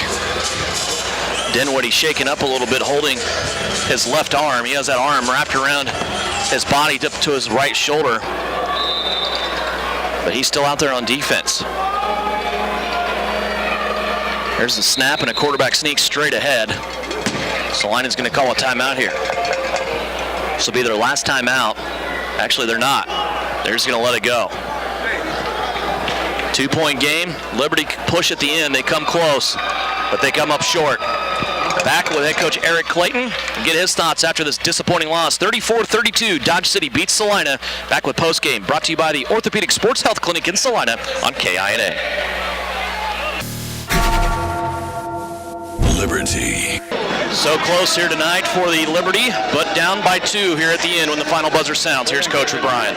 Dinwiddie shaking up a little bit, holding his left arm. He has that arm wrapped around his body up to his right shoulder. But he's still out there on defense. There's the snap and a quarterback sneak straight ahead. Salina's going to call a timeout here. This will be their last timeout. Actually, they're not. They're just going to let it go. 2-point game. Liberty push at the end. They come close, but they come up short. Back with head coach Eric Clayton. Get his thoughts after this disappointing loss. 34-32, Dodge City beats Salina. Back with postgame, brought to you by the Orthopedic Sports Health Clinic in Salina on KINA. Liberty. So close here tonight for the Liberty, but down by 2 here at the end when the final buzzer sounds. Here's Coach O'Brien.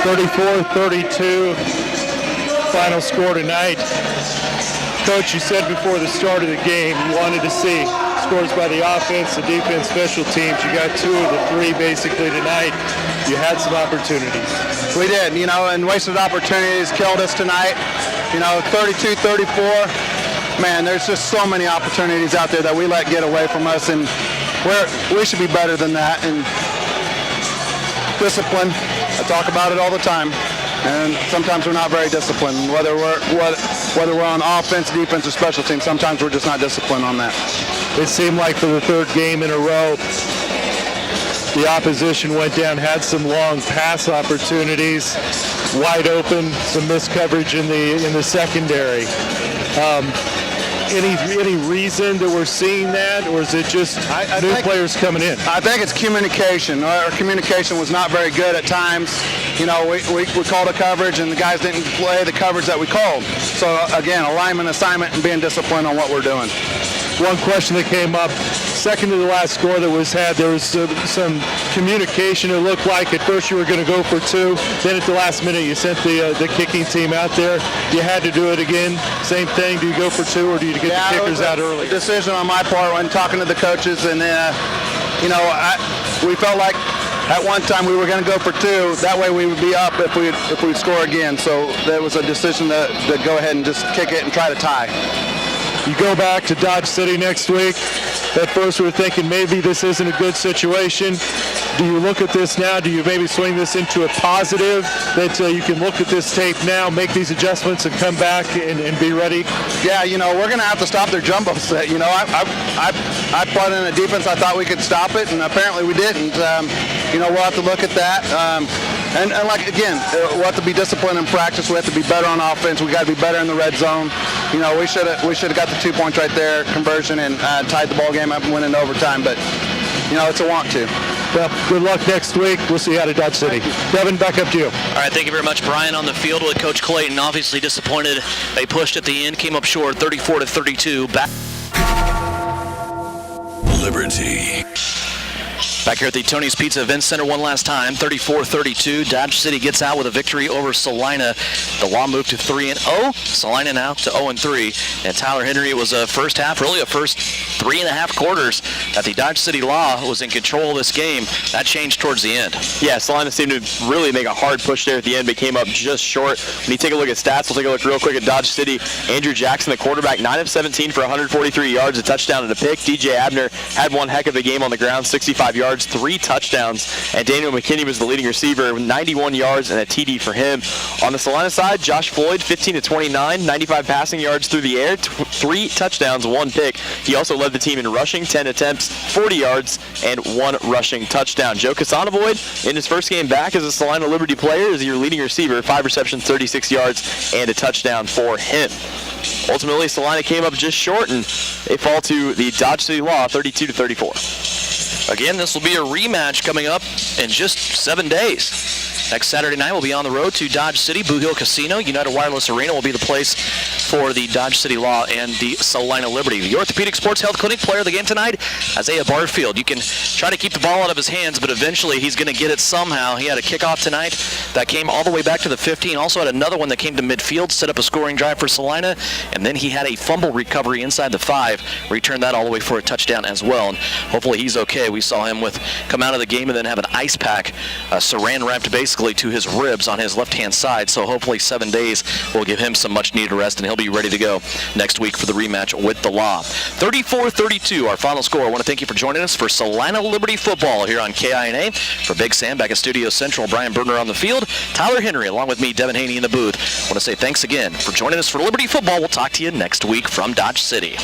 34-32, final score tonight. Coach, you said before the start of the game you wanted to see scores by the offense, the defense, special teams. You got 2 of the 3 basically tonight. You had some opportunities. We did, and wasted opportunities killed us tonight. 32-34. Man, there's just so many opportunities out there that we let get away from us, and we should be better than that. And discipline, I talk about it all the time. And sometimes we're not very disciplined, whether we're on offense, defense, or special teams. Sometimes we're just not disciplined on that. It seemed like for the 3rd game in a row, the opposition went down, had some long pass opportunities, wide open, some missed coverage in the secondary. Any reason that we're seeing that, or is it just new players coming in? I think it's communication. Our communication was not very good at times. We called a coverage, and the guys didn't play the coverage that we called. So, again, alignment, assignment, and being disciplined on what we're doing. One question that came up, second to the last score that was had, there was some communication. It looked like at first you were going to go for 2. Then at the last minute you sent the kicking team out there. You had to do it again. Same thing. Do you go for 2 or do you get the kickers out early? Decision on my part when talking to the coaches, and we felt like at one time we were going to go for 2. That way we would be up if we'd score again. So there was a decision to go ahead and just kick it and try to tie. You go back to Dodge City next week. At first we were thinking maybe this isn't a good situation. Do you look at this now? Do you maybe swing this into a positive that you can look at this tape now, make these adjustments, and come back and be ready? Yeah, we're going to have to stop their jumbo set. I put in a defense. I thought we could stop it, and apparently we didn't. We'll have to look at that. And like, again, we'll have to be disciplined in practice. We have to be better on offense. We got to be better in the red zone. You know, we should have got the 2 points right there, conversion, and tied the ball game up and went into overtime. But, you know, it's a want to. Well, good luck next week. We'll see you out of Dodge City. Devin, back up to you. All right, thank you very much, Brian. On the field with Coach Clayton, obviously disappointed. They pushed at the end, came up short, 34-32. Liberty. Back here at the Tony's Pizza Event Center one last time, 34-32. Dodge City gets out with a victory over Salina. The Law moved to 3-0. Salina now to 0-3. And Tyler Henry, it was a first half, really a first 3.5 quarters that the Dodge City Law was in control of this game. That changed towards the end. Yeah, Salina seemed to really make a hard push there at the end, but came up just short. When you take a look at stats, we'll take a look real quick at Dodge City. Andrew Jackson, the quarterback, 9 of 17 for 143 yards, a touchdown and a pick. DJ Abner had one heck of a game on the ground, 65 yards. 3 touchdowns, and Daniel McKinney was the leading receiver with 91 yards and a TD for him. On the Salina side, Josh Floyd, 15 of 29, 95 passing yards through the air, 3 touchdowns, 1 pick. He also led the team in rushing, 10 attempts, 40 yards, and 1 rushing touchdown. Joe Casanavoid, in his first game back as a Salina Liberty player, is your leading receiver, 5 receptions, 36 yards, and a touchdown for him. Ultimately, Salina came up just short, and they fall to the Dodge City Law, 32-34. Again, this will be a rematch coming up in just 7 days. Next Saturday night, we'll be on the road to Dodge City, Boo Hill Casino. United Wireless Arena will be the place for the Dodge City Law and the Salina Liberty. The Orthopedic Sports Health Clinic player of the game tonight, Isaiah Barfield. You can try to keep the ball out of his hands, but eventually he's going to get it somehow. He had a kickoff tonight that came all the way back to the 15. Also had another one that came to midfield, set up a scoring drive for Salina, and then he had a fumble recovery inside the 5, returned that all the way for a touchdown as well. And hopefully he's okay. We saw him come out of the game and then have an ice pack, saran wrapped basically to his ribs on his left-hand side. So hopefully 7 days will give him some much-needed rest, and he'll be ready to go next week for the rematch with the Law. 34-32, our final score. I want to thank you for joining us for Salina Liberty football here on KINA. For Big Sam back at Studio Central, Brian Berner on the field, Tyler Henry along with me, Devin Haney in the booth. I want to say thanks again for joining us for Liberty football. We'll talk to you next week from Dodge City.